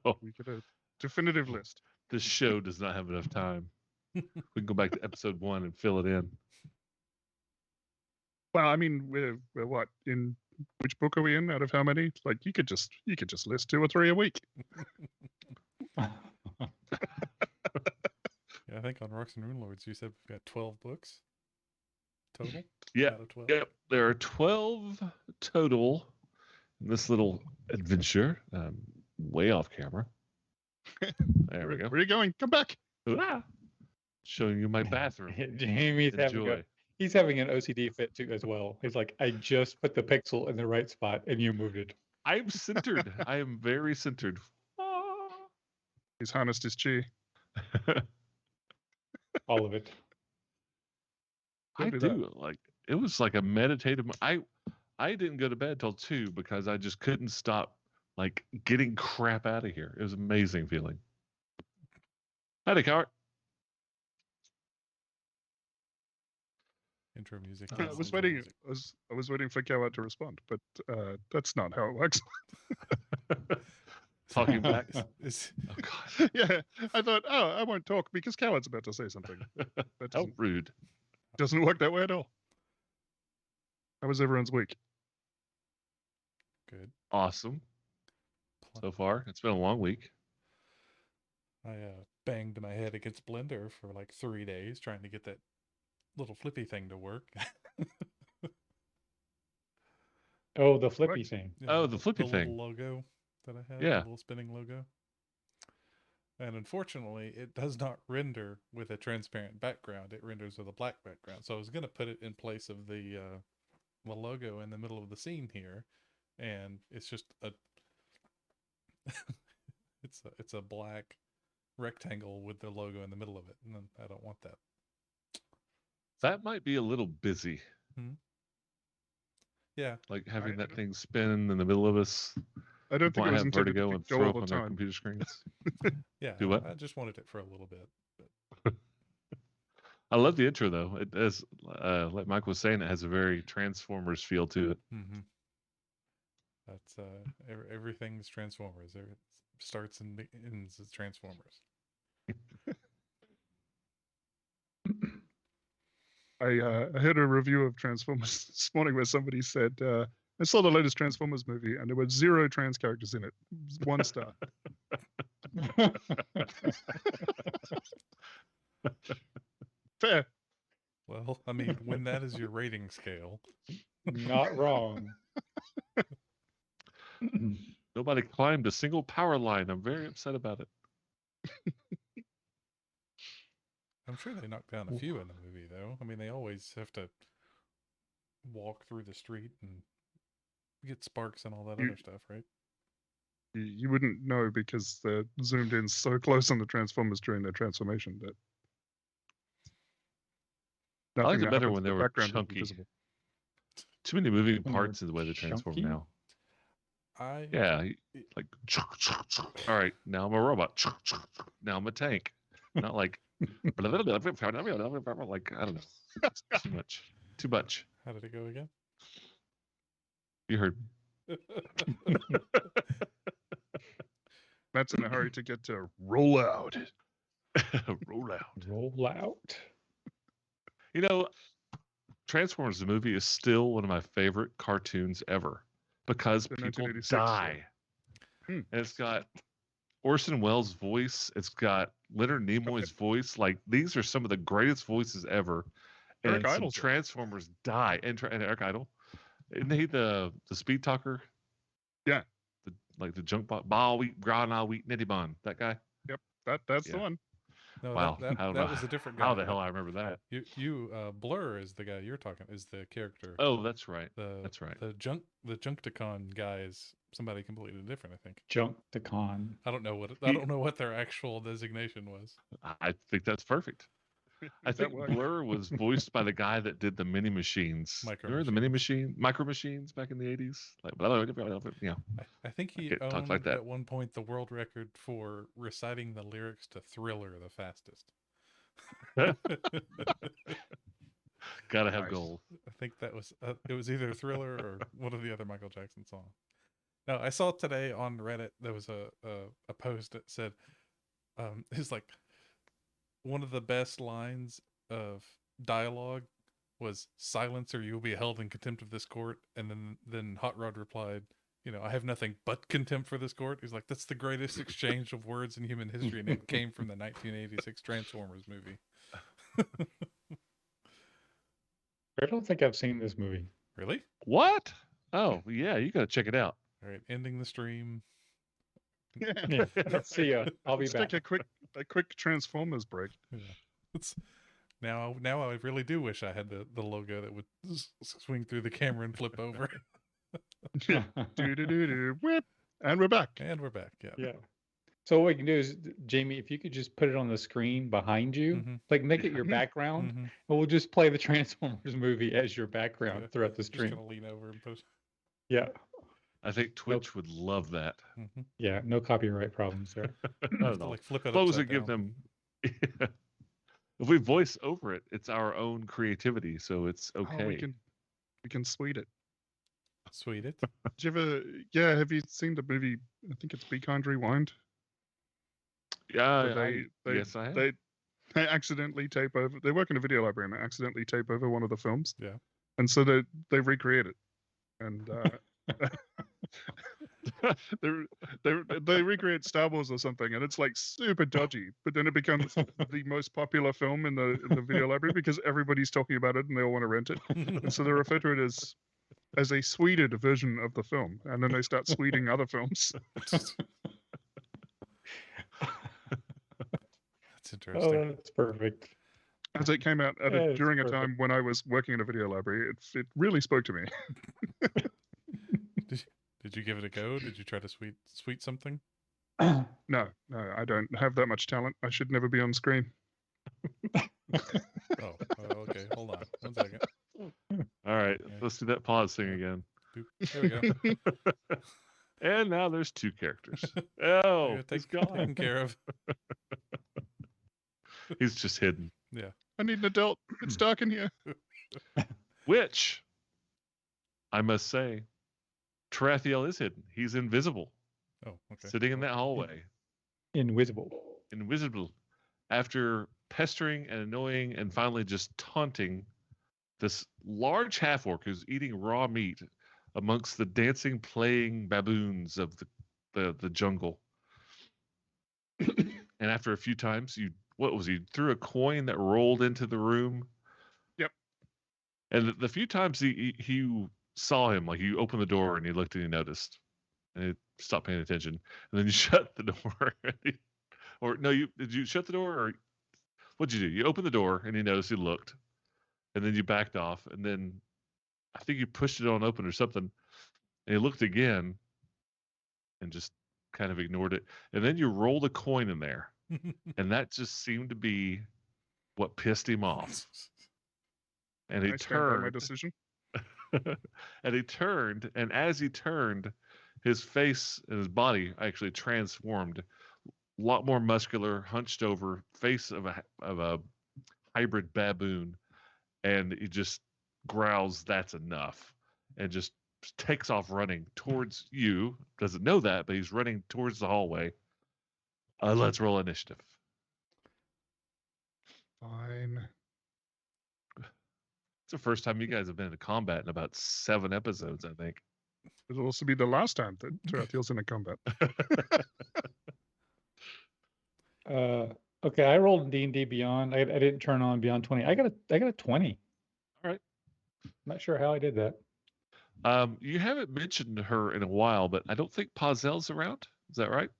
Oh, We get a definitive list. this show does not have enough time. We can go back to episode 1 and fill it in. Well, I mean, we're what in which book are we in? Out of how many? Like you could just list 2 or 3 a week. Yeah, I think on Rocks and Rune Lords you said we've got 12 books total. Yeah. Out of 12. Yep. There are 12 total in this little adventure. Way off camera. There we go. Where are you going? Come back. Ah, showing you my bathroom. Jamie's Enjoy. he's having an OCD fit too as well. He's like, I just put the pixel in the right spot and you moved it. I'm centered. I am very centered. Ah. He's harnessed his chi. All of it. I Don't do do like it was like a meditative. I didn't go to bed till 2 because I just couldn't stop like getting crap out of here. It was an amazing feeling. Howdy, Cowart. Intro music. I was waiting. I was waiting for Cowart to respond, but that's not how it works. Talking back. Is- Oh God, Yeah, I thought, I won't talk because Cowart's about to say something. That how rude. doesn't work that way at all. How was everyone's week? Good. Awesome so far. It's been a long week. I banged my head against Blender for like 3 days trying to get that little flippy thing to work. Oh, the flippy What? thing. Oh, the flippy thing. little logo that I had. Yeah. The little spinning logo. And unfortunately, it does not render with a transparent background. It renders with a black background. So I was going to put it in place of the logo in the middle of the scene here, and it's just a it's a black rectangle with the logo in the middle of it, and I don't want that. That might be a little busy. Yeah, Like having that don't- thing spin in the middle of us. I don't think Might it was have intended vertigo to and go throw all up the on their time. computer screens. yeah. Do what? I just wanted it for a little bit. I love the intro though. It does, like Mike was saying, it has a very Transformers feel to it. Mm-hmm. That's everything's Transformers. It starts and ends as Transformers. I heard a review of Transformers this morning where somebody said, I saw the latest Transformers movie and there were 0 trans characters in it. 1 star. Fair. Well, I mean, when that is your rating scale, Not wrong. Nobody climbed a single power line. I'm very upset about it. I'm sure they knocked down a few in the movie, though. I mean, they always have to walk through the street and get sparks and all that other stuff, right? You wouldn't know because they're zoomed in so close on the Transformers during their transformation that I liked nothing it that better happens when in they the were background would be chunky. visible. Too many moving When parts they're in the way they transform chunky? now. I Yeah, like all right, now I'm a robot. Now I'm a tank. Not like like I don't know. Too much. Too much. How did it go again? You heard. Matt's in a hurry to get to roll out. Roll out. Roll out. You know, Transformers the movie is still one of my favorite cartoons ever because The people 1986, die. Hmm. And it's got Orson Welles' voice. It's got Leonard Nimoy's voice. Like these are some of the greatest voices ever. Eric And some Idle's in it. Transformers die. And Eric Idle, isn't he the speed talker? Yeah. The junk ball wheat grana wheat nitty bun. That guy. That's the Yeah. one. No, Wow. that I don't that know was a different guy. How the hell I remember that? You Blur is the guy you're talking. Is the character? Oh, that's right. the That's right. The Junkticon guy is somebody completely different. I think. Junk the con. I don't know what their actual designation was. I think that's perfect. I That think works. Blur was voiced by the guy that did the mini machines. Micro Remember the micro machines back in the 80s? Like, yeah. I think he can't talk owned like that. at one point the world record for reciting the lyrics to Thriller the fastest. Gotta have Nice. gold. I think that was it was either Thriller or one of the other Michael Jackson songs. No, I saw today on Reddit there was a post that said, it's like one of the best lines of dialogue was "Silence, or you will be held in contempt of this court." And then Hot Rod replied, "I have nothing but contempt for this court." He's like, "That's the greatest exchange of words in human history," and it came from the 1986 Transformers movie. I don't think I've seen this movie. Really? What? Oh, yeah, you got to check it out. All right, ending the stream. Yeah. See ya. I'll be Let's back. take a quick Transformers break. Yeah. It's now I really do wish I had the logo that would swing through the camera and flip over. Do do do do whip, and we're back. And we're back. Yeah. Yeah. So what we can do is, Jamie, if you could just put it on the screen behind you, Mhm. like make it your background, Mhm. and we'll just play the Transformers movie as your background Yeah. throughout the Just stream. gonna lean over and put. Yeah. I think Twitch would love that. Mhm. Yeah. No copyright problems there. Not at all. Like flip it As long as we upside give down. them, if we voice over it, it's our own creativity, so it's Oh, okay. we can sweet it. Sweet it. Did you ever? Yeah, have you seen the movie? I think it's Be Kind Rewind. Yeah, Where yes, I have. They accidentally tape over. They work in a video library and they accidentally tape over one of the films. Yeah. And so they recreate it, and they recreate Star Wars or something, and it's like super dodgy. But then it becomes the most popular film in the video library because everybody's talking about it and they all want to rent it. And so they refer to it as a sweeted version of the film, and then they start sweeting other films. That's interesting. Oh, that's perfect. As it came out Yeah, during a it's time when I was working in a video library, it really spoke to me. Did you give it a go? Did you try to sweet something? No, I don't have that much talent. I should never be on screen. Oh, okay. Hold on 1 second. All right, Yeah. let's do that pause thing again. Boop. There we go. And now there's two characters. There Oh, you go. he's Taken gone. care of. He's just hidden. I need an adult. It's dark in here. Which, I must say, Tarathiel is hidden. He's invisible, Oh, okay. sitting in that hallway, Invisible. invisible, after pestering and annoying and finally just taunting this large half-orc who's eating raw meat amongst the dancing, playing baboons of the jungle. And after a few times, you threw a coin that rolled into the room. Yep. And the few times he saw him, like you opened the door and he looked and he noticed, and he stopped paying attention. And then you shut the door, or no, did you shut the door, or what'd you do? You opened the door and he noticed, he looked, and then you backed off, and then I think you pushed it on open or something, and he looked again, and just kind of ignored it, and then you rolled a coin in there, and that just seemed to be what pissed him off. And he I stand by my turned, decision. and he turned, and as he turned, his face and his body actually transformed. A lot more muscular, hunched over, face of a hybrid baboon, and he just growls, "That's enough," and just takes off running towards you. Doesn't know that, but he's running towards the hallway. Let's roll initiative. Fine. It's the first time you guys have been in combat in about 7 episodes, I think. It'll also be the last time that Tarathiel's in a combat. Okay, I rolled D&D Beyond. I didn't turn on Beyond 20. I got a 20. All right. Not sure how I did that. You haven't mentioned her in a while, but I don't think Pazel's around. Is that right?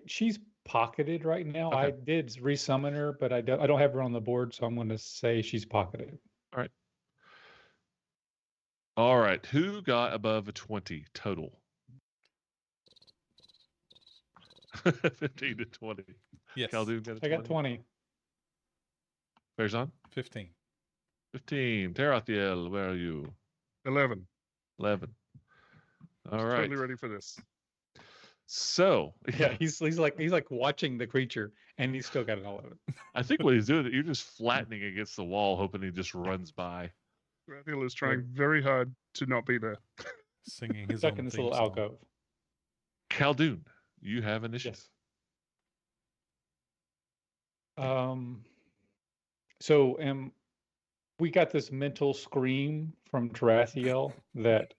She's pocketed right now. Okay. I did resummon her, but I don't have her on the board, so I'm going to say she's pocketed. All right. Who got above a 20 total? 15 to 20. Yes. Khaldun got a 20. I got 20. Farazan? 15. 15. Tarathiel, where are you? 11. 11. All right. Totally ready for this. So, Yeah, he's like watching the creature, and he's still got it all of it. I think what he's doing, you're just flattening against the wall, hoping he just runs by. Tarathiel is trying very hard to not be there. Singing his Stuck own in this theme little song. alcove. Khaldun, you have initiative. So we got this mental scream from Tarathiel that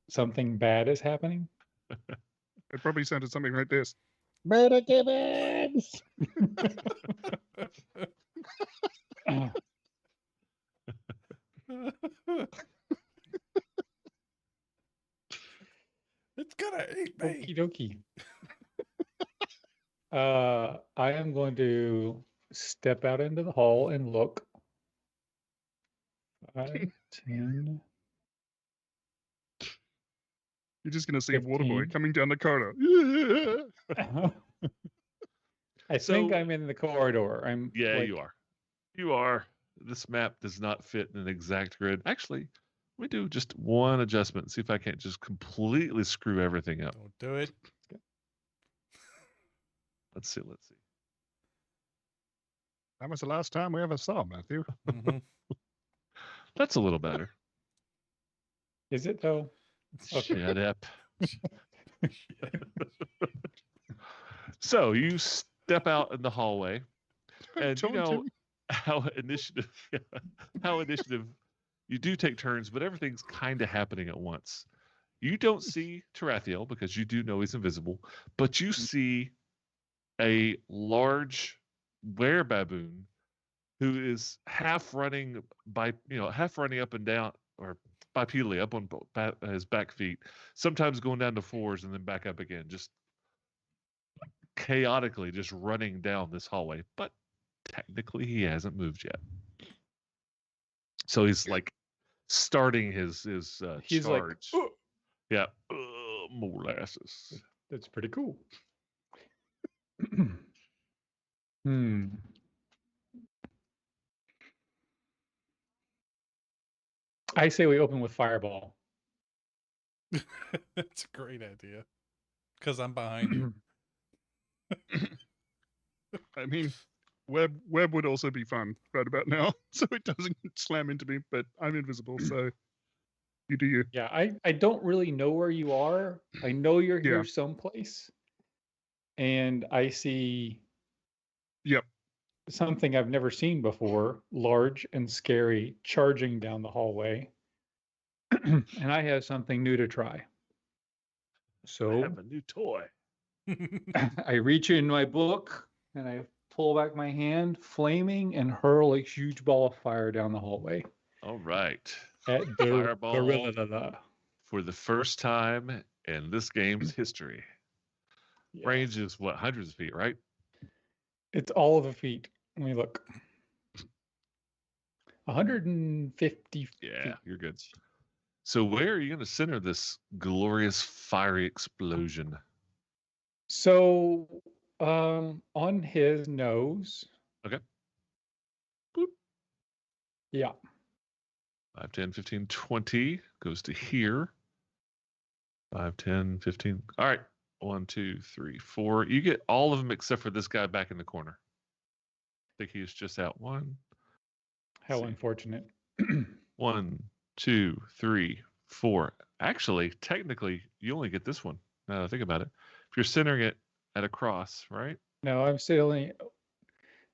something bad is happening. It probably sounded something like this. Murder Gibbons! It's gonna eat me. Okie dokie. I am going to step out into the hall and look. 5, 10. You're just going to see Waterboy 15. coming down the corridor. I think So- I'm in the corridor. I'm Yeah, like, you are. You are. This map does not fit in an exact grid. Actually, we do just one adjustment and see if I can't just completely screw everything up. Don't do it. Let's see. That was the last time we ever saw Matthew. Mhm. That's a little better. Is it though? Okay. Shut up. So you step out in the hallway, and you Don't know Tim. how initiative, you do take turns, but everything's kind of happening at once. You don't see Tarathiel because you do know he's invisible, but you see a large were-baboon who is half running up and down, or bipedally up on his back feet, sometimes going down to fours and then back up again, just chaotically just running down this hallway. But technically he hasn't moved yet. So he's like starting his He's charge. like, "Oh, Yeah. Molasses. that's pretty cool. I say we open with Fireball. That's a great idea. Because I'm behind you. I mean, web would also be fun right about now, so it doesn't slam into me. But I'm invisible, so you do you. Yeah, I don't really know where you are. I know you're here Yeah. someplace. And I see Yep. something I've never seen before, large and scary, charging down the hallway. And I have something new to try. I So have a new toy. I reach in my book and I pull back my hand, flaming, and hurl a huge ball of fire down the hallway All right. at the Fireball. gorilla. For the first time in this game's history. Yeah. Range is what, hundreds of feet, right? It's all of a feet. Let me look. 150 Yeah, feet. you're good. So where are you going to center this glorious fiery explosion? So, on his nose. Okay. Boop. Yeah. 5, 10, 15, 20 goes to here. 5, 10, 15. All right. 1, 2, 3, 4. You get all of them except for this guy back in the corner. I think he's just out. 1, How see. unfortunate. 1, 2, 3, 4. Actually, technically, you only get this one. Now that I think about it. If you're centering it at a cross, right? No, I'm still only.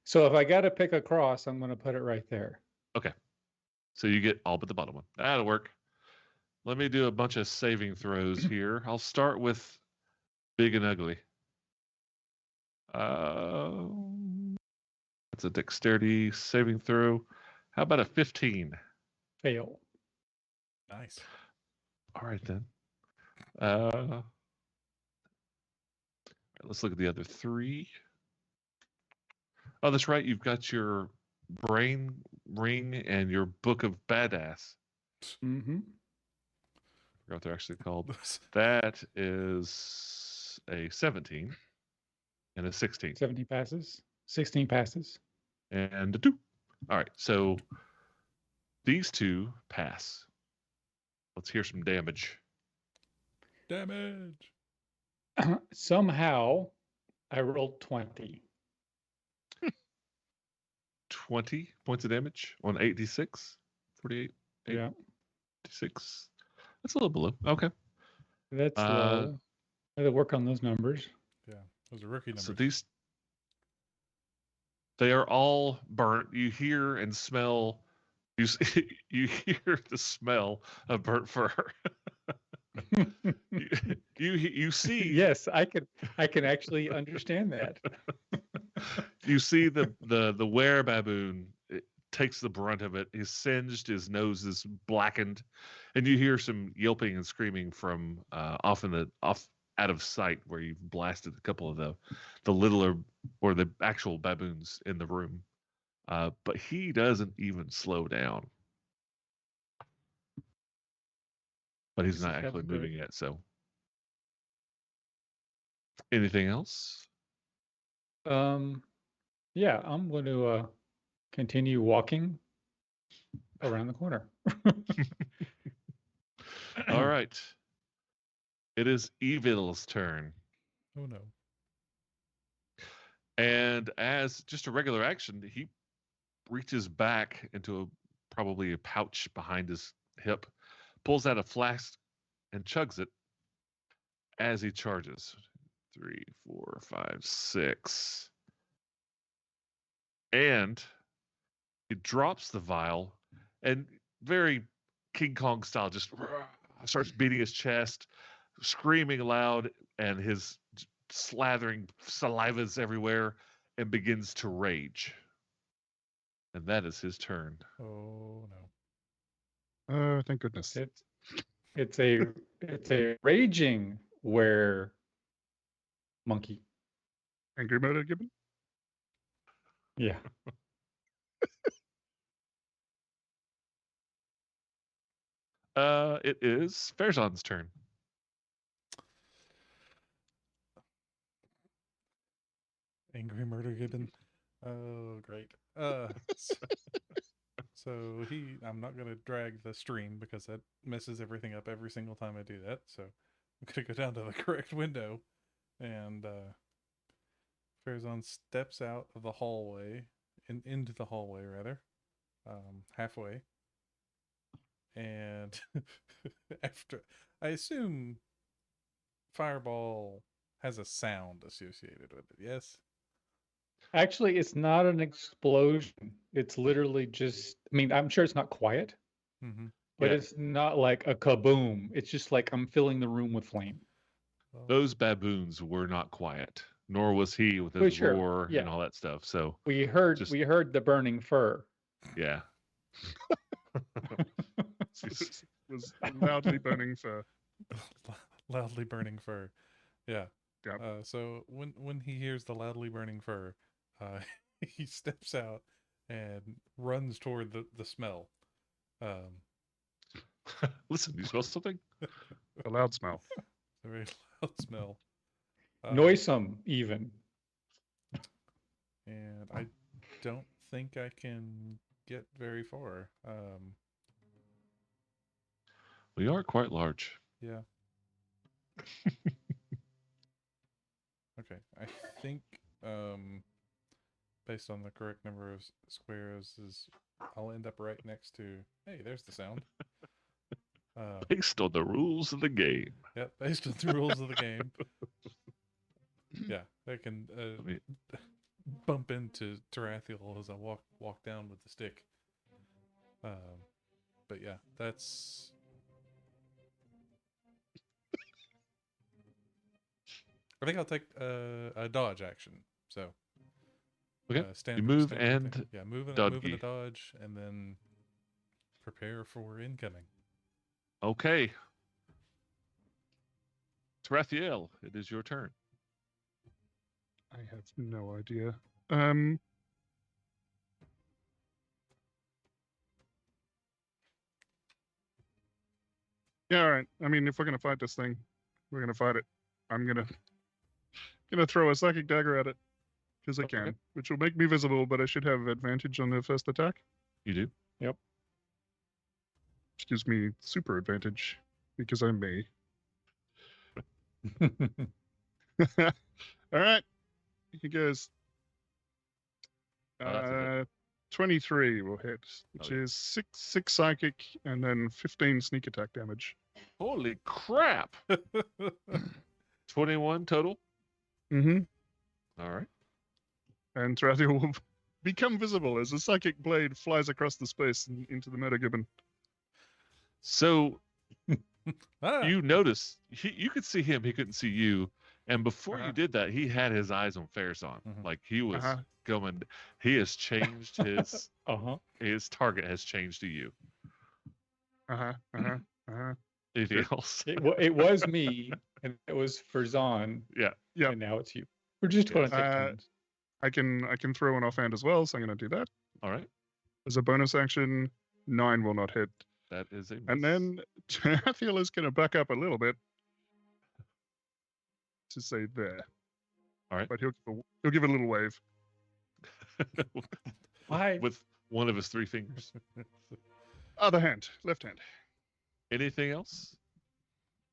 So if I got to pick a cross, I'm going to put it right there. Okay. So you get all but the bottom one. That'll work. Let me do a bunch of saving throws here. I'll start with big and ugly. That's a dexterity saving throw. How about a 15? Fail. Nice. All right then. Let's look at the other 3. Oh, that's right. You've got your brain ring and your book of badass. Mm-hmm. I forgot what they're actually called. That is a 17 and a 16 17 passes. 16 passes. and a 2. All right. So these 2 pass. Let's hear some damage. Damage. Somehow, I rolled 20. 20 points of damage on 8d6. 48. Yeah. 86. That's a little below. Okay. That's Uh, low. I had to work on those numbers. Yeah, those are rookie numbers. So they are all burnt. You hear and smell. You hear the smell of burnt fur. You see Yes, I can actually understand that. you see the were baboon takes the brunt of it. He's singed, his nose is blackened, and you hear some yelping and screaming from off out of sight where you've blasted a couple of the littler or the actual baboons in the room. But he doesn't even slow down. But he's not actually moving yet. So, anything else? Yeah, I'm going to continue walking around the corner. All right. It is Evil's turn. Oh no. And as just a regular action, he reaches back into probably a pouch behind his hip, pulls out a flask, and chugs it as he charges. 3, 4, 5, 6. And he drops the vial and very King Kong style just starts beating his chest, screaming loud, and his slathering saliva's everywhere and begins to rage. And that is his turn. Oh no. Oh, thank goodness. It's a raging were monkey. Angry Murder Gibbon? Yeah. It is Farazan's turn. Angry Murder Gibbon. Oh, great. So I'm not going to drag the stream because that messes everything up every single time I do that. So I'm going to go down to the correct window, and Farazan steps out of the hallway, into the hallway rather, halfway. And after, I assume Fireball has a sound associated with it, yes? Actually, it's not an explosion. It's literally just, I mean, I'm sure it's not quiet, Mm-hmm. but Yeah. it's not like a kaboom. It's just like I'm filling the room with flame. Well, Those baboons were not quiet, nor was he with Oh, his sure. roar Yeah. and all that stuff. So We heard Just- the burning fur. yeah. was loudly burning fur. loudly burning fur. Yeah. Yep. So when he hears the loudly burning fur, he steps out and runs toward the smell. Listen, you smell something? A loud smell. A very loud smell. Noisome, even. And I don't think I can get very far. We are quite large. Yeah. Okay. I think based on the correct number of squares I'll end up right next to, hey, there's the sound. Based on the rules of the game. Yep, based on the rules of the game. Yeah, I can bump into Tarathiel as I walk down with the stick. But yeah, that's. I think I'll take a dodge action. So. Okay. Stand, You move stand and thing. Yeah, moving dodgy. a dodge, and then prepare for incoming. Okay. Tarathiel, it is your turn. I have no idea. Yeah, all right. I mean, if we're gonna fight this thing, we're gonna fight it. I'm gonna throw a psychic dagger at it because I can, Okay. which will make me visible, but I should have advantage on the first attack. You do? Which gives me super advantage because I may. All right, you guys. Oh, that's a hit. 23 will hit, which yeah. is six psychic and then 15 sneak attack damage. Holy crap! 21 total. Mm-hmm. All right. And Tarathiel will become visible as a psychic blade flies across the space and into the Metagibbon. So Ah, you notice you could see him, he couldn't see you. And before you Uh-huh. did that, he had his eyes on Farazan. Mhm. Like he was Uh-huh. going. He has changed his Uh-huh. his target has changed to you. Uh-huh. Uh-huh. Uh-huh. Anything Good. else? It was me, and it was for Zahn, Yeah. Yep. and now it's you. We're just going to take Uh, turns. I can throw an offhand as well, so I'm going to do that. All right. As a bonus action, 9 will not hit. That is a miss. And then Tarathiel is going to back up a little bit to say there. All right. But he'll give a little wave. Why? With one of his 3 fingers. Other hand, left hand. Anything else?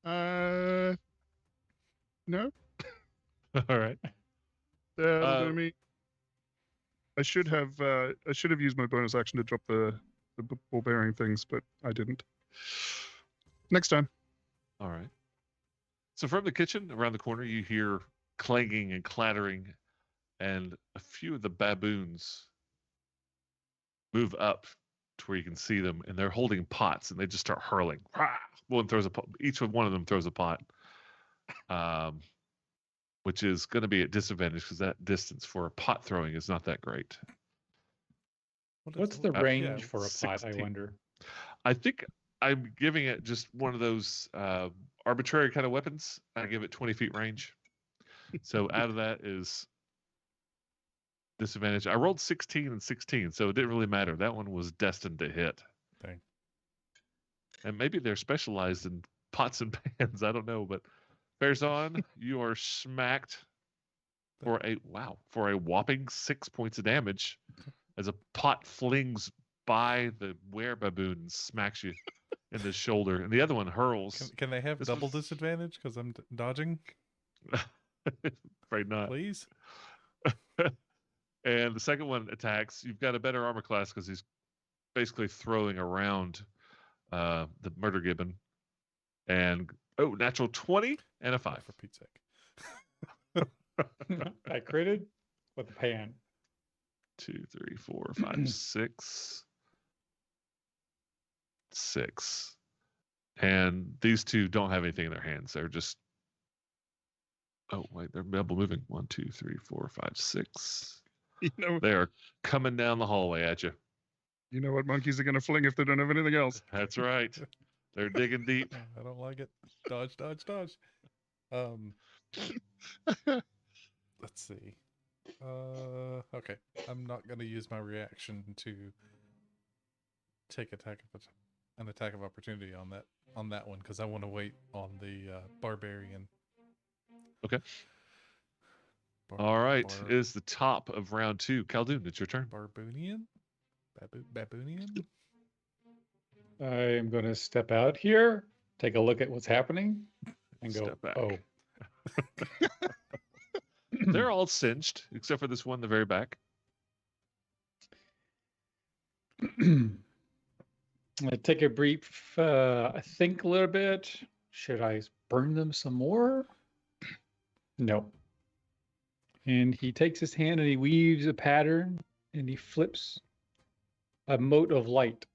No. All right. Let me. I should have used my bonus action to drop the ball bearing things, but I didn't. Next time. All right. So from the kitchen around the corner, you hear clanging and clattering, and a few of the baboons move up to where you can see them, and they're holding pots, and they just start hurling. Each one of them throws a pot, which is going to be at disadvantage because that distance for a pot throwing is not that great. What's the yeah, range for a pot, 16. I wonder? I think I'm giving it just one of those arbitrary kind of weapons. I give it 20 feet range. So out of that is disadvantage. I rolled 16 and 16, so it didn't really matter. That one was destined to hit. Dang. And maybe they're specialized in pots and pans. I don't know, but Farazan, you are smacked for a whopping 6 points of damage as a pot flings by the were-baboon and smacks you in the shoulder, and the other one hurls. Can they have This double was- disadvantage because I'm dodging? Afraid not. Please. And the second one attacks. You've got a better armor class because he's basically throwing around the murder gibbon. And natural 20 and a 5. For Pete's sake. I critted with a pan. 2, 3, 4, 5, 6. 6. And these two don't have anything in their hands. They're just. Oh, wait, they're double moving. 1, 2, 3, 4, 5, 6. You know, They are coming down the hallway at you. you know what monkeys are going to fling if they don't have anything else. That's right. They're digging deep. I don't like it. Dodge, dodge, dodge. Let's see. Okay. I'm not going to use my reaction to take an attack of opportunity on that one because I want to wait on the barbarian. Okay. All right. It is the top of round 2. Khaldun, it's your turn. Barboonian? Baboonian? I am going to step out here, take a look at what's happening, and go, Step back. oh. They're all cinched, except for this one in the very back. I take a brief, think a little bit. Should I burn them some more? No. And he takes his hand and he weaves a pattern and he flips a mote of light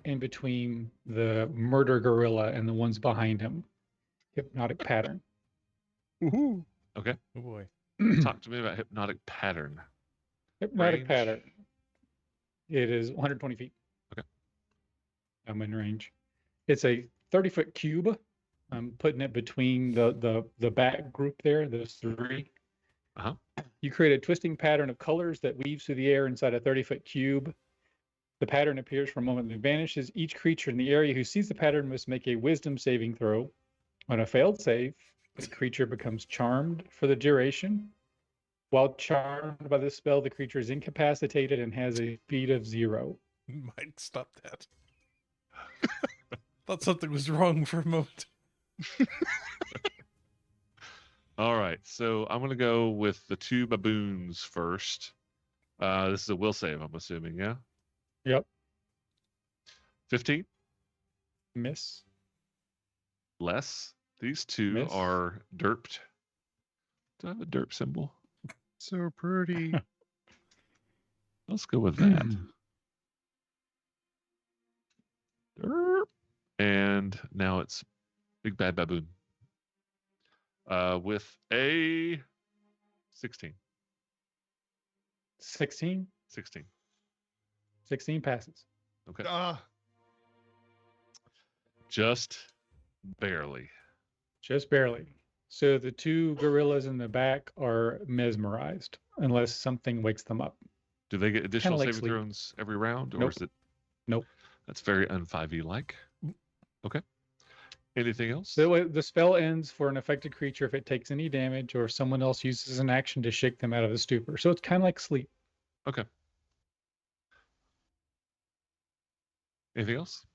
in between the murder gorilla and the ones behind him. Hypnotic pattern. Woohoo! Oh boy. Talk to me about hypnotic pattern. Hypnotic Range? pattern. It is 120 feet. Okay. I'm in range. It's a 30-foot cube. I'm putting it between the back group there, those 3. Uh-huh. You create a twisting pattern of colors that weaves through the air inside a 30-foot cube. The pattern appears for a moment and vanishes. Each creature in the area who sees the pattern must make a wisdom saving throw. On a failed save, the creature becomes charmed for the duration. While charmed by this spell, the creature is incapacitated and has a speed of 0. Mike, stop that. Thought something was wrong for a moment. All right. So I'm going to go with the 2 baboons first. This is a will save, I'm assuming, yeah? Yep. 15? Miss. Less. These two Miss. are derped. Do I have a derp symbol? So pretty. Let's go with that. Derp. And now it's Big Bad Baboon. With a 16. 16. 16. 16 passes. Okay. Ah, Just barely. Just barely. So the two gorillas in the back are mesmerized unless something wakes them up. Do they get additional like saving sleep. throws every round? Or Nope. is it? Nope. That's very un-5e like. Okay. Anything else? So the spell ends for an affected creature if it takes any damage or someone else uses an action to shake them out of the stupor. So it's kind of like sleep. Okay. Anything else?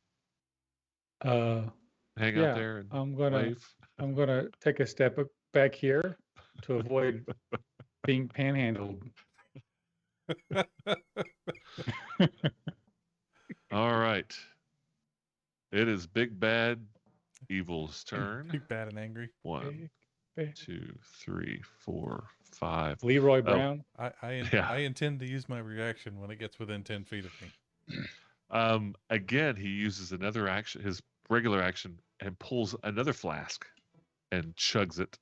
Hang Yeah, out there and I'm gonna wave. take a step back here to avoid being panhandled. All right. It is Big Bad Evil's turn. Big, bad, and angry. 1, Big- 2, 3, 4, 5. Leroy Brown. Yeah. I intend to use my reaction when it gets within 10 feet of me. Again, he uses another action, his regular action, and pulls another flask and chugs it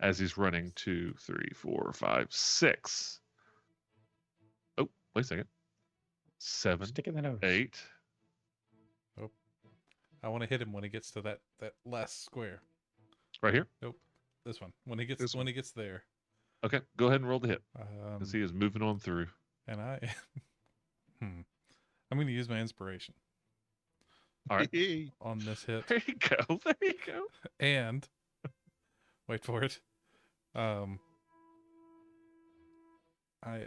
as he's running. 2, 3, 4, 5, 6. Oh, wait a second. 7, Stick it in the nose. 8. I want to hit him when he gets to that last square. Right here. This one. When he gets This he gets there. Okay, go ahead and roll the hit. Um, As he is moving on through. and I I'm going to use my inspiration All right. Hey. on this hit. There you go. There you go. And wait for it. I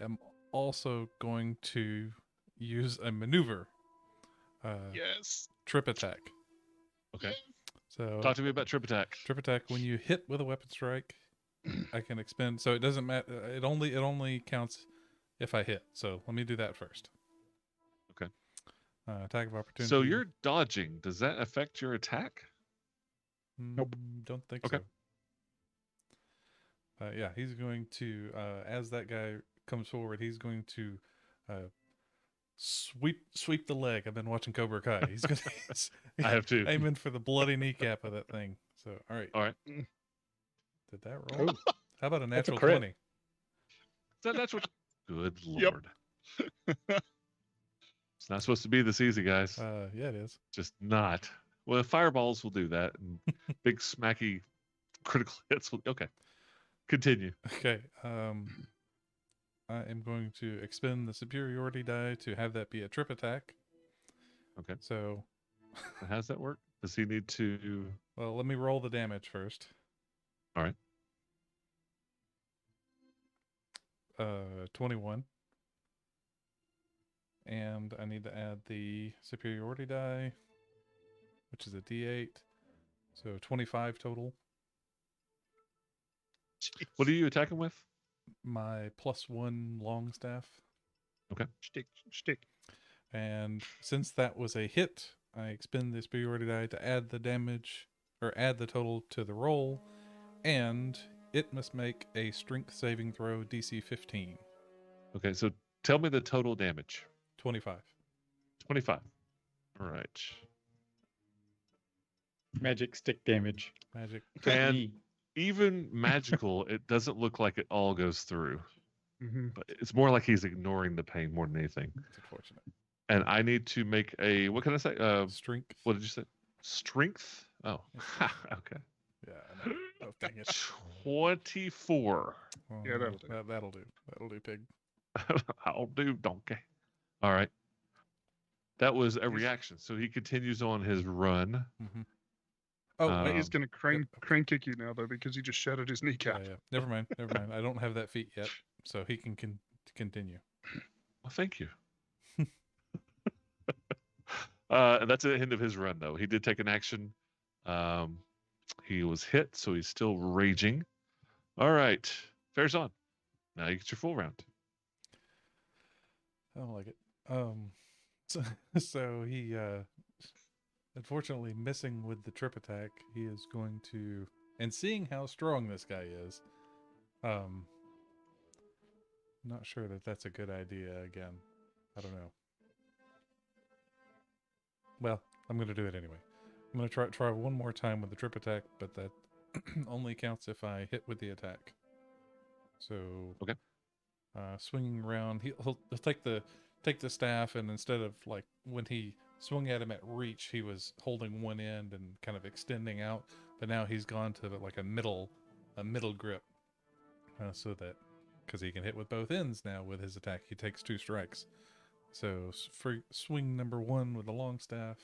am also going to use a maneuver. Yes. Trip attack. Okay. So Talk to me about trip attack. trip attack, when you hit with a weapon strike, I can expend. So it doesn't matter. It only counts if I hit. So let me do that first. Okay. Attack of opportunity. So you're dodging. Does that affect your attack? Nope. Don't think Okay. so. Yeah, he's going to, as that guy comes forward, he's going to sweep the leg. I've been watching Cobra Kai. He's going to I have to. aiming for the bloody kneecap of that thing. So, all right. All right. Did that roll? Oh, How about a That's a natural crit. 20? That's what. Good Yep. lord. It's not supposed to be this easy, guys. Yeah, it is. Just not. Well, fireballs will do that, and big smacky critical hits will. Okay. Continue. Okay. I am going to expend the superiority die to have that be a trip attack. Okay. So, How does that work? Does he need to? well, let me roll the damage first. All right. 21. And I need to add the superiority die, which is a D8. So 25 total. What are you attacking with? My +1 long staff. Stick. And since that was a hit, I expend the superiority die to add the damage or add the total to the roll, and it must make a strength saving throw DC 15. Okay, so tell me the total damage. 25. 25. All right. magic stick damage. Magic. And Me. even magical, it doesn't look like it all goes through. Mm-hmm. But it's more like he's ignoring the pain more than anything. It's unfortunate. And I need to make a, what can I say? Strength. What did you say? Strength? Oh, okay. Yeah, I know. Oh, dang it. 24. Yeah, that'll do. That'll do. That'll do, pig. I'll do, donkey. All right. That was a reaction. So he continues on his run. Mm-hmm. Oh, wait. He's gonna crane kick you now though because he just shattered his Yeah, kneecap. yeah. Never mind. Never mind. I don't have that feat yet, so he can continue. Well, thank you. That's the end of his run, though. He did take an action. He was hit, so he's still raging. All right. Fair's on. Now you get your full round. don't like it. So, so he, unfortunately, missing with the trip attack, he is going to, and seeing how strong this guy is, not sure that that's a good idea again. I don't know. Well, I'm going to do it anyway. I'm going to try one more time with the trip attack, but that only counts if I hit with the attack. So, Okay. Swinging around, he'll take the staff, and instead of like when he swung at him at reach, he was holding one end and kind of extending out, but now he's gone to like a middle grip, so that because he can hit with both ends now with his attack, he takes 2 strikes. So for swing number 1 with the long staff,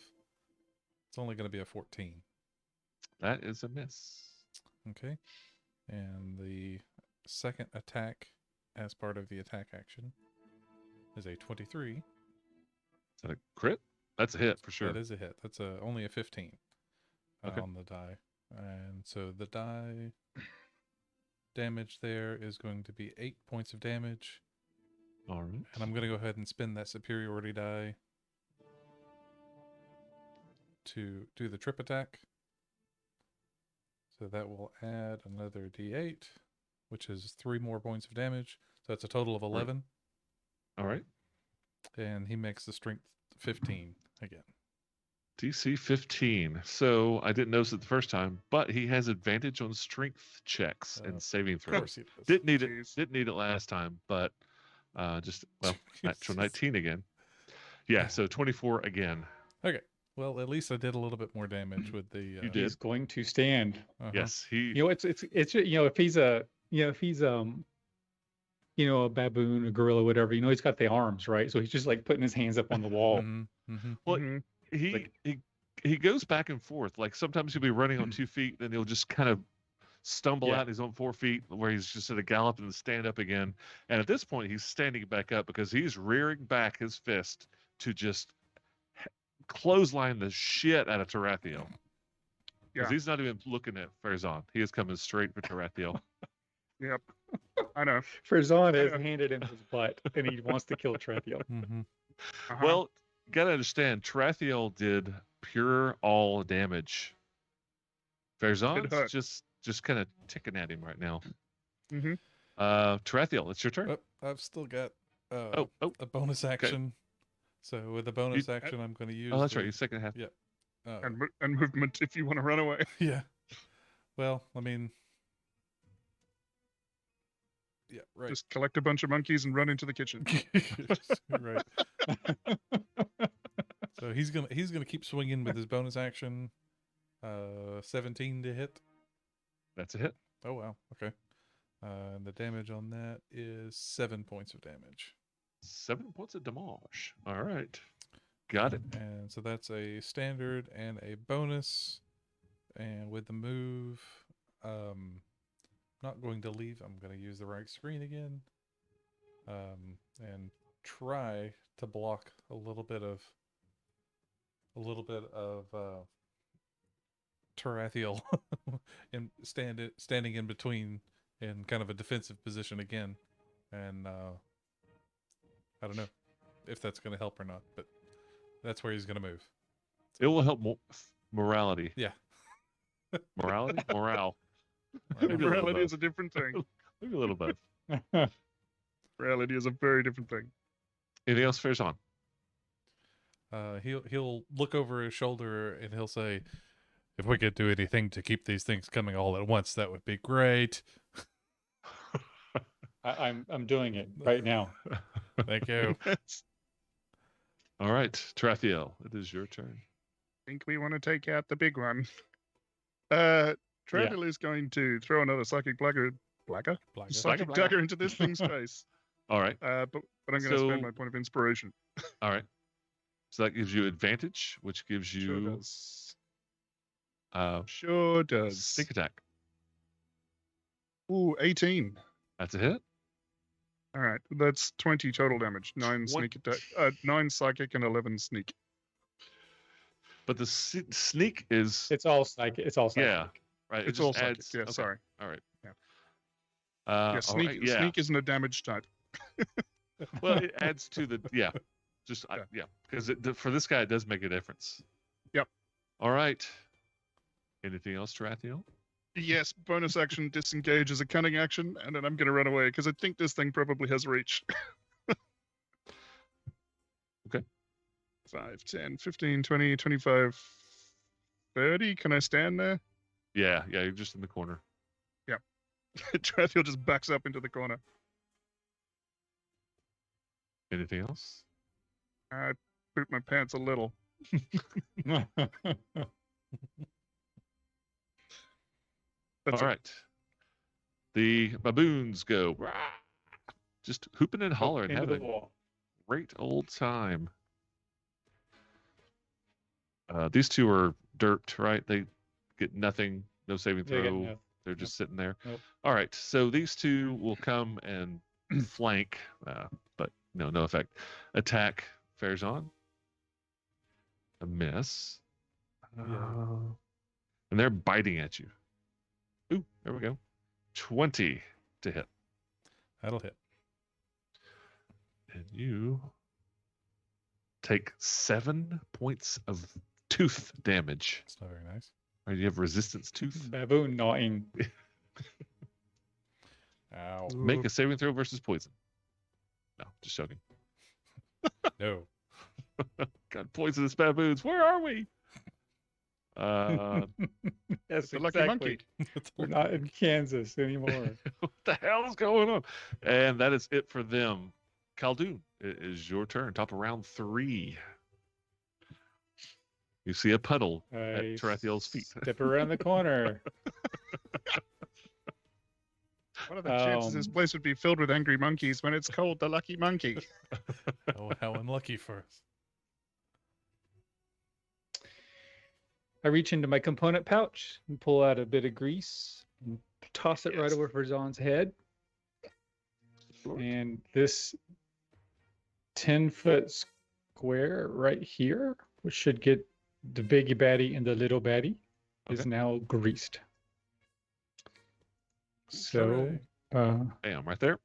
it's only going to be a 14. That is a miss. Okay, and the second attack as part of the attack action is a 23. Is that a crit? That's a hit for sure. That is a hit. That's only a 15 Okay. on the die. And so the die damage there is going to be 8 points of damage. All right. And I'm going to go ahead and spend that superiority die to do the trip attack. So that will add another d8, which is 3 more points of damage. So that's a total of 11. All right. And he makes the strength 15 again. DC 15. So I didn't notice it the first time, but he has advantage on strength checks and saving Of throws. course he does. Didn't need it. Jeez. Didn't need it last time, but natural 19 again. Yeah. So 24 again. Okay. Well, at least I did a little bit more damage with the. You did. He's going to stand. Yes. He. You know, it's if he's a a baboon, a gorilla, whatever. He's got the arms, right? So he's just like putting his hands up on the wall. Well, Mhm. he goes back and forth. Like sometimes he'll be running on 2 feet, then he'll just kind of stumble Yeah. out. He's on 4 feet, where he's just at a gallop and then stand up again. And at this point, he's standing back up because he's rearing back his fist to just clothesline the shit out of Tarathiel. Because Yeah. he's not even looking at Farazan. He is coming straight for Tarathiel. Yep. I know. Farazan has handed him his butt, and he wants to kill Tarathiel. Uh-huh. Well, gotta understand, Tarathiel did pure all damage. Farazan's hurt. just kind of ticking at him right now. Mhm. Tarathiel, it's your turn. Oh, I've still got Oh, a bonus action. So with the bonus action, I'm going to use. that's the- right. You second half. and movement if you want to run away. Yeah. Well, I mean. Yeah. Right. Just collect a bunch of monkeys and run into the kitchen. Right. So he's gonna keep swinging with his bonus action. 17 to hit. That's a hit. Oh wow. Okay. And the damage on that is 7 points of damage. 7 points of damage. All right. Got it. And so that's a standard and a bonus. And with the move, not going to leave. I'm going to use the right screen again. And try to block a little bit of Tarathiel and standing in between in kind of a defensive position again. And I don't know if that's going to help or not, but that's where he's going to move. It will help morality. Yeah. Morality? Morale. Maybe a little Morality both. is a different thing. Maybe a little both. Morality is a very different thing. Anything else, Farazan? He'll look over his shoulder and he'll say, "If we could do anything to keep these things coming all at once, that would be great." I'm doing it right now. Thank you. All right, Tarathiel, it is your turn. Think we want to take out the big one. Travel is going to throw another psychic dagger into this thing's face. All right. But I'm going to So- spend my point of inspiration. All right. So that gives you advantage, which gives Sure you does. Sure does. sneak attack. Ooh, 18. That's a hit. All right, that's 20 total damage. 9 sneak attack, 9 psychic, and 11 sneak. But the sneak is It's all psychic. It's all psychic. yeah, right. It It's just all psychic. adds- Yeah, okay, sorry. All right. Yeah. All Yeah, right, sneak, yeah. sneak isn't a damage type. Well, it adds to the yeah. Just Yeah. yeah, because for this guy it does make a difference. Yep. All right. Anything else, Tarathiel? Yes, bonus action disengage is a cunning action, and then I'm going to run away because I think this thing probably has reach. Okay. 5, 10, 15, 20, 25, 30. Can I stand there? Yeah, you're just in the corner. Tarathiel just backs up into the corner. Anything else? I poop my pants a little. That's All it. right. The baboons go "Rah!" just hooping and hollering, Into the having a wall. great old time. These two are dirt, right? They get nothing, no saving They got throw. nothing. They're just sitting there. Nope. All right, so these two will come and flank, but no effect. Attack Farazan. A miss. Yeah. And they're biting at you. Ooh, there we go. 20 to hit. That'll hit. And you take 7 points of tooth damage. It's not very nice. Or you have resistance tooth. Baboon gnawing. Ow. Make a saving throw versus poison. No, just joking. No. Got poisonous baboons. Where are we? Yes, The lucky exactly. monkey. We're not in Kansas anymore. What the hell is going on? And that is it for them. Khaldun, it is your turn. Top of round 3. You see a puddle at I Tarathiel's feet. Step around the corner. What are the chances this place would be filled with angry monkeys when it's called the Lucky Monkey? Oh, how unlucky for us. I reach into my component pouch and pull out a bit of grease and toss it right Yes. over Farazan's head. And this 10-foot square right here, which should get the biggie baddie and the little baddie, is Okay. now greased. So, Hooray. Bam, right there.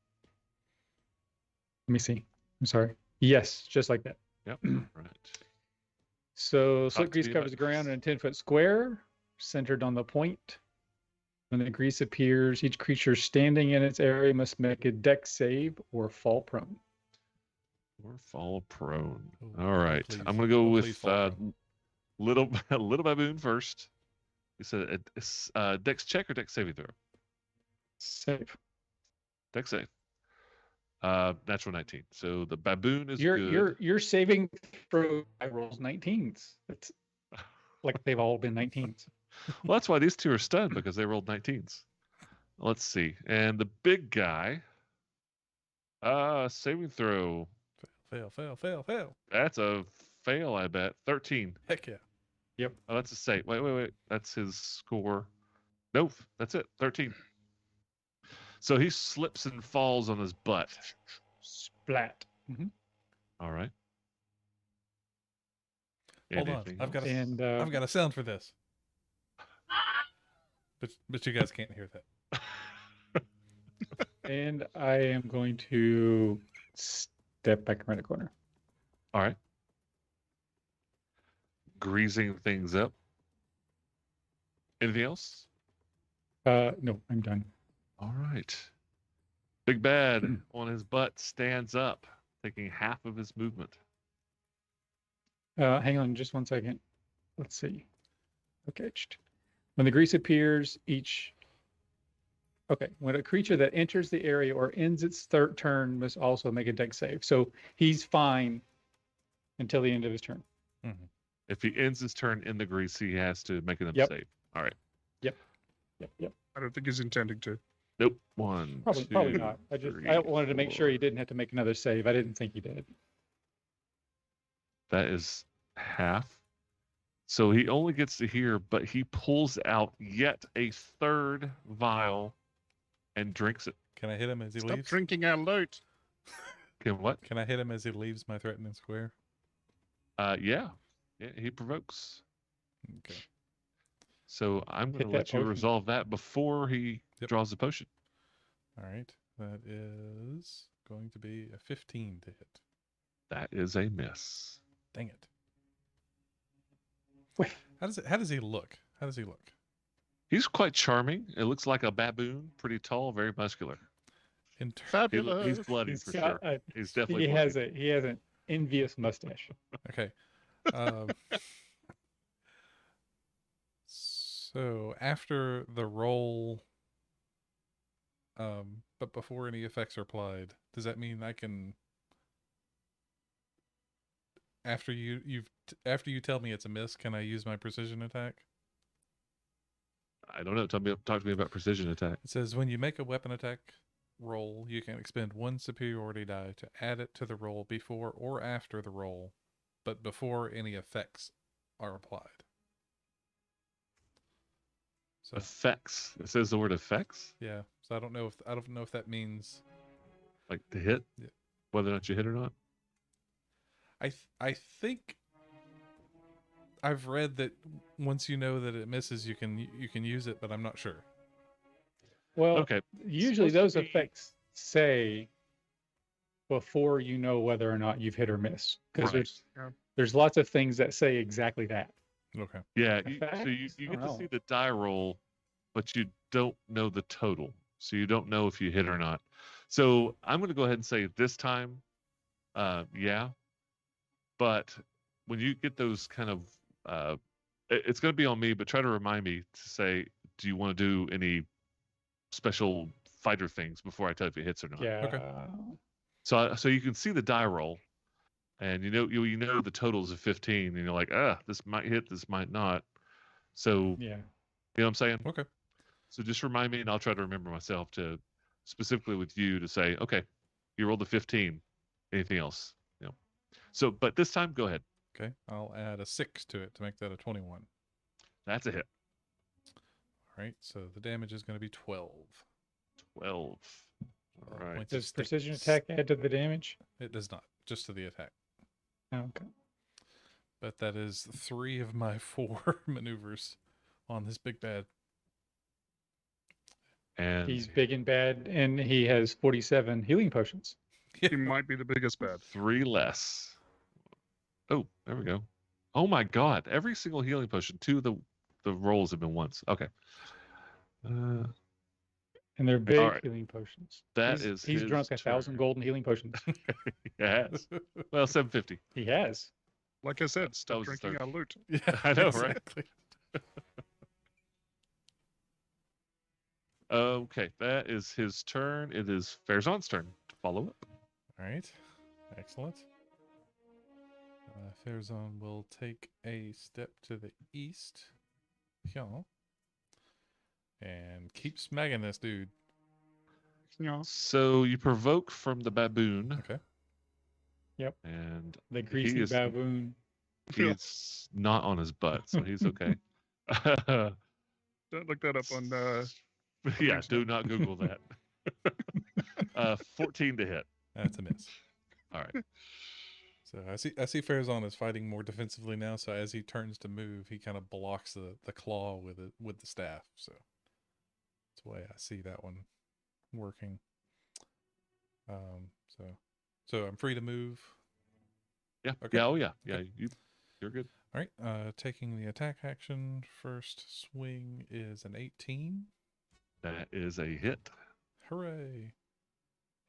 let me see. I'm sorry. Yes, just like that. Yep. Right. So Talk slick to grease me covers the about ground this. in a 10-foot square, centered on the point. When the grease appears, each creature standing in its area must make a dex save or fall prone. Or fall prone. Oh, All right. please. I'm going to go Oh, please with fall prone. little baboon first. You said dex check or dex saving throw? Save. Dex save. Natural 19. So the baboon is You're good. you're saving throw I rolls 19s. It's like they've all been 19s. Well, that's why these two are stunned because they rolled 19s. Let's see. And the big guy, saving throw. Fail. That's a fail, I bet. 13. Heck yeah. Oh, that's a save. Wait. That's his score. Nope, that's it. 13. So he slips and falls on his butt. Splat. All right. Hold on. Anything I've got else? a And I've got a sound for this. But you guys can't hear that. and I am going to step back around the corner. All right. Greasing things up. Anything else? No, I'm done. All right. Big Bad on his butt stands up, taking half of his movement. Hang on just one second. Let's see. Okay. When the grease appears, when a creature that enters the area or ends its third turn must also make a dex save. So he's fine until the end of his turn. If he ends his turn in the grease, he has to make an Yep. save. All right. Yep. I don't think he's intending to. Nope. One, Probably two, not. I three, wanted to make sure he 4. didn't have to make another save. I didn't think he did. That is half. So he only gets to here, but he pulls out yet a third vial and drinks it. Can I hit him as he Stop leaves? drinking our loot. Can what? Can I hit him as he leaves my threatening square? Yeah, he provokes. Okay. So I'm going Hit to that let you potion. resolve that before he Yep. draws the potion. All right. That is going to be a 15 to hit. That is a miss. Dang it. Wait. How does he look? How does he look? He's quite charming. It looks like a baboon, pretty tall, very muscular. In Fabulous. He's bloody He's for got sure. a- He's definitely he bloody. has an envious mustache. Okay. So after the roll, but before any effects are applied, does that mean I can? After after you tell me it's a miss, can I use my precision attack? I don't know. Talk to me about precision attack. It says when you make a weapon attack roll, you can expend 1 superiority die to add it to the roll before or after the roll, but before any effects are applied. So Effects. It says the word effects, yeah, so I don't know if that means like to hit, Yeah. whether or not you hit or not. I think I've read that once you know that it misses, you can use it, but I'm not sure. Well, Okay. usually supposed those to be- effects say before you know whether or not you've hit or missed, because Right. there's lots of things that say exactly that. Okay. Yeah. So Effects? you I get don't to see know. the die roll, but you don't know the total. So you don't know if you hit or not. So I'm going to go ahead and say this time, yeah. But when you get those kind of, it's going to be on me, but try to remind me to say, do you want to do any special fighter things before I tell you if it hits or not? Yeah. So you can see the die roll, and you know the totals of 15, and you're like, this might hit, this might not. So Yeah. you know what I'm saying? Okay. So just remind me, and I'll try to remember myself to specifically with you to say, okay, you rolled a 15. Anything else? You know. So, but this time, go ahead. Okay. I'll add a 6 to it to make that a 21. That's a hit. All right. So the damage is going to be 12. 12. All right. Points of Does precision sticks. attack add to the damage? It does not, just to the attack. Okay. But that is 3 of my 4 maneuvers on this big bad. And He's big and bad, and he has 47 healing potions. He might be the biggest bad. 3 less. Oh, there we go. Oh my God! Every single healing potion, 2 of the rolls have been once. Okay. And they're big right. healing potions. That he's, is he's his drunk 1,000 turn. golden healing potions. Yes. Well, 750. He has. Like I said, That stop was the drinking start. our loot. Yeah, I know, right? exactly. Okay, that is his turn. It is Farazan's turn to follow up. All right. Excellent. Farazan will take a step to the east. Yeah. And keep smacking this dude. Yeah. So you provoke from the baboon. Okay. And The greasy is- baboon. he's not on his butt, so he's okay. Don't look that up on. Yeah, do not Google that. 14 to hit. That's a miss. All right. So I see Farazan is fighting more defensively now. So as he turns to move, he kind of blocks the claw with the staff. So that's the way I see that one working. So I'm free to move. Yeah. Okay. Yeah. Oh yeah. Yeah. You're good. All right. Taking the attack action, first swing is an 18. That is a hit. Hooray!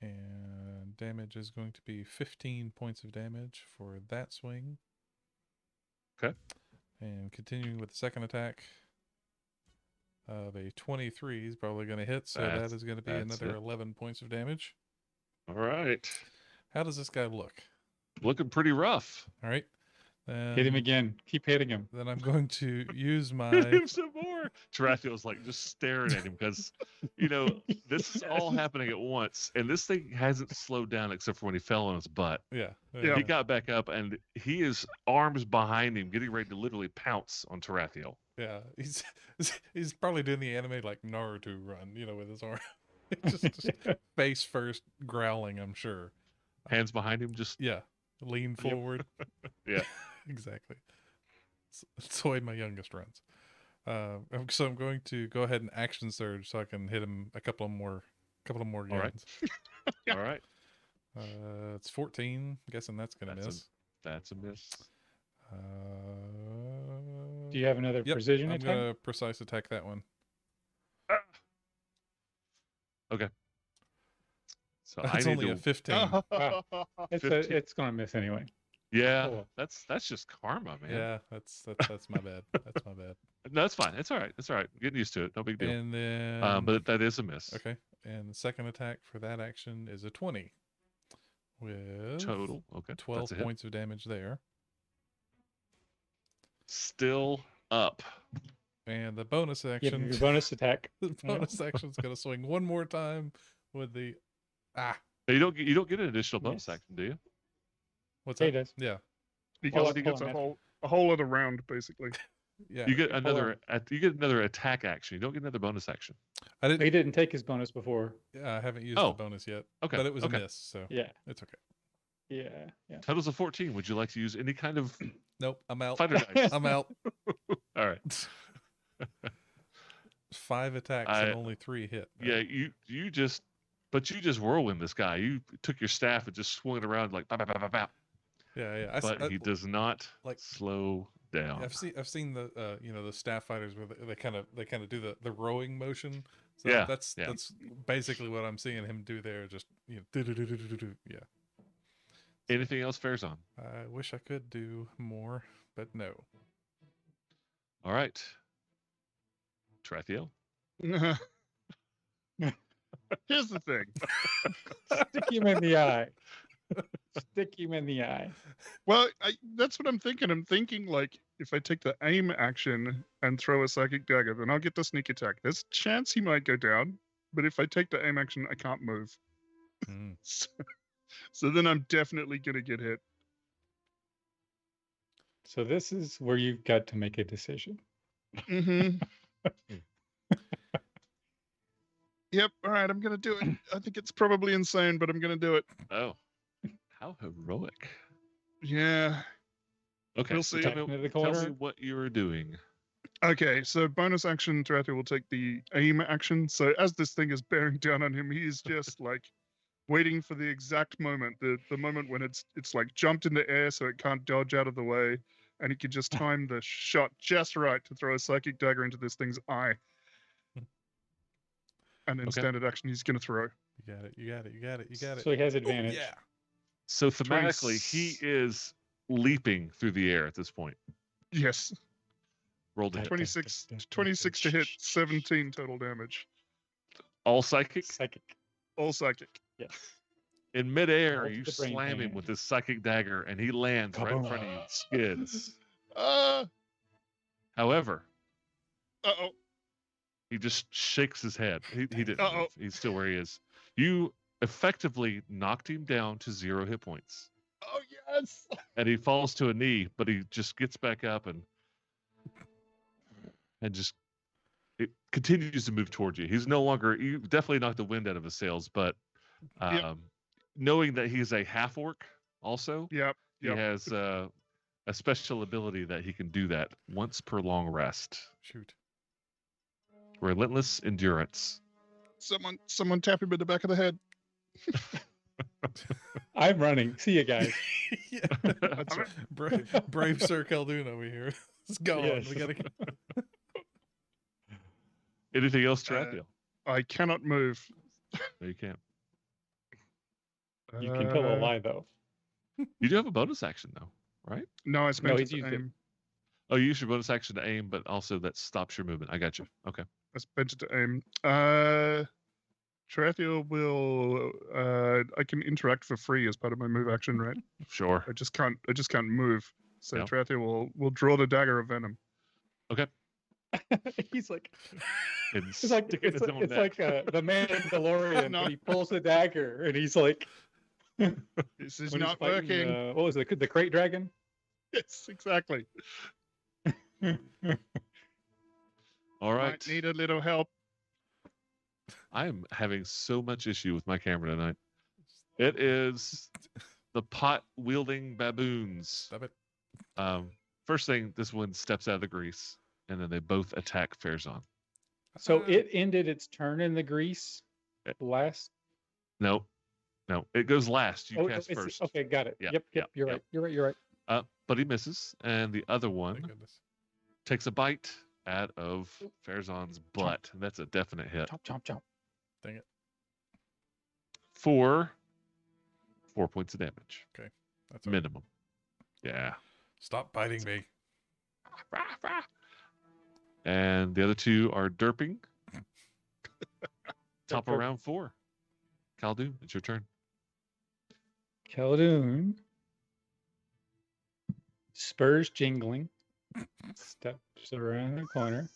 And damage is going to be 15 points of damage for that swing. Okay. And continuing with the second attack of a 23 is probably going to hit, so That's- that is going to be that's another it. 11 points of damage. All right. How does this guy look? Looking pretty rough. All right. Hit him again. Keep hitting him. Then I'm going to use Hit my him some more. Tarathiel's like just staring at him because, this is all happening at once, and this thing hasn't slowed down except for when he fell on his butt. yeah. Yeah. He got back up, and he is arms behind him, getting ready to literally pounce on Tarathiel. Yeah, he's probably doing the anime like Naruto run, with his arm, just face first, growling. I'm sure. Hands behind him, just Yeah, lean forward. Yeah. exactly. That's the way my youngest runs. So I'm going to go ahead and action surge so I can hit him a couple of more All right. games. all right. It's 14. Guessing that's gonna That's a- miss. That's a miss. Do you have another Yep, precision I'm attack? gonna precise attack that one. So I It's need only to. a 15. It's 15. it's gonna miss anyway. Yeah, Cool. that's just karma, man. Yeah, that's my bad. That's my bad. No, that's fine. It's all right. It's all right. Getting used to it. No big deal. And then But that is a miss. okay, and the second attack for that action is a 20 with Total. Okay. 12 That's a hit. points of damage there. Still up. And the bonus Give action, him your bonus attack. the bonus action's gonna swing one more time with the You don't get an additional bonus Yes. action, do you? what's Hey, that? does. Yeah, Because Hold he on, gets hold on, a whole other round, basically. yeah. You get hold another. You get another attack action. You don't get another bonus action. I didn't. He didn't take his bonus before. I haven't used Oh. the bonus yet. Okay, but it was okay. a miss, so Yeah. it's okay. Yeah. Totals of 14. Would you like to use any kind of Nope, I'm out. fighter dice? I'm out. All right. 5 attacks and only 3 hit. Yeah, you just whirlwind this guy. You took your staff and just swung it around like bap, bap, bap, bap, bap. Yeah. But he does not like- slow down. I've seen the the staff fighters where they kind of do the rowing motion. So Yeah, that's yeah. that's basically what I'm seeing him do there. Just do. Yeah. Anything else fares on? I wish I could do more, but no. All right. Trathiel. Here's the thing. Stick him in the eye. Stick him in the eye. Well, that's what I'm thinking. I'm thinking like if I take the aim action and throw a psychic dagger, then I'll get the sneak attack. There's a chance he might go down, but if I take the aim action, I can't move. Mm. So then I'm definitely gonna get hit. So this is where you've got to make a decision. Mm-hmm. Yep. All right. I'm gonna do it. I think it's probably insane, but I'm gonna do it. Oh, how heroic. Yeah. Okay, We'll so see. tell Back me, into the tell me corner. what you're doing. Okay. So bonus action, Trathiel will take the aim action. So as this thing is bearing down on him, he's just like waiting for the exact moment, the moment when it's like jumped in the air so it can't dodge out of the way, and he can just time the shot just right to throw a psychic dagger into this thing's eye. And in Okay. standard action, he's gonna throw. You got it. So he has advantage. Yeah. So thematically, he is leaping through the air at this point. Yes. Roll to hit. 26 to hit, 17 total damage. All psychic. Psychic. All psychic. Yes. In midair, Roll to you the brain slam him pan. with this psychic dagger, and he lands right in front of you. Skids. However, Uh-oh. he just shakes his head. He didn't Uh-oh. move. He's still where he is. You effectively knocked him down to 0 hit points. Oh, yes. And he falls to a knee, but he just gets back up and just it continues to move towards you. He's no longer, you definitely knocked the wind out of his sails, but Yep. knowing that he's a half orc also, Yep. he Yep. has a special ability that he can do that once per long rest. Shoot. Relentless endurance. Someone tap him in the back of the head. I'm running. See you guys. Yeah. That's right. Brave Sir Khaldun over here. It's gone. Yes. We gotta. Anything else, Uh, Trathiel? I cannot move. No, you can't. You can tell a Uh, lie though. You do have a bonus action though, right? No, I spent he's it to used it. aim. Oh, you use your bonus action to aim, but also that stops your movement. I got you. Okay. I spent it to aim. Trathiel will. I can interact for free as part of my move action, right? Sure. I just can't move. So Yeah. Trathiel will draw the dagger of venom. He's like, And it's like stick it in it's, his like, own it's neck. like the Mandalorian. No. When he pulls the dagger and he's like, This is when not he's fighting, working. what was it? The crate dragon. Yes, exactly. All right. Might need a little help. I am having so much issue with my camera tonight. It is the pot wielding baboons. Stop it. First thing, this one steps out of the grease, and then they both attack Fairzon. So Uh, it ended its turn in the grease Eh. last. Nope. No, it goes last. You Oh, cast it's- first. Okay, got it. Yeah, Yep, yeah, you're yep. right. You're right. You're right. But he misses, and the other Thank one goodness. takes a bite out of Farazan's butt. That's a definite hit. Chomp, chomp, chomp. Dang it. For 4 points of damage. That's all right. Minimum. Yeah. Stop biting me. And the other two are derping. Top of Derp. round 4. Khaldun, it's your turn. Khaldun, spurs jingling, steps around the corner,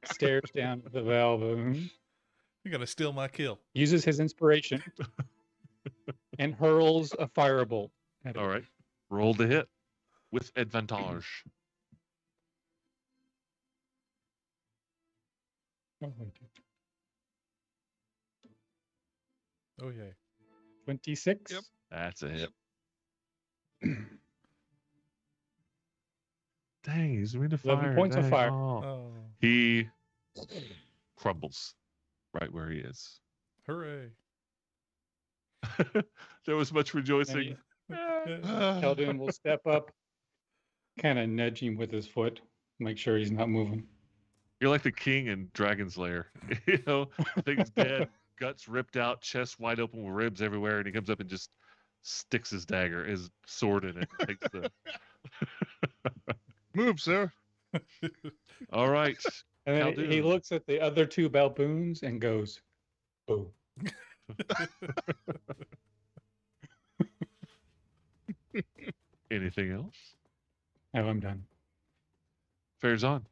stares down at the Valboon, You're gonna steal my kill. uses his inspiration, and hurls a firebolt at it. All right. Roll the hit with advantage. Oh, wait. Oh yay. 26. Yep. That's a hit. Dang, he's immune to 11 fire. points of Dang. fire. Oh. Oh, He crumbles right where he is. hooray. There was much rejoicing. Khaldun will step up, kind of nudge him with his foot, make sure he's not moving. You're like the king in Dragon's Lair. You know, thing's dead, guts ripped out, chest wide open with ribs everywhere, and he comes up and just sticks his dagger, his sword in it. Takes the... Move, sir. All right. And then he Khaldun. looks at the other two baboons and goes, "Boom." Anything else? Oh, I'm done. Fares on.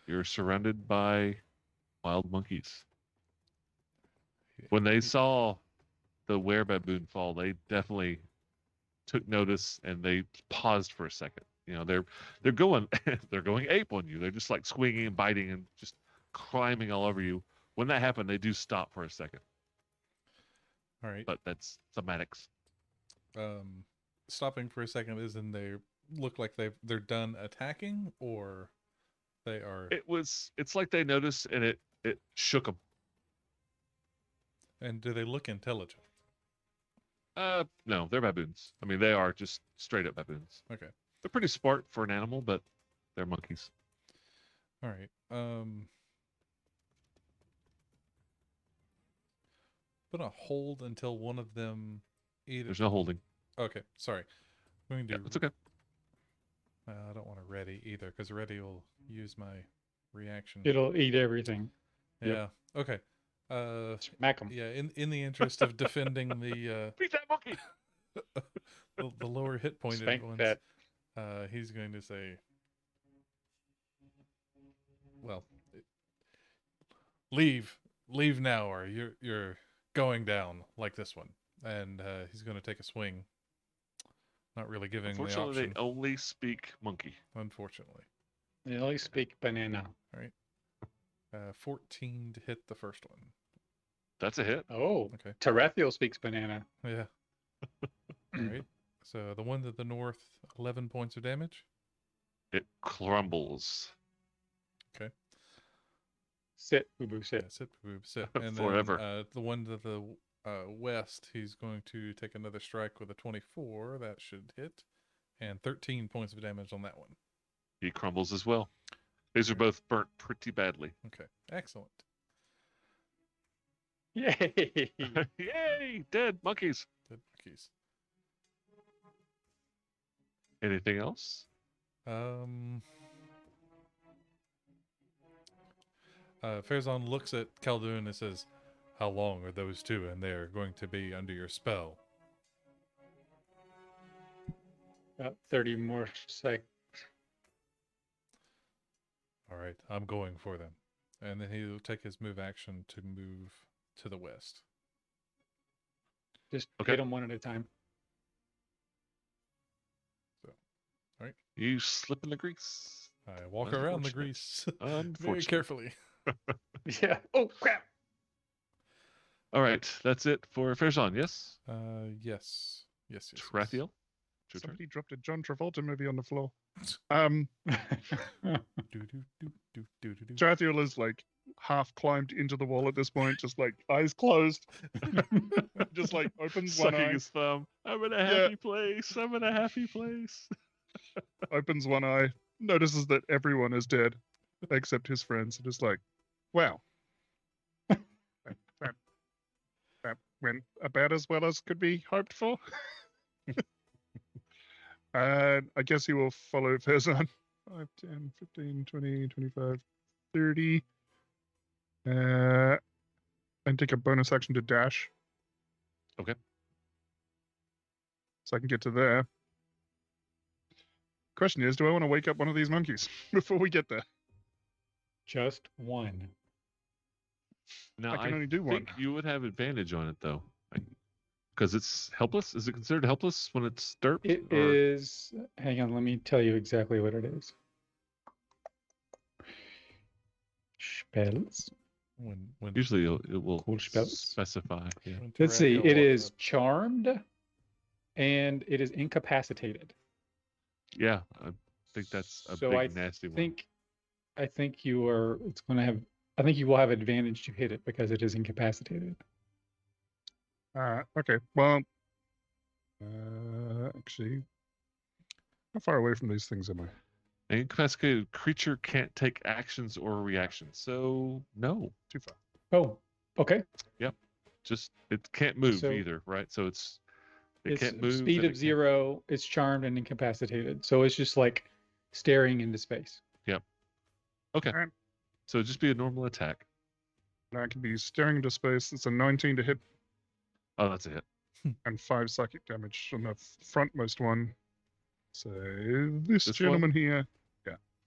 You're surrounded by wild monkeys. When they saw the werebaboon fall, they definitely took notice and they paused for a second. You know, they're going they're going ape on you. They're just like swinging and biting and just climbing all over you. When that happened, they do stop for a second, All right. but that's thematics. Stopping for a second isn't they look like they're done attacking, or they are? It's like they noticed and it shook them. And do they look intelligent? No, they're baboons. I mean, they are just straight up baboons. Okay. They're pretty smart for an animal, but they're monkeys. All right. Put a hold until one of them either. There's no holding. Okay, sorry. We can do. Yeah, it's okay. I don't want to ready either, because ready will use my reaction. It'll eat everything. Yeah. Okay. Smack him. Yeah. In the interest of defending the Beat that monkey. the lower hit pointed Spank ones, that. he's going to say, "Well, leave now, or you're going down like this one." And he's going to take a swing. Not really giving the Unfortunately, option. they only speak monkey. Unfortunately, They only speak banana. 14 to hit the first one. That's a hit. Oh, Okay. Tarathiel speaks banana. Yeah. All right. So the one to the north, 11 points of damage. It crumbles. Sit, boo boo, sit. Yeah, sit, boob, sit. And Forever. then the one to the west, he's going to take another strike with a 24. That should hit. And 13 points of damage on that one. He crumbles as well. These are both burnt pretty badly. Okay. Excellent. Yay! Yay! Dead monkeys. Dead monkeys. Anything else? Farazan looks at Khaldun and says, "How long are those two in there going to be under your spell?" About 30 more seconds. All right, I'm going for them. And then he'll take his move action to move to the west. Just Okay. hit them one at a time. You slip in the grease. I walk around the Unfortunate. grease very Unfortunately. carefully. Yeah. Oh, crap. All right, that's it for Farazan. Yes. Yes. Yes. Tarathiel. It's your turn. Somebody dropped a John Travolta movie on the floor. Do, do, do, do, do, do, do. Tarathiel is like half climbed into the wall at this point, just like eyes closed, just like opens one Sucking eye, his thumb. I'm in a Yeah. happy place. I'm in a happy place. opens one eye, notices that everyone is dead except his friends, and just like, wow. That went about as well as could be hoped for. I guess he will follow Faizan. 5, 10, 15, 20, 25, 30. And take a bonus action to dash. Okay. So I can get to there. Question is, do I want to wake up one of these monkeys before we get there? Just one. Now, I can only do think one. you would have advantage on it, though. Because it's helpless? Is it considered helpless when it's derped? It or- is. Hang on, let me tell you exactly what it is. Spells. When Usually it will Cool spells. specify. Yeah. when Let's see. Tarathiel It walks is up- charmed, and it is incapacitated. Yeah, I think that's a So big I nasty one. I think you are. It's going to have. I think you will have advantage to hit it because it is incapacitated. Okay. Well, actually, how far away from these things am I? An incapacitated creature can't take actions or reactions. So no, Too far. Oh, okay. just it can't move So- either, right? So it It's can't move. speed and it of can't- 0. It's charmed and incapacitated. So it's just like staring into space. Okay, Alright. so just be a normal attack. Now I can be staring into space. It's a 19 to hit Oh, that's a hit. and 5 psychic damage on the frontmost one. So this This gentleman one? here.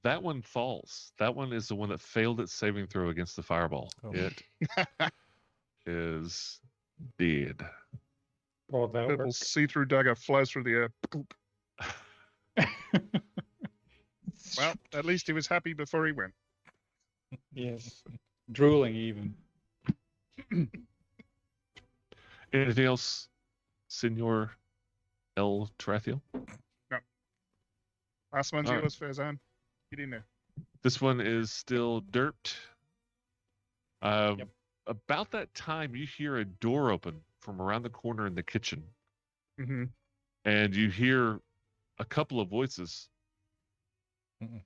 That one falls. That one is the one that failed its saving throw against the fireball. Oh. It is dead. Oh, that'll Purple work. see-through dagger flies through the air. Boop. Well, at least he was happy before he went. Yes. Drooling even. Anything else, Senor El Tarathiel? Last one's Alright. yours, Faizan. Get in there. This one is still derped. Yep. About that time, you hear a door open from around the corner in the kitchen, Mm-hmm. and you hear a couple of voices. Mm-mm.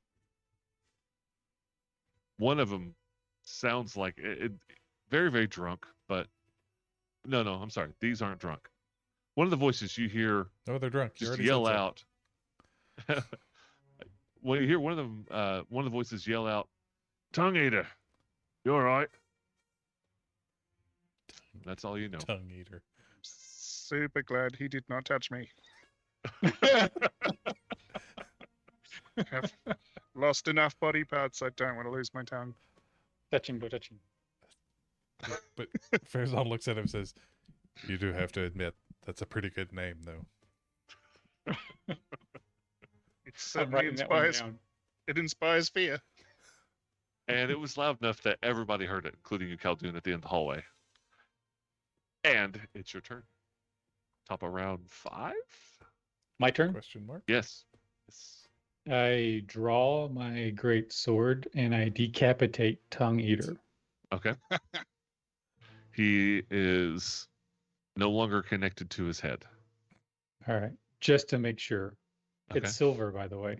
One of them sounds like very, very drunk, but no, I'm sorry. These aren't drunk. One of the voices you hear Oh, they're drunk. You just already yell said so. out. When you hear one of the voices yell out, "Tongue eater, you all right?" That's all you know. Tongue eater. Super glad he did not touch me. I've lost enough body parts. I don't want to lose my tongue. Touching, but touching. But Farazan looks at him and says, "You do have to admit that's a pretty good name, though." It I'm certainly writing that one inspires. down. It inspires fear. And it was loud enough that everybody heard it, including you, Khaldun, at the end of the hallway. And it's your turn. Top of round 5? My turn. Question mark. Yes. Yes. I draw my great sword and I decapitate Tongue Eater. Okay. He is no longer connected to his head. All right. Just to make sure. Okay. It's silver, by the way.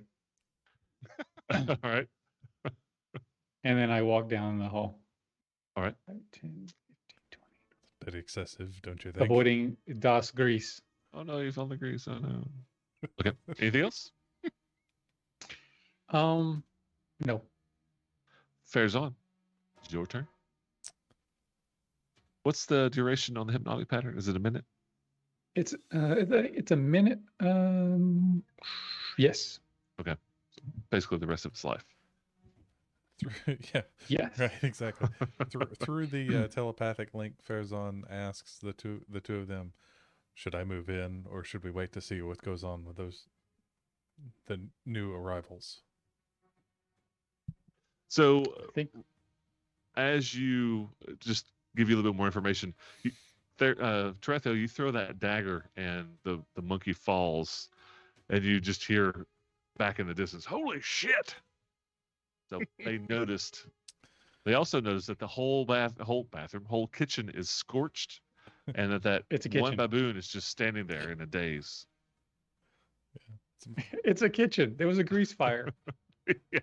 All right. And then I walk down the hall. All right. 5, 10, 15, 20. Bit excessive, don't you think? Avoiding Das Grease. Oh no, he's on the grease. Oh no. Okay. Anything else? No. Fair's on. It's your turn. What's the duration on the hypnotic pattern? Is it a minute? It's a minute. Yes. Basically the rest of his life. Yeah, Yes. right, exactly. Through the telepathic link, Farazan asks the two of them, "Should I move in, or should we wait to see what goes on with the new arrivals?" So I think as you just give you a little bit more information, Tarathiel, you throw that dagger and the monkey falls, and you just hear back in the distance, "Holy shit!" So they noticed They also notice that the whole whole kitchen is scorched, and that It's a one kitchen. baboon is just standing there in a daze. It's a kitchen. There was a grease fire. Yeah,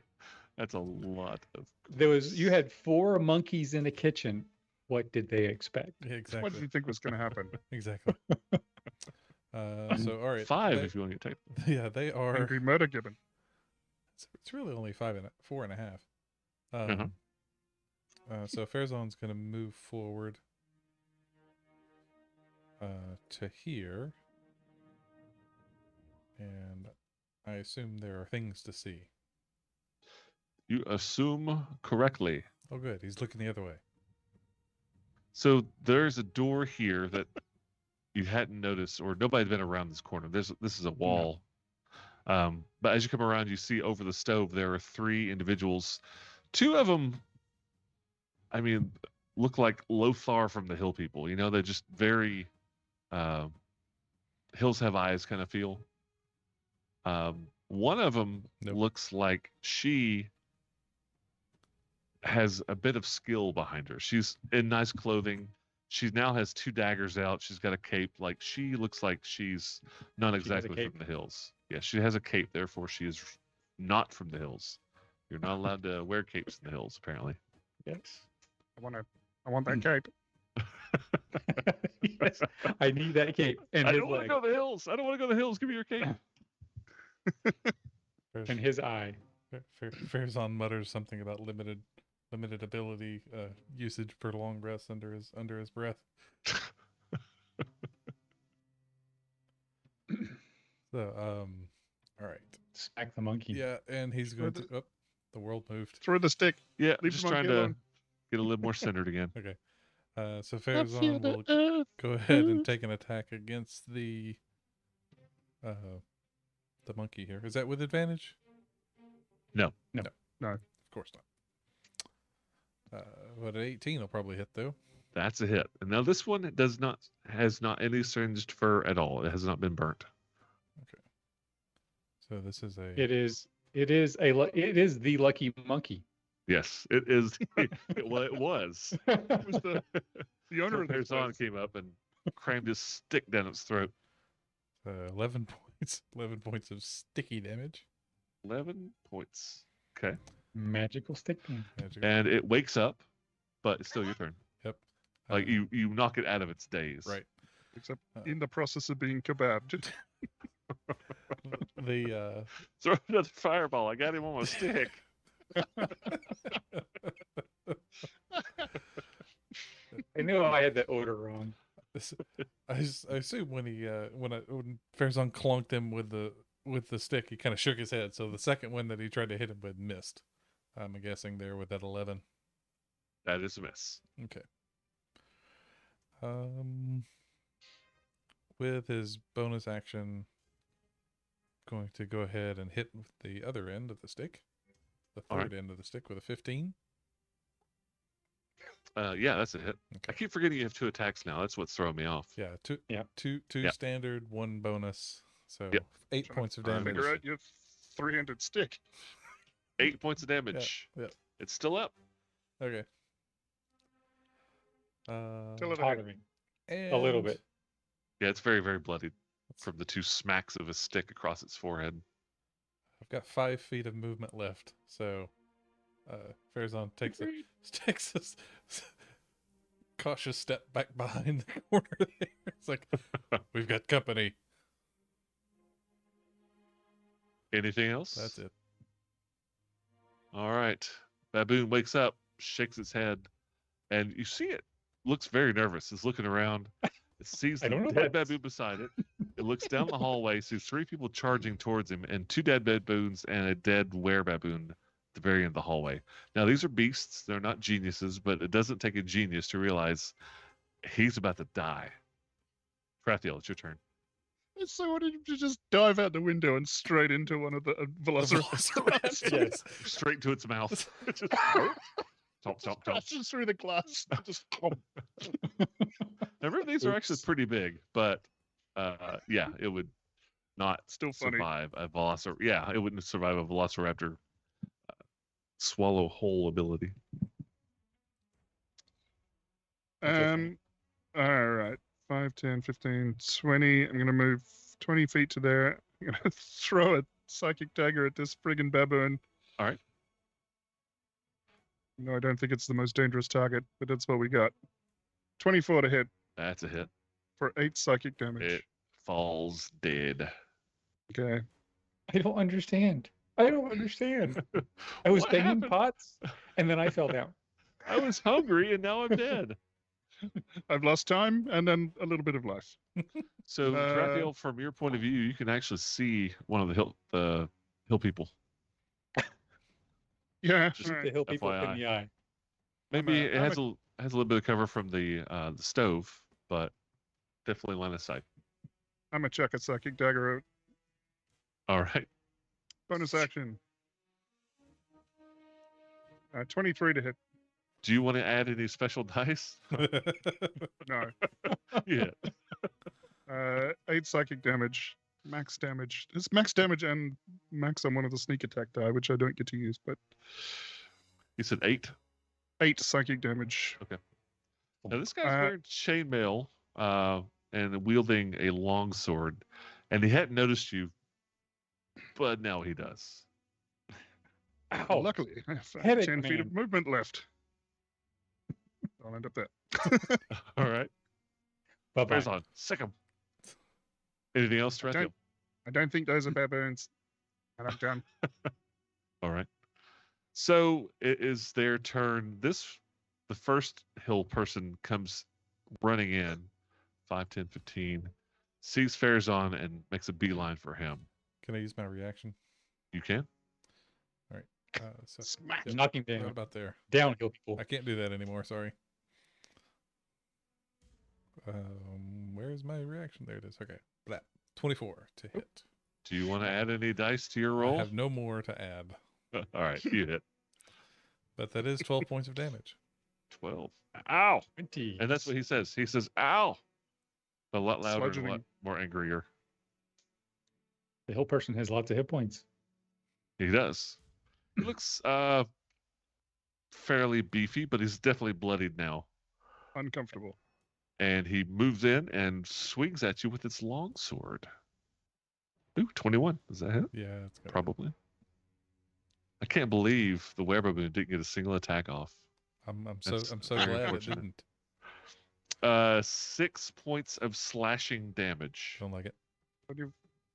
that's a lot of. You had 4 monkeys in a kitchen. What did they expect? Yeah, What did exactly. you think was going to happen? Exactly. So all right. 5 they- if you want to get technical. Yeah, they are. Angry murder gibbon. It's really only 4.5. Uh-huh. So Farazan's going to move forward to here, and I assume there are things to see. You assume correctly. Oh, good. He's looking the other way. So there's a door here that you hadn't noticed, or nobody had been around this corner. This is a wall. But as you come around, you see over the stove there are 3 individuals. 2 of them, I mean, look like Lothar from the Hill People. You know, they're just very hills have eyes kind of feel. One of them Nope. looks like she has a bit of skill behind her. She's in nice clothing. She now has 2 daggers out. She's got a cape. Like, she looks like she's not She has a exactly cape. from the hills. Yeah, she has a cape. Therefore, she is not from the hills. You're not allowed to wear capes in the hills, apparently. Yes. I want that cape. Yes. I need that cape. And I his don't want to leg. go to the hills. I don't want to go to the hills. Give me your cape. And his eye. Farazan mutters something about limited ability usage per long rest under his breath. So all right. Smack the monkey. Yeah, and he's going Throw to. Oh, the world moved. Throw the stick. Yeah, Leave just the trying monkey to alone. get a little more centered again. Okay. So Farazan will go ahead and take an attack against the monkey here. Is that with advantage? No. No. No. Of course not. But an 18 will probably hit though. That's a hit. And now this one has not any singed fur at all. It has not been burnt. Okay. So this is a. It is the lucky monkey. Yes, it is. Well, it was. It was the owner of this Farazan place. came up and crammed his stick down its throat. 11 points. 11 points of sticky damage. 11 points. Okay. Magical stick man. Magic. And it wakes up, but it's still your turn. Yep. Like you knock it out of its daze. Right. Except in the process of being kebabbed. The Throw another fireball. I got him on my stick. I knew I had that order wrong. I assume when Farazan clunked him with the stick, he kind of shook his head. So the second one that he tried to hit him with missed. I'm guessing there with that 11. That is a miss. Okay. With his bonus action, going to go ahead and hit with the other end of the stick, the All right. third end of the stick with a 15. Yeah, that's a hit. I Okay. keep forgetting you have 2 attacks now. That's what's throwing me off. Yeah, two Yep. standard, 1 bonus. So Yep. 8 Trying to points of figure damage. Figure out your 3-handed stick. 8 points of damage. yeah. It's still up. Okay. Tell it Tottering. A little and bit. Yeah, it's very, very bloodied from the 2 smacks of a stick across its forehead. I've got 5 feet of movement left, so Farazan takes a cautious step back behind the corner there. It's like, we've got company. Anything else? That's it. All right. Baboon wakes up, shakes its head, and you see it looks very nervous. It's looking around. It sees I the don't know dead what- baboon beside it. It looks down the hallway, sees 3 people charging towards him, and 2 dead baboons and a dead werebaboon at the very end of the hallway. Now, these are beasts. They're not geniuses, but it doesn't take a genius to realize he's about to die. Prathiel, it's your turn. So why did you just dive out the window and straight into one of the velociraptors? Yes. Straight to its mouth. Just, chomp, chomp, chomp. Crashes through the glass. Just clomp. Remember, these are actually Oops. pretty big, but yeah, it would not Still funny. survive a velociraptor. Yeah, it wouldn't survive a velociraptor swallow whole ability. Okay. All right. 5, 10, 15, 20. I'm going to move 20 feet to there. I'm going to throw a psychic dagger at this friggin' baboon. All right. No, I don't think it's the most dangerous target, but that's what we got. 24 to hit That's a hit. for 8 psychic damage. It falls dead. Okay. I don't understand. I don't understand. I was What banging happened? pots, and then I fell down. I was hungry and now I'm dead. I've lost time and then a little bit of life. So, Tarathiel, from your point of view, you can actually see one of the hill people. Yeah. Just all The right. hill people FYI. in the eye. Maybe a- it I'm has a little bit of cover from the stove, but definitely line of sight. I'm going to chuck a psychic dagger out. All right. Bonus action. 23 to hit. Do you want to add any special dice? No. Yeah. 8 psychic damage. Max damage. It's max damage and max on one of the sneak attack die, which I don't get to use, but You said 8. 8 psychic damage. Now this guy's Uh, wearing chainmail and wielding a longsword, and he hadn't noticed you, but now he does. Ow. Luckily, I have Headache 10 feet of man. movement left. I'll end up there. All right. Bye-bye. Bears on. Sick him. Anything else, I Tarathiel? don't- I don't think those are baboons. And I'm done. All right. So it is their turn. The first hill person comes running in, 5, 10, 15, sees Farazan and makes a beeline for him. Can I use my reaction? You can? So Smack. Yep. Knocking right down. about there. Downhill people. I can't do that anymore. Sorry. Where's my reaction? There it is. Okay. That 24 to hit. Do you want to add any dice to your I roll? have no more to add, All right. You hit but that is 12 points of damage. 12. Ow. 20. And that's what he says. He says, ow. A lot louder and a lot Sludgeoning. more angrier. The hill person has lots of hit points. He does. He looks fairly beefy, but he's definitely bloodied now. Uncomfortable. And he moves in and swings at you with its longsword. Ooh, 21. Does that hit? Yeah, it's gonna hit. Probably. I can't believe the werebaboon didn't get a single attack off. I'm That's so very glad it unfortunate. didn't. 6 points of slashing damage. Don't like it.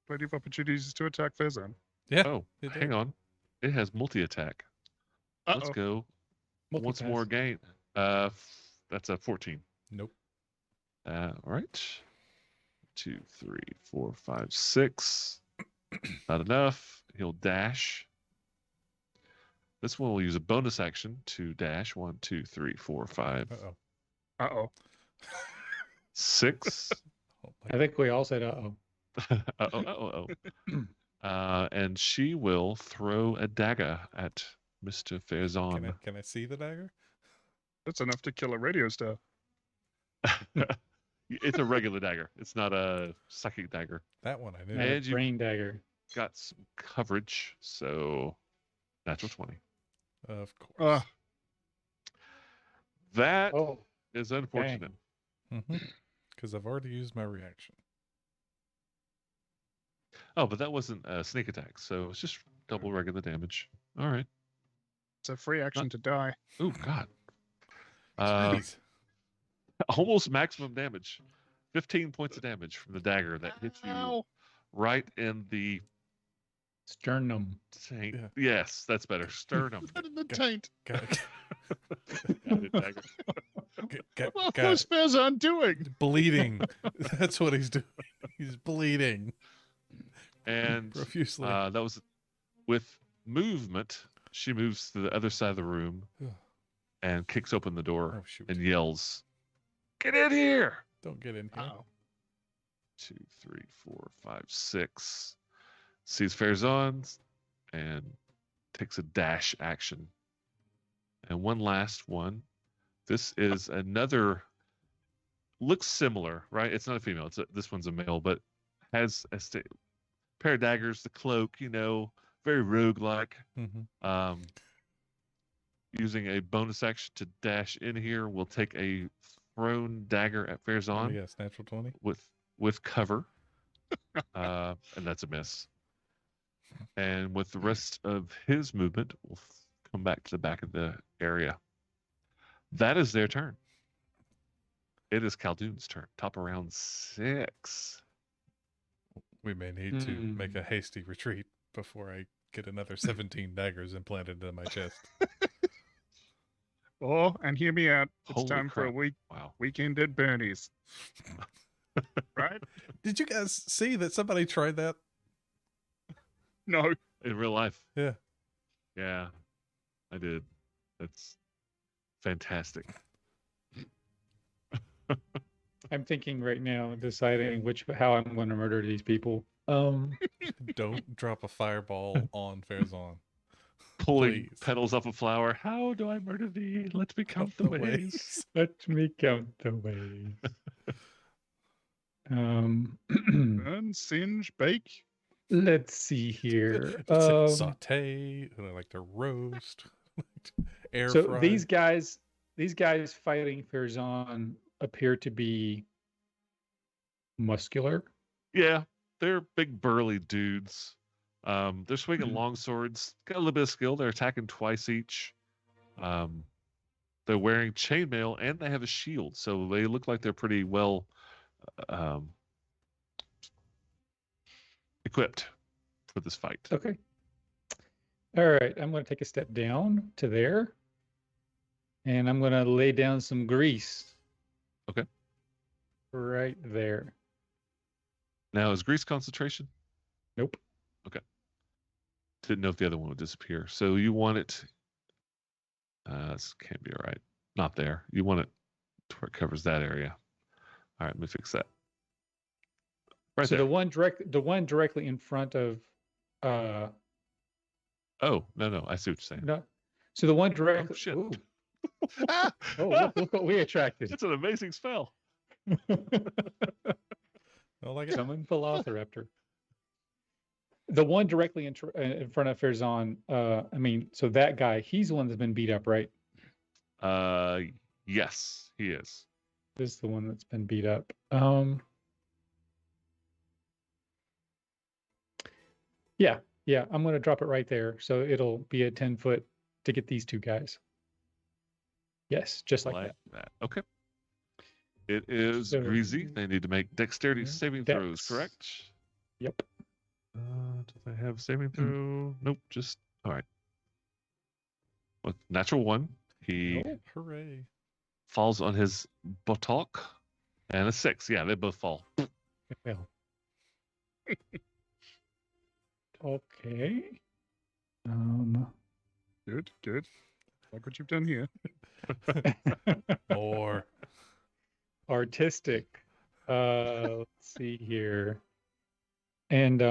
Plenty of opportunities to attack Fezan. Yeah. Oh, it did. hang on. It has multi-attack. Let's Uh-oh. go. Once Multipass. more gain. That's a 14. Nope. All right. 2, 3, 4, 5, 6. Not enough. He'll dash. This one will use a bonus action to dash. 1, 2, 3, 4, 5, Uh-oh. Uh-oh. 6. Don't I like think we all said uh-oh. And she will throw a dagger at Mr. it. Farazan. Can I see the dagger? That's enough to kill a radio star. It's a regular dagger. It's not a psychic dagger. That one I knew. Not a And you- brain dagger. Got some coverage, so natural 20. Of course. Ah, That Oh, is unfortunate. Because I've already used my reaction. Oh, but that wasn't a sneak attack, so it's just double regular damage. All right. it's a free action to die. Oh God. Jeez. Almost maximum damage. 15 points of damage from the dagger that hits you Ow. right in the sternum. taint. Yeah. Yes, that's better. Sternum. Right in the Got- taint. Got Got it, dagger. What's Fezan doing? bleeding. That's what he's doing. He's bleeding And profusely. that was with movement. She moves to the other side of the room and kicks open the door oh shoot! and yells, "Get in here!" Don't get in here. Uh-oh. 2, 3, 4, 5, 6. Sees Farazan and takes a dash action. And one last one. This is another. Looks similar, right? It's not a female. This one's a male, but has a pair of daggers, the cloak. Very rogue-like. Mm-hmm. Using a bonus action to dash in here, we'll take a thrown dagger at Farazan Yes, natural 20. with cover, and that's a miss. And with the rest of his movement, we'll come back to the back of the area. That is their turn. It is Khaldoon's turn. Top of round 6. We may need to make a hasty retreat before I get another 17 daggers implanted into my chest. Oh, and hear me out. It's Holy time for a crap. Wow. weekend at Bernie's. Right? Did you guys see that somebody tried that? No. In real life. Yeah. Yeah, I did. That's fantastic. I'm thinking right now, deciding how I'm going to murder these people. Don't drop a fireball on Farazan. Pulling Please. petals off a flower. How do I murder thee? Let me count the ways. Let me count the ways. Burn, singe, bake. Let's see here. Saute. I like to roast. Air So fry. these guys fighting Farazan appear to be muscular. Yeah, they're big burly dudes. They're swinging Hmm. long swords. Got a little bit of skill. They're attacking twice each. They're wearing chainmail and they have a shield, so they look like they're pretty well equipped for this fight. Okay. All right. I'm going to take a step down to there. And I'm going to lay down some grease. Okay. Right there. Now, is grease concentration? Nope. Okay. Didn't know if the other one would disappear. So you want it. This can't be right. Not there. You want it to where it covers that area. All right, let me fix that. Right so there. the one directly in front of Oh, no. I see what you're saying. no. So the one directly shit. ooh. Ah! Oh, look what we attracted. It's an amazing spell. I like it. Summon Velociraptor. The one directly in front of Farazan, so that guy, he's the one that's been beat up, right? Yes, he is. This is the one that's been beat up. Yeah, I'm going to drop it right there. So it'll be a 10-foot to get these two guys. Yes, just like that. Okay. It is So- greasy. They need to make dexterity Yeah, saving dex. throws, correct? Yep. Do they have saving throw? Nope. Just all right. With natural 1, he Oh, Hooray. falls on his buttock, and a 6. Yeah, they both fall. well. Okay. Good. Like what you've done here. Or Artistic. Let's see here. And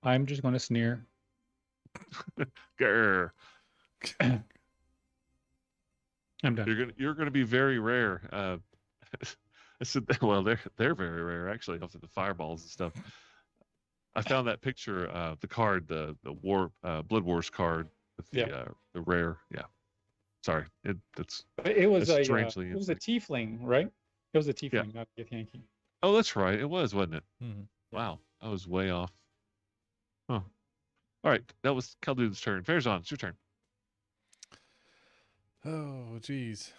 I'm just going to sneer. Grr. I'm done. You're gonna be very rare. I said, well, they're very rare actually. After the fireballs and stuff. I found that picture, the card, the war Blood Wars card with the rare. Yeah, sorry, it was strangely it was a tiefling, right? It was a tiefling, Yeah. not a Yankee. Oh, that's right, it was, wasn't it? Mhm. Wow, I was way off. Huh. All right, that was Khaldoon's turn. Farazan, it's your turn. Oh, geez.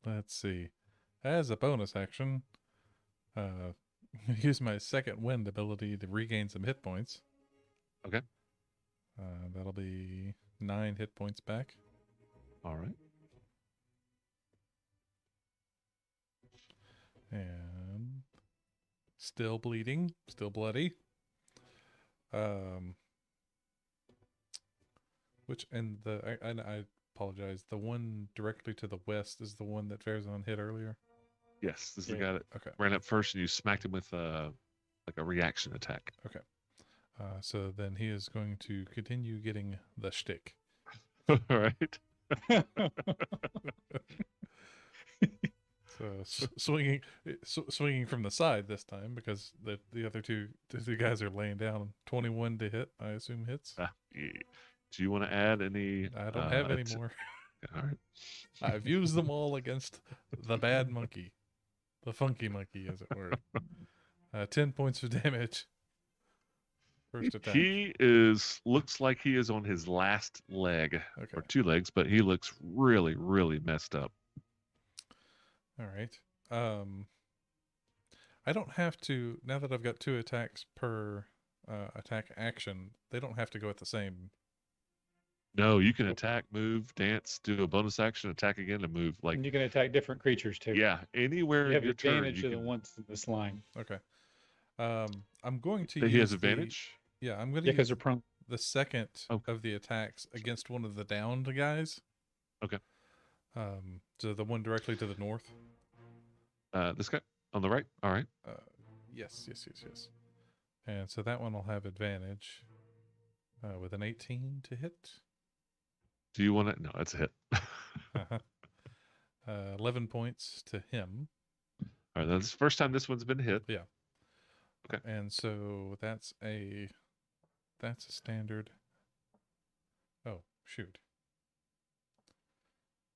Let's see. As a bonus action, use my second wind ability to regain some hit points. Okay. That'll be 9 hit points back. All right. And still bleeding, still bloody. I apologize. The one directly to the west is the one that Farazan hit earlier. Yes, this is the Yeah. guy that Okay. ran up first, and you smacked him with like a reaction attack. So then he is going to continue getting the shtick. All right. So swinging from the side this time because the other two guys are laying down. 21 to hit, I assume hits. Do you want to add any? I don't have any more. All right. I've used them all against the bad monkey, the funky monkey, as it were. 10 points of damage. First attack. He looks like he is on his last leg, Okay. or 2 legs, but he looks really, really messed up. All right. I don't have to, now that I've got 2 attacks per attack action, they don't have to go at the same. No, you can attack, move, dance, do a bonus action, attack again, and move. Like, And you can attack different creatures too. yeah, anywhere You in have your turn, advantage you of the can. ones in this line. Okay. I'm going to That use he has the- advantage. yeah, I'm going Yeah, to because use they're prone. the second Okay. of the attacks against one of the downed guys. Okay. So the one directly to the north. This guy on the right. All right. Yes. And so that one will have advantage with an 18 to hit. Do you want to? No, that's a hit. Uh-huh. 11 points to him. All right, that's the first time this one's been hit. And so that's a standard. Oh, shoot.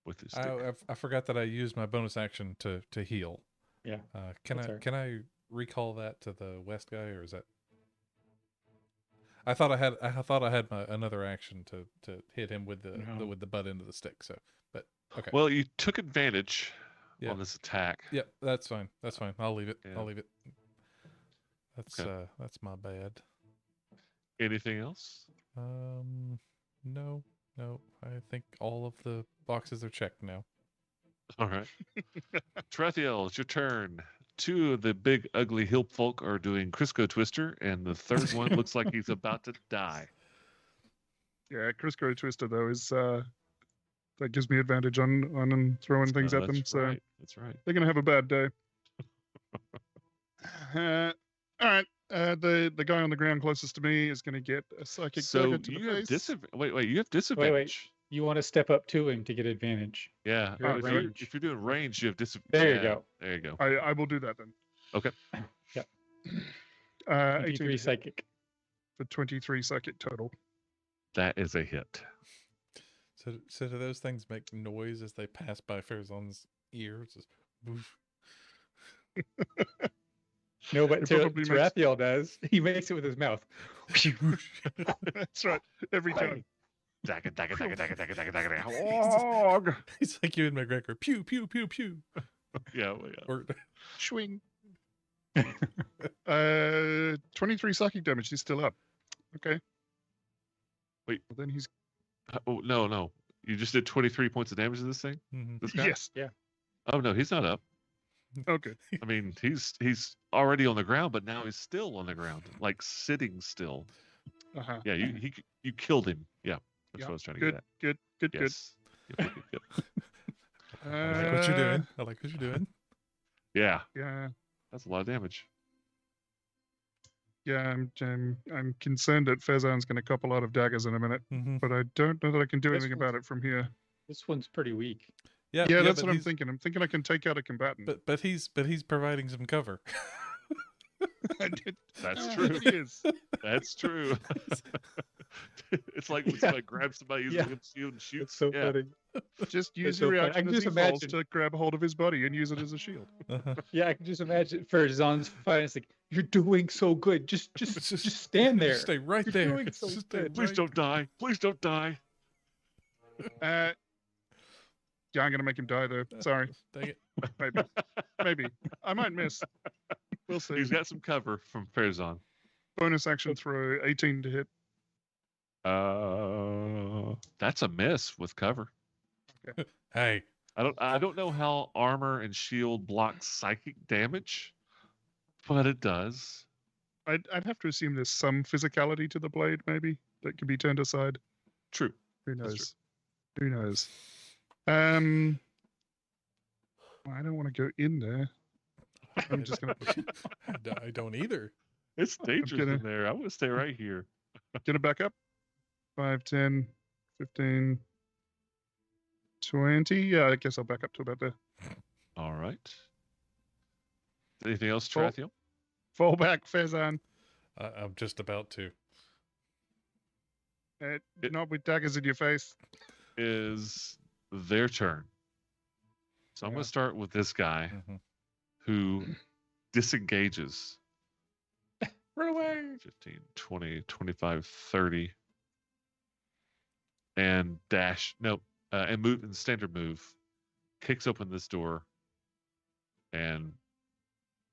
With his stick. I forgot that I used my bonus action to heal. Yeah. Can That's I all right. can I recall that to the west guy, or is that? I thought I had another action to hit him with No. with the butt end of the stick. So, but okay. Well, you took advantage Yeah. on this attack. Yep, that's fine. That's fine. I'll leave it. Yeah. I'll leave it. That's my bad. Anything else? No. I think all of the boxes are checked now. All right. Tarathiel, it's your turn. 2 of the big ugly hill folk are doing Crisco Twister, and the third one looks like he's about to die. Yeah, Crisco Twister though is that gives me advantage on throwing things at them. That's So right. That's right. they're gonna have a bad day. All right. The guy on the ground closest to me is gonna get a psychic So dagger to you the have face. disadvantage. Wait, you have disadvantage. You want to step up to him to get advantage. Yeah. You're at range. If you're doing range, you have disadvantage. There you go. There you go. I will do that then. Okay. Yep. 18 23 psychic. for 23 psychic total. That is a hit. So do those things make noise as they pass by Farazan's ears? Just woof. No, but It probably makes- Tarathiel does. He makes it with his mouth. That's right. Every time. Dagger, dagger, dagger, dagger, dagger, dagger, dagger. Oh! He's like Ewan McGregor. Pew pew pew pew. Yeah, well, yeah. Or Swing. 23 psychic damage. He's still up. Okay. Wait. Well, then he's Oh, no. You just did 23 points of damage to this thing? Mhm. This guy? yes. Oh, no, he's not up. Okay. I mean, he's already on the ground, but now he's still on the ground, like sitting still. Uh-huh. Yeah, you killed him. Yeah, that's Yeah, what I was trying to get Good. at. Good. Yes. Yep, yep, yep. I like what you're doing. I like what you're doing. Yeah, Yeah. that's a lot of damage. Yeah. I'm concerned that Fezan's going to cop a lot of daggers in a minute, Mm-hmm. but I don't know that I can do This anything one's- about it from here. This one's pretty weak. Yeah, Yeah, that's but what I'm he's- thinking. I'm thinking I can take out a combatant. But he's providing some cover. I did. That's Yeah, true. He is. That's true. It's like when Yeah. somebody grabs somebody using Yeah. a shield and shoots. It's so yeah. funny. Just use so your funny. I reaction can as just he falls imagine. to grab hold of his body and use it as a shield. Uh-huh. Yeah, I can just imagine Farazan's fighting. It's like, you're doing so good. Just stand there. Just stay right You're there. doing so Just stay good. Please right- don't die. Please don't die. Yeah, I'm gonna make him die though. Sorry. Dang it. Maybe. I might miss. We'll see. He's got some cover from Farazan. Bonus action throw 18 to hit. That's a miss with cover. Hey, I don't know how armor and shield block psychic damage, but it does. I'd have to assume there's some physicality to the blade, maybe that can be turned aside. True. Who That's knows? Who knows? I don't want to go in there. I'm just gonna I don't either. It's dangerous gonna- in there. I want to stay right here. get it back up. 5, 10, 15, 20. Yeah, I guess I'll back up to about there. All right. Anything else, Cool. Tarathiel? Fall back, Fezan. I'm just about to. Not with daggers in your face. Is their turn. So I'm Yeah. going to start with this guy Mhm. who disengages. Run away. 15, 20, 25, 30. And and move in standard move, kicks open this door and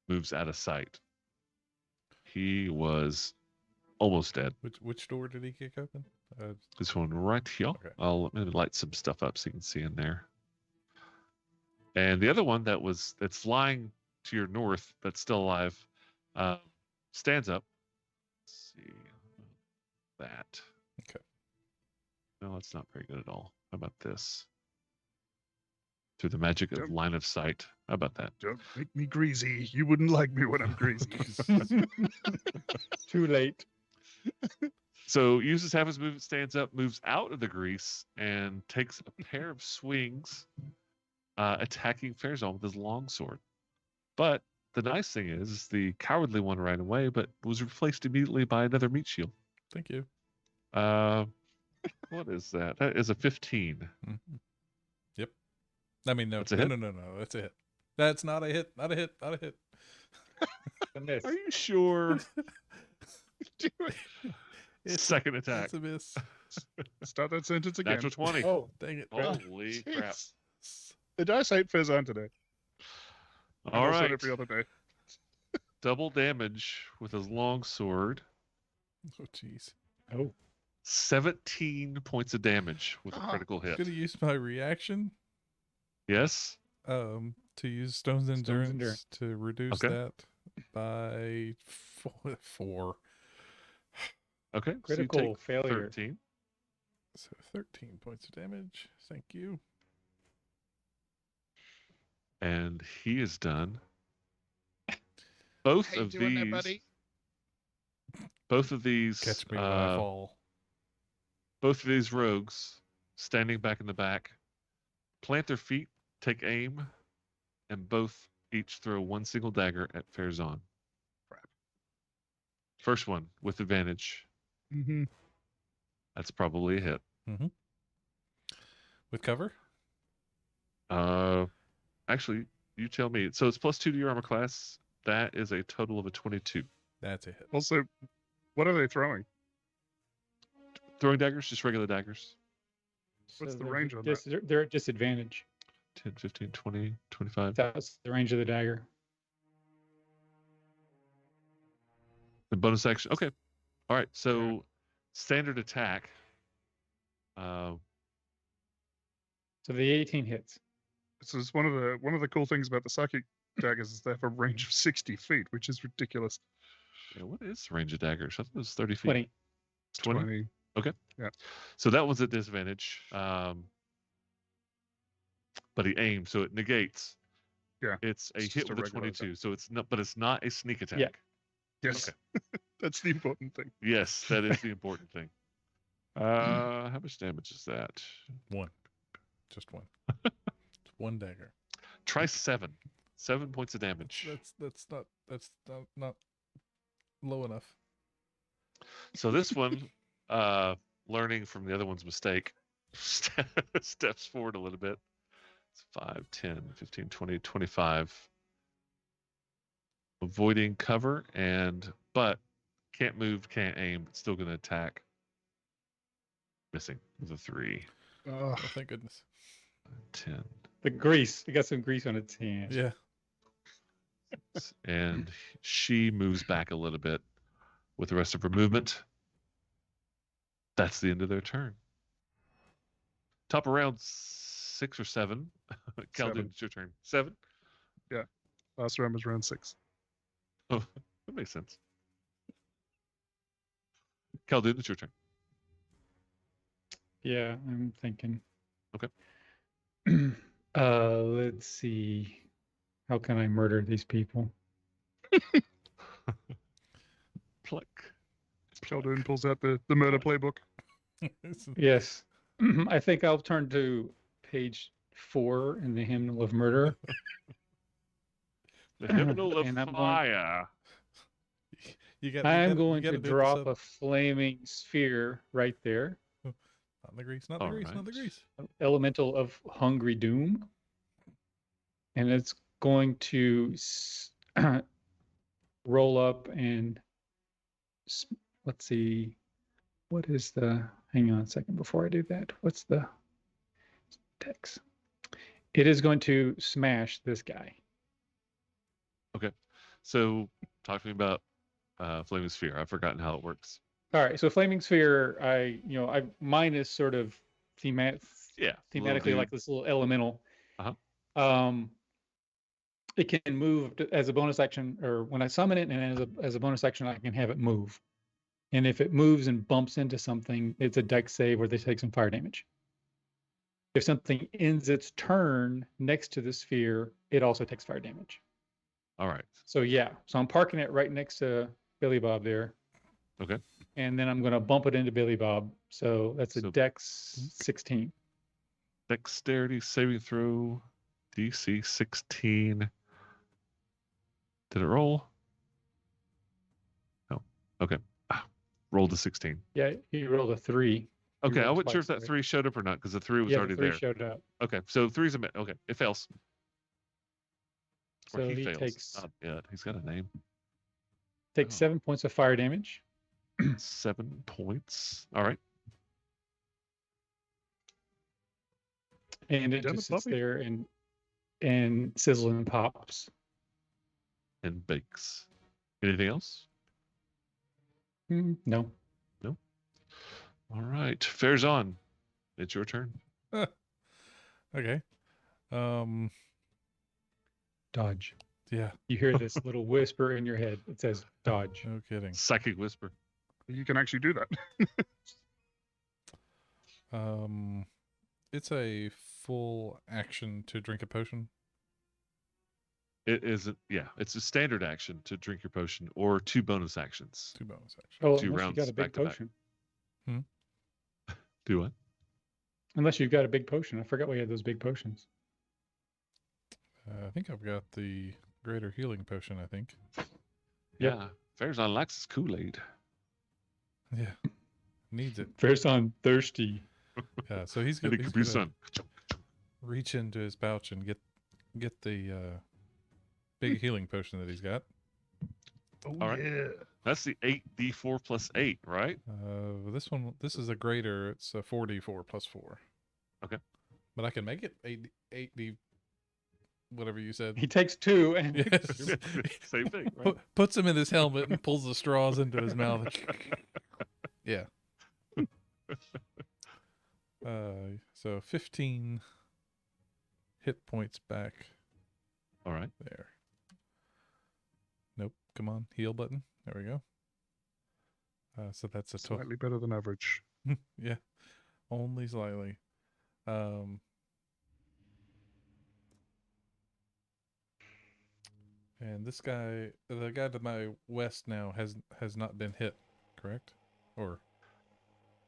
moves out of sight. He was almost dead. Which door did he kick open? This one right here. Okay. I'll let me light some stuff up so you can see in there. And the other one that's lying to your north, that's still alive, stands up. Let's see that. Okay. No, that's not very good at all. How about this? Through the magic of Yep. line of sight. How about that? Don't make me greasy. You wouldn't like me when I'm greasy. Too late. So uses half his movement, stands up, moves out of the grease, and takes a pair of swings, attacking Farazan with his longsword. But the nice thing is the cowardly one ran away, but was replaced immediately by another meat shield. Thank you. What is that? That is a 15. Mhm. Yep. I mean, no, That's a no, hit? no, no, no. That's a hit. That's not a hit. Not a hit. Not a hit. A miss. Are you sure? Do it. It's Second attack. It's a miss. Start that sentence again. Natural 20. Oh, Dang it. Holy crap. Jeez. The dice hate Farazan today. All Also right. every other day. Double damage with his long sword. Oh, jeez. oh. 17 points of damage with a Ah, critical I'm hit. gonna use my reaction Yes? to use Stone's Endurance Endurance. to reduce Okay. that by 4. Okay. so you Critical take failure. 13. So 13 points of damage. Thank you. And he is done. Both How you of doing there, these. buddy? Both of these. Catch me when I fall. Both of these rogues, standing back in the back, plant their feet, take aim, and both each throw one single dagger at Farazan. Crap. First one with advantage. Mm-hmm. That's probably a hit. With cover? Actually, you tell me. So it's +2 to your armor class. That is a total of a 22. That's a hit. Also, what are they throwing? Throwing daggers, just regular daggers. What's the they're range on They're at disadvantage. 10, 15, 20, 25. That's the range of the dagger. The bonus action. Okay. All right. So standard attack. So the 18 hits. This is one of the cool things about the psychic daggers is they have a range of 60 feet, which is ridiculous. Yeah, what is the range of daggers? I thought it was 30 feet. 20. 20? 20. So that was at disadvantage. But he aimed, so it negates. Yeah, It's a it's hit just a with a regular attack. 22. So it's not, but it's not a sneak attack. Yeah. Yes. That's the important thing. Yes, that is the important thing. How much damage is that? 1. Just 1. It's 1 dagger. Try 7. 7 points of damage. That's not low enough. So this one, learning from the other one's mistake, steps forward a little bit. It's 5, 10, 15, 20, 25. Avoiding cover but can't move, can't aim, but still going to attack. Missing with a 3. Oh, thank goodness. 10. The grease. It got some grease on its hands. Yeah. And she moves back a little bit with the rest of her movement. That's the end of their turn. Top around 6 or 7. Khaldun, 7. it's your turn. 7? Last round was round 6. Oh, that makes sense. Khaldun, it's your turn. Yeah, I'm thinking. Okay. Let's see. How can I murder these people? Pluck. Khaldun pulls out the murder playbook. Yes. I think I'll turn to page 4 in the Hymnal of Murder. The Hymnal of And I'm going- Fire. You got. I am going to drop a flaming sphere right there. Not the grease, not the All grease, not the right. grease. Elemental of Hungry Doom. And it's going to roll up and let's see. What is the, hang on a second before I do that. What's the text? It is going to smash this guy. So talk to me about Flaming Sphere. I've forgotten how it works. All right, so Flaming Sphere, mine is sort of Yeah. little thematically dude. like this little elemental. Uh-huh. It can move as a bonus action, or when I summon it, and as a bonus action, I can have it move. And if it moves and bumps into something, it's a dex save where they take some fire damage. If something ends its turn next to the sphere, it also takes fire damage. All right. So yeah, so I'm parking it right next to Billy Bob there. Okay. And then I'm going to bump it into Billy Bob. So that's a So- dex 16. Dexterity saving throw, DC 16. Did it roll? No. Okay. Rolled a 16. Yeah, he rolled a 3. Okay, I rolled wasn't sure if twice, that right? 3 showed up or not because the 3 was Yeah, already the 3 there. showed up. Okay, so 3's a okay. It fails. Or So he fails. takes Not yet. He's got a name. 7 points of fire damage. 7 points. All right. And it Damn it, just sits puppy. there and sizzles and pops. And bakes. Anything else? No. All right. Fair's on. It's your turn. Okay. Dodge. Yeah. You hear this little whisper in your head. It says dodge. No kidding. Psychic whisper. You can actually do that. It's a full action to drink a potion. It is it's a standard action to drink your potion or 2 bonus actions. 2 bonus actions. Oh, Two unless rounds you got a big back to back. potion. Do what? Unless you've got a big potion. I forgot we had those big potions. I think I've got the greater healing potion, I think. Yep. Yeah. Fair's on likes his Kool-Aid. Yeah. Needs it. Fairson thirsty. Yeah, so he's And gonna, it he's could be gonna sun. reach into his pouch and get the big healing potion that he's got. Oh, All right. yeah. That's the 8d4 plus 8, right? This is a greater. It's a 4d4 plus 4. Okay. But I can make it 8d, whatever you said. He takes 2 and Yes. Same thing, right? Puts him in his helmet and pulls the straws into his mouth. Yeah. So 15 hit points back All right. there. Nope. Come on, heal button. There we go. So that's a total. Slightly better than average. Yeah, only slightly. And this guy, the guy to my west now, has not been hit, correct? Or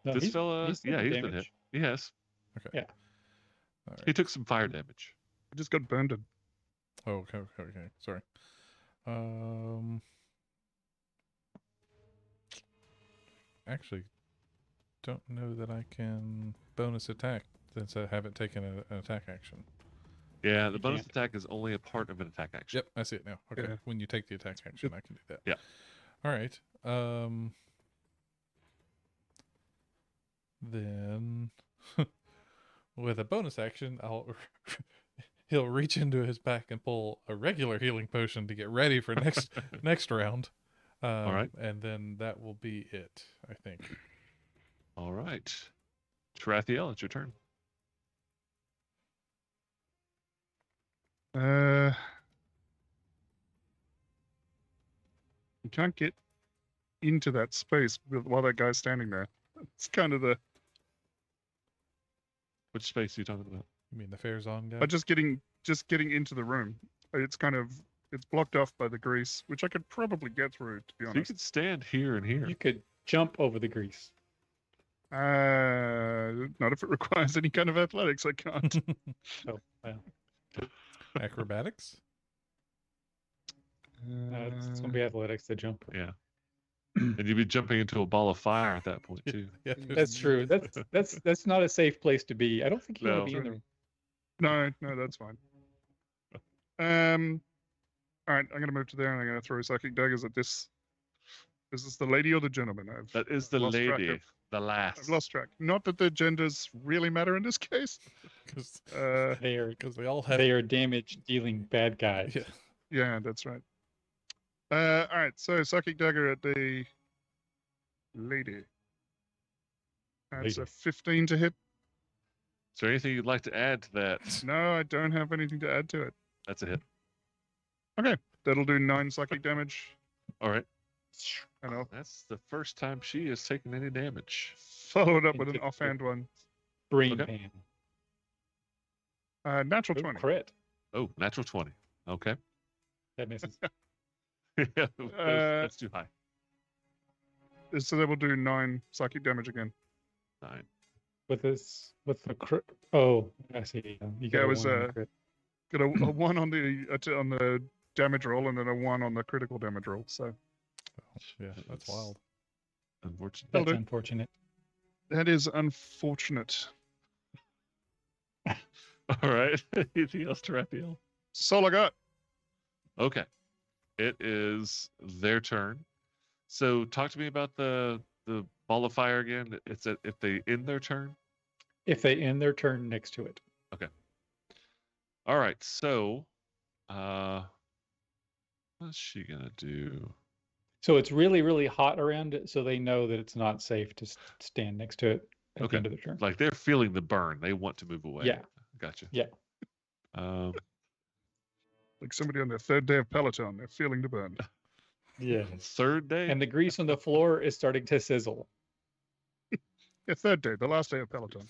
No, This he's- fella, he's yeah, taking he's been hit. damage. Yes. okay. Yeah. All right. He took some fire damage. I just got burned. Oh, okay. Sorry. Actually, don't know that I can bonus attack since I haven't taken an attack action. Yeah, the You bonus can't. attack is only a part of an attack action. Yep, I see it now. Okay, Yeah. when you take the attack action, I can do that. Yeah. All right. Then with a bonus action, he'll reach into his pack and pull a regular healing potion to get ready for next round. All right. And then that will be it, I think. All right. Tarathiel, it's your turn. You can't get into that space while that guy's standing there. It's kind of the Which space are you talking about? You mean the fair's on guy? just getting into the room. It's blocked off by the grease, which I could probably get through, to be So you honest. could stand here and here. You could jump over the grease. Not if it requires any kind of athletics. I can't. Oh, well. Acrobatics? It's going to be athletics to jump. Yeah. And you'd be jumping into a ball of fire at that point too. Yeah, That's true. That's not a safe place to be. I don't think you want No. to be in there. No, that's fine. All right, I'm gonna move to there, and I'm gonna throw psychic daggers at this. Is this the lady or the gentleman? That is the lost track lady, of- the last. I've lost track. Not that the genders really matter in this case. because Uh, they all have. They are damage dealing bad guys. Yeah. yeah, that's right. All right, so psychic dagger at the lady. That's a Lady. 15 to hit. Is there anything you'd like to add to that? No, I don't have anything to add to it. That's a hit. That'll do 9 psychic damage, All right. and I'll That's the first time she has taken any damage. follow it up with an Into- offhand one. Brain Okay. pan. Natural Ooh, 20. crit. Oh, natural 20. Okay. That misses. Yeah, that's too high. So that will do 9 psychic damage again. 9. with the crit. Oh, I see. You got it a was, one on the crit. Got a 1 on the damage roll, and then a 1 on the critical damage roll. So Yeah, that's wild. Unfortunate. That'll That's do. unfortunate. that is unfortunate. All right. Anything else to Raphael? That's all I got. Okay. It is their turn. So talk to me about the ball of fire again. It's if they end their turn. If they end their turn next to it. All right. So what's she gonna do? So it's really, really hot around it, so they know that it's not safe to stand next to it at Okay. the end of the turn. Like they're feeling the burn. They want to move away. Yeah. Gotcha. Yeah. Like somebody on their 3rd day of Peloton, they're feeling the burn. Yeah. Third day. And the grease on the floor is starting to sizzle. Yeah, 3rd day, the last day of Peloton.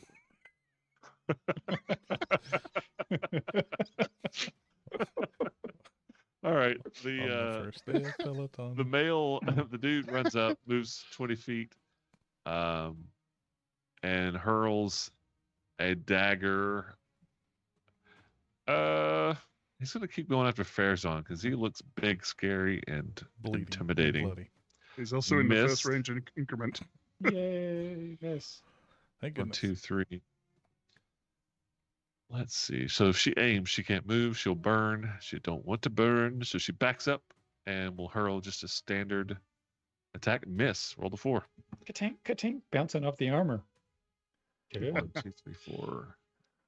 All right. On The the first day of Peloton. the male, the dude runs up, moves 20 feet, and hurls a dagger. He's gonna keep going after Farazan because he looks big, scary, and Bleeding, intimidating. bloody. He's also in the Missed. first range increment. Yay. Yes. Thank 1, goodness. 2, 3. Let's see. So if she aims, she can't move. She'll burn. She don't want to burn, so she backs up and will hurl just a standard attack. Miss. Roll the 4. Ka-tink, ka-tink, bouncing off the armor. Good. 1, 2, 3, 4.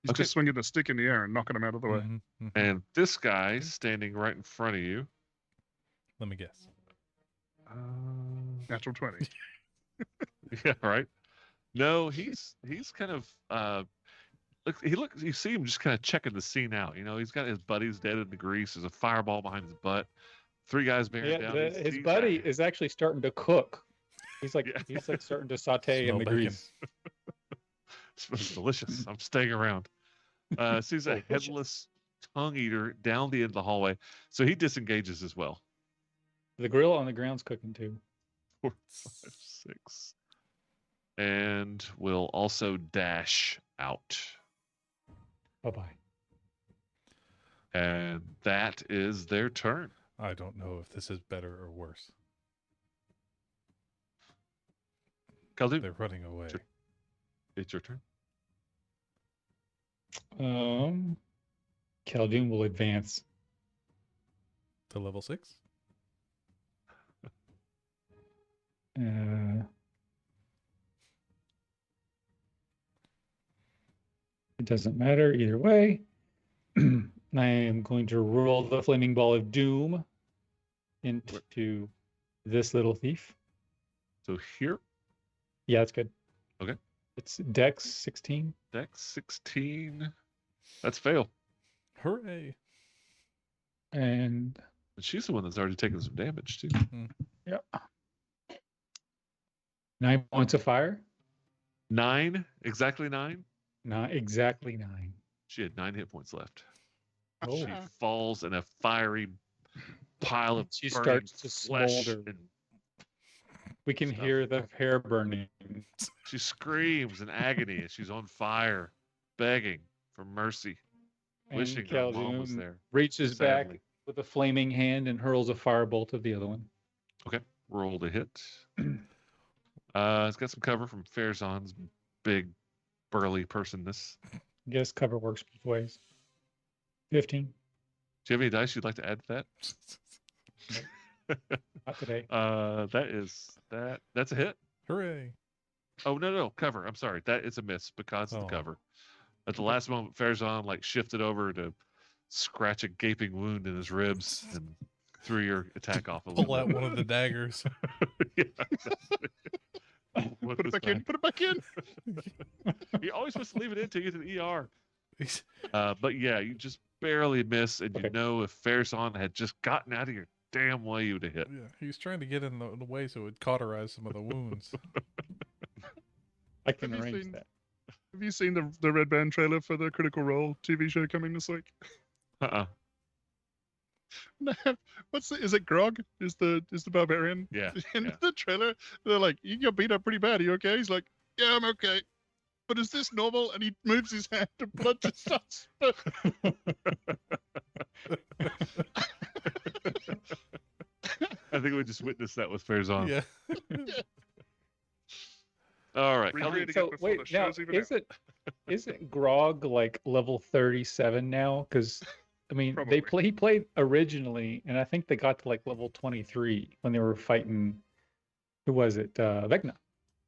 He's Okay. just swinging the stick in the air and knocking him out of the way. Mhm, mhm. And this guy standing right in front of you. Let me guess. Natural 20. Yeah, right. No, he's kind of you see him just kind of checking the scene out. You know, he's got his buddies dead in the grease. There's a fireball behind his butt. 3 guys bearing Yeah, down. his He's buddy at it. is actually starting to cook. He's like Yeah. he's like starting to saute in Smell the bacon. grease. Smells delicious. I'm staying around. Sees a Delicious. headless tongue eater down the end of the hallway, so he disengages as well. The grill on the ground's cooking too. 4, 5, 6, and will also dash out. Bye bye. And that is their turn. I don't know if this is better or worse. Khaldun, They're running away. Sure. it's your turn. Khaldun will advance. To level 6? It doesn't matter either way. I am going to roll the flaming ball of doom into this little thief. So here, Yeah, that's good. Okay. It's Dex 16. Dex 16. That's fail. Hooray! And And she's the one that's already taken some damage too. 9 points of fire. 9, exactly 9. Not exactly 9. She had 9 hit points left. Oh. She falls in a fiery pile of She burning starts to flesh, smolder. and We can Stuff. hear the hair burning. she screams in agony as she's on fire, begging for mercy, And wishing her mom was Khaldun there. reaches back Sadly. with a flaming hand and hurls a firebolt at the other one. roll to hit. It's got some cover from Farazan's big, burly personness. I guess cover works both ways. 15. Do you have any dice you'd like to add to that? Not today. That's a hit. Hooray! Oh no, cover. I'm sorry. That is a miss because of the Oh. cover. At the last moment, Farazan like shifted over to scratch a gaping wound in his ribs and threw your attack off a Pull little out bit. one of the daggers. Yeah, exactly. What Put it was back in. that? Put it back in. You're always supposed to leave it in till you get to the ER. He's- But yeah, you just barely miss, and you Okay. know if Farazan had just gotten out of your damn way, you would have hit. yeah, he was trying to get in the way so it would cauterize some of the wounds. I can Have you arrange seen- that. Have you seen the Red Band trailer for the Critical Role TV show coming this week? Is it Grog? Is the barbarian? Yeah. In yeah. the trailer, they're like, "You got beat up pretty bad. Are you okay?" He's like, "Yeah, I'm okay." But is this normal? And he moves his hand and blood just starts. I think we just witnessed that with Farazan. Yeah. All right. Recreating it So before wait, the now show's even out. isn't Grog like level 37 now? Because I mean, Probably. he played originally, and I think they got to like level 23 when they were fighting. Who was it? Vecna.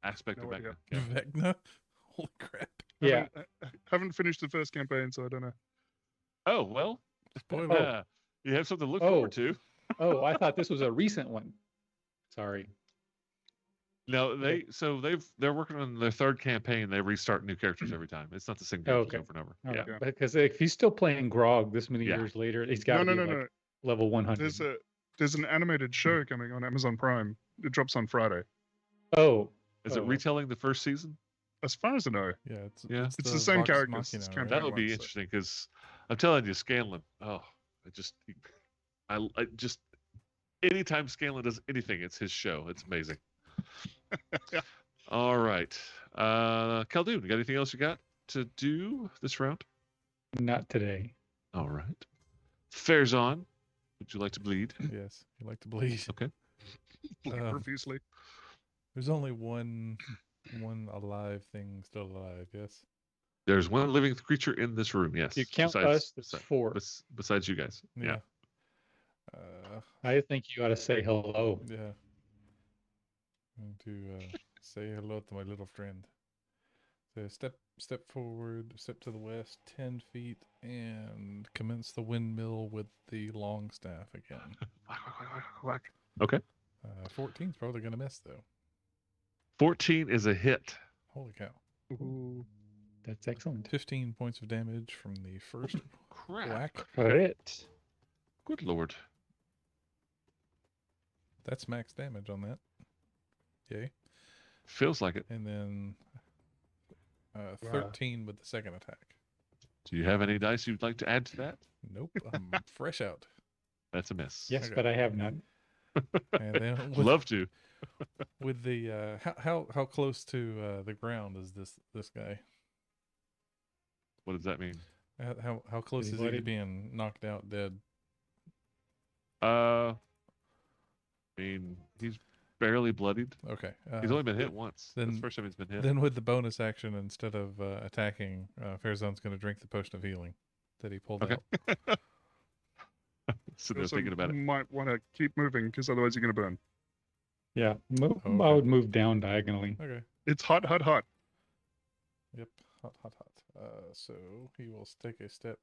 Aspect No of idea. Vecna. Yeah. Vecna? Holy crap. Yeah. Haven't finished the first campaign, so I don't know. Oh well. Spoiler. You have something to look Oh. forward to. Oh, I thought this was a recent one. Sorry. No, they're working on their third campaign. They restart new characters every time. It's not the same characters Okay. over and over. All Yeah. right. Yeah. Because if he's still playing Grog this many Yeah. years later, he's got to No, be no, like no. level 100. There's an animated show coming on Amazon Prime. It drops on Friday. Oh, Is it Oh. retelling the first season? As far as I know, Yeah, Yeah. It's the same Vox characters, Machina, it's right? campaign That would be one, so- interesting because I'm telling you, Scanlan. Oh, I just anytime Scanlan does anything, it's his show. It's amazing. Yeah. All right, Khaldun, you got anything else you got to do this round? not today. All right, Farazan, would you like to bleed? Yes, you like to bleed. Okay. bleed Um, profusely. There's only one alive thing still alive, yes? There's one living creature in this room. Yes. You count us, there's 4. Besides you guys. Yeah. I think you ought to say hello. Yeah. I'm going to say hello to my little friend. So step forward, step to the west 10 feet, and commence the windmill with the long staff again. Whack, whack, whack, whack, whack. Okay. 14's probably going to miss, though. 14 is a hit. Holy cow. Ooh. That's excellent. 15 points of damage from the first Crap. whack. Crit. Good lord. That's max damage on that. Yay. Feels like it. And then Wow. 13 with the second attack. Do you have any dice you'd like to add to that? Nope, I'm fresh out. That's a miss. Yes, Okay. but I have none. And then with, Love to. with the how close to the ground is this guy? What does that mean? How close he is he to bloodied? being knocked out dead? I mean, he's barely bloodied. Okay. He's only been hit once. That's then- the first time he's been hit. Then with the bonus action, instead of attacking, Farazan's going to drink the potion of healing that he pulled Okay. out. So You they're also thinking about it. might want to keep moving because otherwise you're going to burn. Yeah, I Okay. would move down diagonally. Okay. It's hot, hot, hot. Yep. Hot, hot, hot. So he will take a step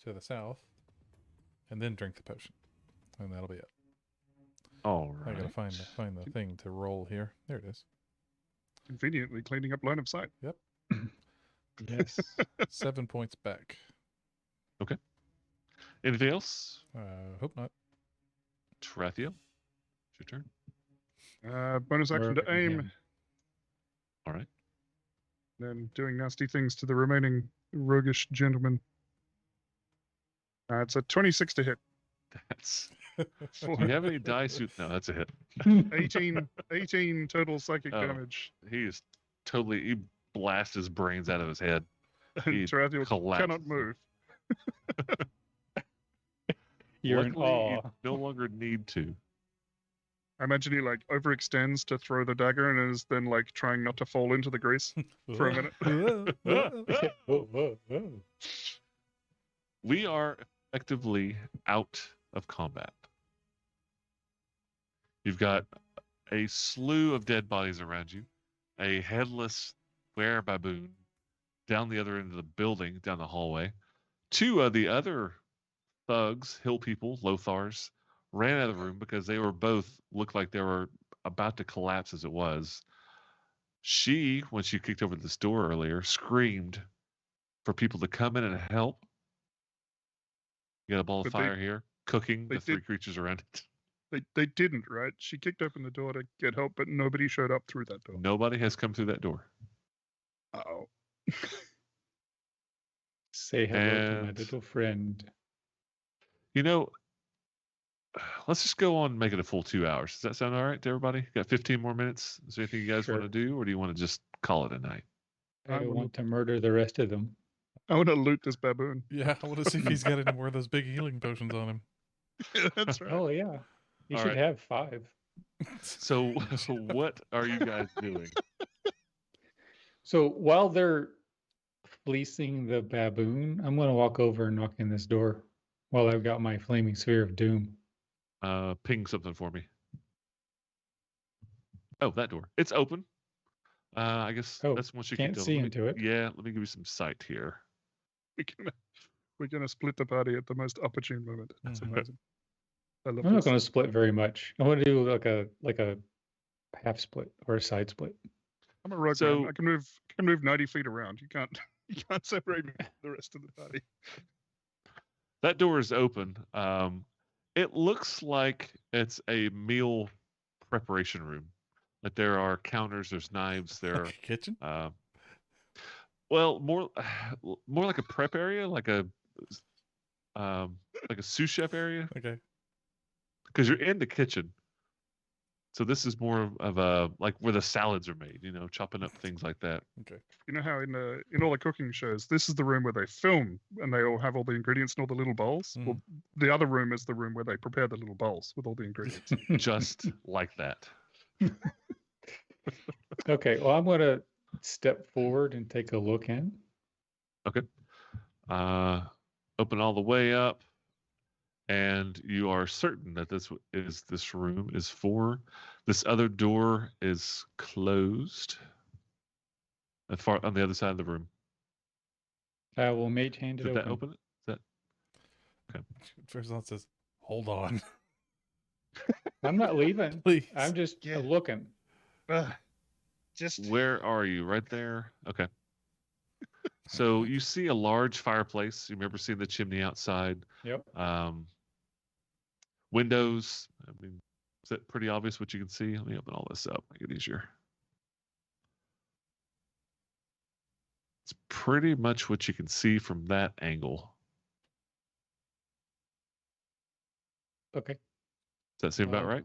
to the south, and then drink the potion, and that'll be it. All I gotta right. find the thing to roll here. There it is. Conveniently cleaning up line of sight. Yes. 7 points back. Anything else? Hope not. Tarathiel, it's your turn. Bonus action to Wherever you aim, can. All right. then doing nasty things to the remaining roguish gentlemen. It's a 26 to hit. That's. For Do you have any dice? No, that's a hit. 18 total psychic Oh. damage. He is totally. He blasts his brains out of his head. And He Tarathiel collapses. cannot move. You're in Luckily, awe. you no longer need to. I imagine he like overextends to throw the dagger and is then like trying not to fall into the grease. For a minute. Whoa, whoa, whoa. We are effectively out of combat. You've got a slew of dead bodies around you, a headless were-baboon down the other end of the building, down the hallway. Two of the other thugs, hill people, Lothars, ran out of the room because they were both looked like they were about to collapse as it was. She, when she kicked over this door earlier, screamed for people to come in and help. You got a ball of But fire here, cooking they the three did- creatures around it. They didn't, right? She kicked open the door to get help, but nobody showed up through that door. Nobody has come through that door. Oh. Say hello to my And- little friend. You know, let's just go on and make it a full 2 hours. Does that sound all right to everybody? Got 15 more minutes. Is there anything you guys want to Sure. do, or do you want to just call it a night? I I will- want to murder the rest of them. I want to loot this baboon. Yeah, I want to see if he's got any more of those big healing potions on him. That's right. Oh yeah, you All should right. have 5. So what are you guys doing? So while they're fleecing the baboon, I'm gonna walk over and knock in this door while I've got my flaming sphere of doom. Ping something for me. Oh, that door. It's open. I guess Oh, that's once you can't can see into it. Yeah, let me give you some sight here. We're gonna split the party at the most opportune moment. That's Mhm. amazing. I love I'm not this. gonna split very much. I want to do like a half split or a side split. I'm a rogue So- man. I can move 90 feet around. You can't you can't separate me from the rest of the party. That door is open. It looks like it's a meal preparation room. Like there are counters, there's knives, there. Like a kitchen? Well, more like a prep area, like a sous chef area, Okay. because you're in the kitchen. So this is more of a like where the salads are made, chopping up things like that. Okay. You know how in all the cooking shows, this is the room where they film and they all have all the ingredients and all the little bowls. Well, the other room is the room where they prepare the little bowls with all the ingredients. Just like that. Okay, well I'm gonna step forward and take a look in. Open all the way up, and you are certain that this room is for. This other door is closed. On the other side of the room. I will mage hand it Did that open. open it? Farazan says, hold on. I'm not leaving. Please. I'm just Yeah. looking. Just Where are you? Right there? Okay. So you see a large fireplace. You remember seeing the chimney outside. Yep. Windows. I mean, is it pretty obvious what you can see? Let me open all this up. Make it easier. It's pretty much what you can see from that angle. Okay. Does that seem about right?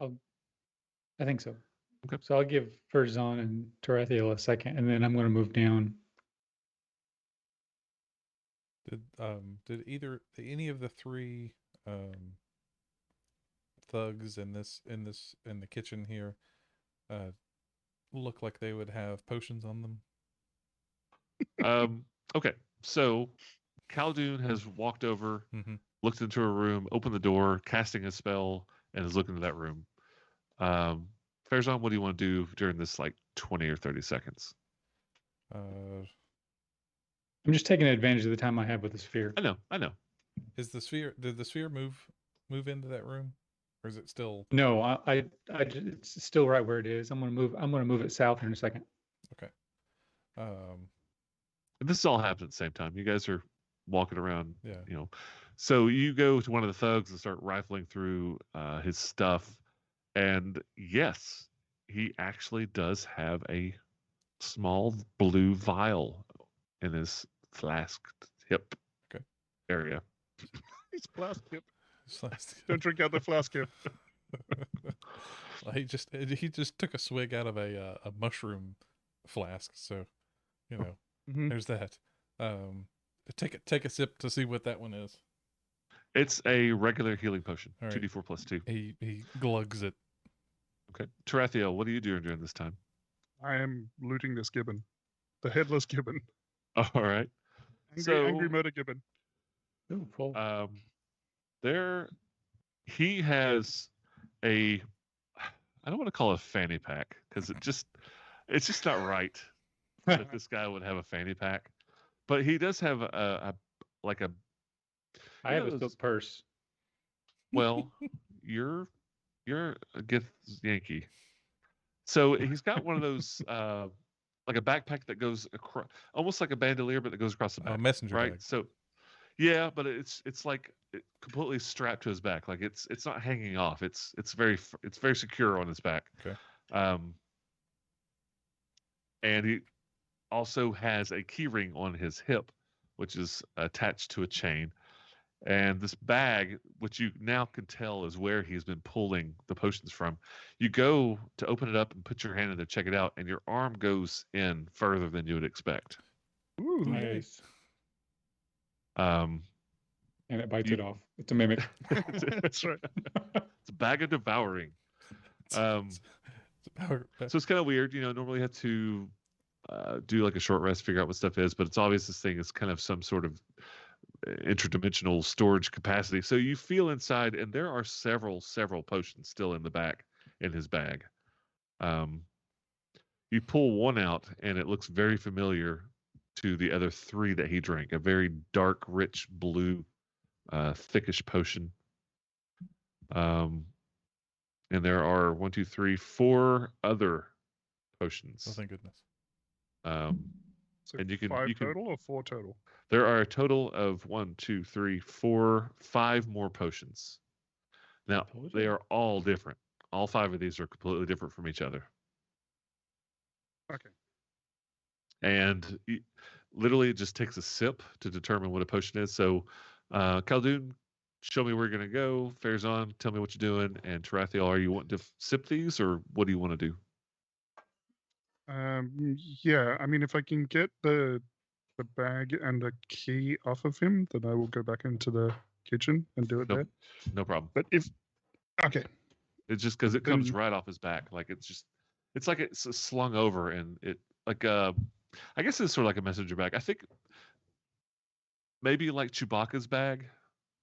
I think so. Okay. So I'll give Farazan and Tarathiel a second, and then I'm going to move down. Did any of the three thugs in the kitchen here look like they would have potions on them? Okay. So Khaldun has walked over, Mm-hmm. looked into a room, opened the door, casting a spell, and is looking into that room. Farazan, what do you want to do during this like 20 or 30 seconds? I'm just taking advantage of the time I have with the sphere. I know. Did the sphere move into that room, or is it still? No, it's still right where it is. I'm going to move it south in a second. And this all happened at the same time. You guys are walking around, Yeah. So you go to one of the thugs and start rifling through his stuff. And yes, he actually does have a small blue vial in his flask hip Okay. area. it's flask hip. Sliced- Don't drink out the flask hip. Well, he just took a swig out of a mushroom flask, so Mhm. there's that. Take a sip to see what that one is. It's a regular healing potion, All right. 2d4 plus 2. He glugs it. Okay. Tarathiel, what are you doing during this time? I am looting this gibbon, the headless gibbon, All right. angry murder gibbon. Ooh, full. There, he has a, I don't want to call it a fanny pack because it's just not right that this guy would have a fanny pack. But he does have like a, I have a silk purse. well, you're a good Yankee. So he's got one of those like a backpack that goes across, almost like a bandolier, but that goes across the back. Messenger right? bag. So yeah, but it's like completely strapped to his back. Like it's not hanging off. It's very secure on his back. Okay. And he also has a key ring on his hip, which is attached to a chain. And this bag, which you now can tell is where he's been pulling the potions from, you go to open it up and put your hand in there, check it out, and your arm goes in further than you would expect. Ooh, Nice. Um, And it bites it off. It's a mimic. that's right. It's a bag of devouring. So it's kind of weird. Normally you have to do like a short rest, figure out what stuff is, but it's obvious this thing is kind of some sort of interdimensional storage capacity. So you feel inside, and there are several potions still in the back in his bag. You pull one out, and it looks very familiar to the other three that he drank. A very dark, rich blue, thickish potion. And there are 1, 2, 3, 4 other potions. Oh, thank goodness. So And you can- 5 you can- total or 4 total? There are a total of 1, 2, 3, 4, 5 more potions. Now, Told they you. are all different. All 5 of these are completely different from each other. Okay. And literally, it just takes a sip to determine what a potion is. So, Khaldun, show me where you're going to go. Farazan, tell me what you're doing. And Tarathiel, are you wanting to sip these, or what do you want to do? Yeah, I mean, if I can get the bag and the key off of him, then I will go back into the kitchen and do it Nope. there. No problem. But okay, It's just because it comes Then- right off his back. Like it's like it's slung over, and it like I guess it's sort of like a messenger bag. I think maybe like Chewbacca's bag,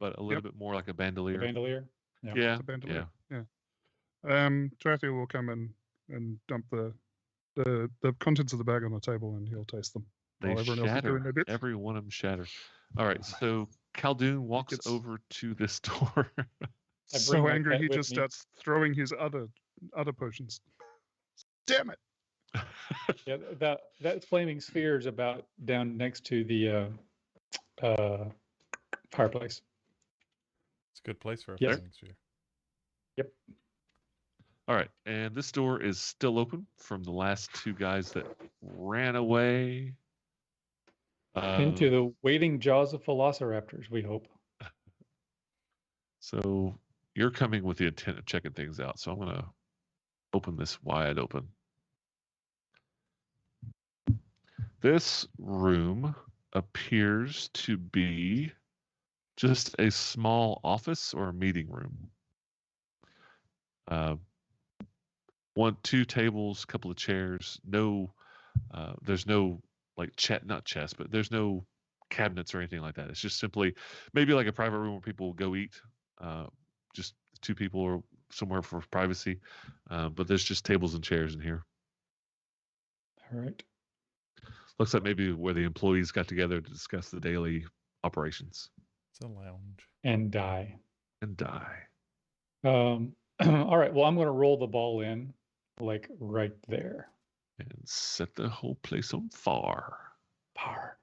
but a little bit more like a The bandolier. bandolier. Yeah. Yeah, it's a bandolier. yeah. Tarathiel will come and dump the contents of the bag on the table, and he'll taste them. They while everyone else is doing shatter. their bits. Every one of them shatter. All right, so Khaldun walks Gets- over to this door. I bring So my angry, pet he with just me. starts throwing his other potions. Damn it! Yeah, that flaming sphere is about down next to the fireplace. It's a good place for a Yes. flaming sphere. All right, and this door is still open from the last 2 guys that ran away. Into the waiting jaws of velociraptors, we hope. So you're coming with the intent of checking things out. So I'm going to open this wide open. This room appears to be just a small office or a meeting room. 1, 2 tables, couple of chairs. There's no like not chess, but there's no cabinets or anything like that. It's just simply maybe like a private room where people will go eat. Just 2 people or somewhere for privacy. But there's just tables and chairs in here. All right. Looks like maybe where the employees got together to discuss the daily operations It's a lounge. And die. and die. All right. Well, I'm going to roll the ball in, like right there. And set the whole place on fire. Power.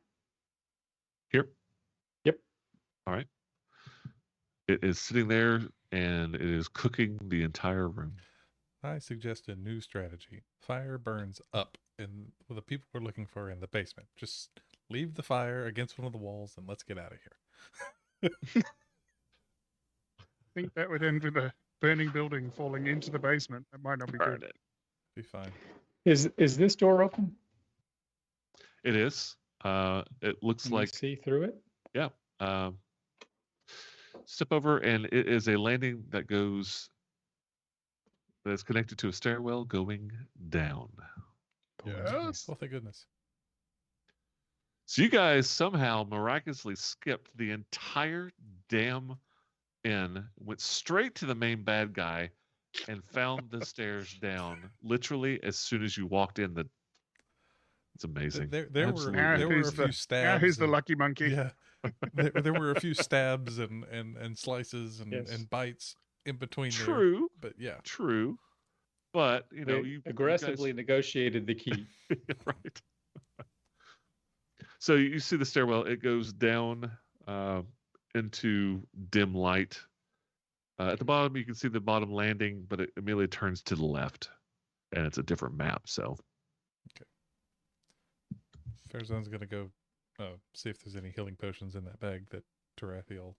Here. Yep. All right. It is sitting there and it is cooking the entire room. I suggest a new strategy. Fire burns up in what the people we're looking for in the basement. Just leave the fire against one of the walls and let's get out of here. I think that would end with a burning building falling into the basement. That might not be Burn good. it. Be fine. Is this door open? It is. It looks Can you like see through it? step over and it is a landing that goes that's connected to a stairwell going down. Yes. Oh, thank goodness. So you guys somehow miraculously skipped the entire damn inn, went straight to the main bad guy, and found the stairs down literally as soon as you walked in. It's amazing. There were Absolutely. there were a who's few the- stabs. who's the and- lucky monkey? Yeah, there were a few stabs and slices and, Yes. and bites in between there. True, But yeah, true. But you know, We you aggressively negotiated the key. right. So you see the stairwell; it goes down into dim light. At the bottom, you can see the bottom landing, but it immediately turns to the left, and it's a different map. So Farazan's gonna go see if there's any healing potions in that bag that Tarathiel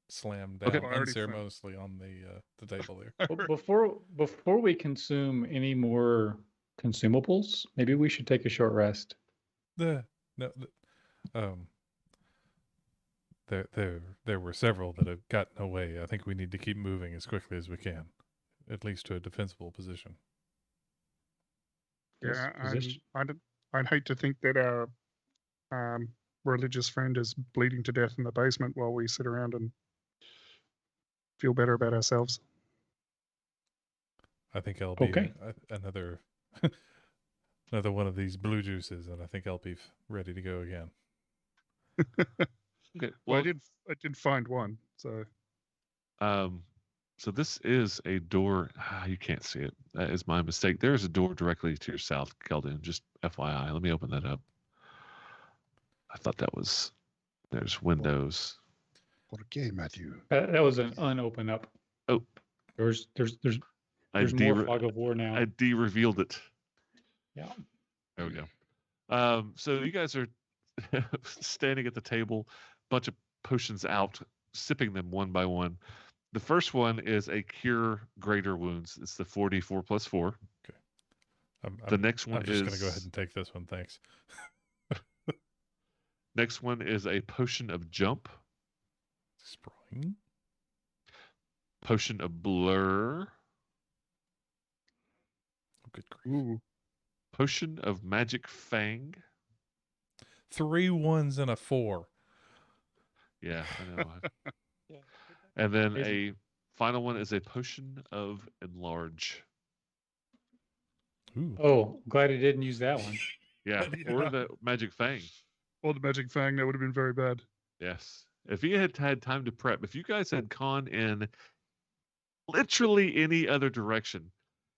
slammed down Okay. I already found- unceremoniously on the table there. Well, before we consume any more consumables, maybe we should take a short rest. There were several that have gotten away. I think we need to keep moving as quickly as we can, at least to a defensible position. Yes, Yeah, position. I'd hate to think that our religious friend is bleeding to death in the basement while we sit around and feel better about ourselves. I think I'll be Okay. another another one of these blue juices, and I think I'll be ready to go again. okay, Well, I did find one, so so this is a door. You can't see it. That is my mistake. There is a door directly to your south, Keldon. Just FYI. Let me open that up. I thought that was. There's windows. Okay, Matthew. That was an unopen up. Oh. There's I more fog of war now. I de-revealed it. Yeah. There we go. So you guys are standing at the table, bunch of potions out, sipping them one by one. The first one is a cure greater wounds. It's the 4d4 plus 4. The next one I'm just is gonna go ahead and take this one, thanks. next one is a potion of jump, Sprawling. potion of blur, Oh, good grief. ooh, potion of magic fang. 3 1s and a 4. Yeah, I know. And then Crazy. a final one is a potion of enlarge. Ooh. Oh, glad I didn't use that one. Yeah, Yeah. or the magic fang. or the magic fang, that would have been very bad. Yes. If he had had time to prep, if you guys had gone in literally any other direction,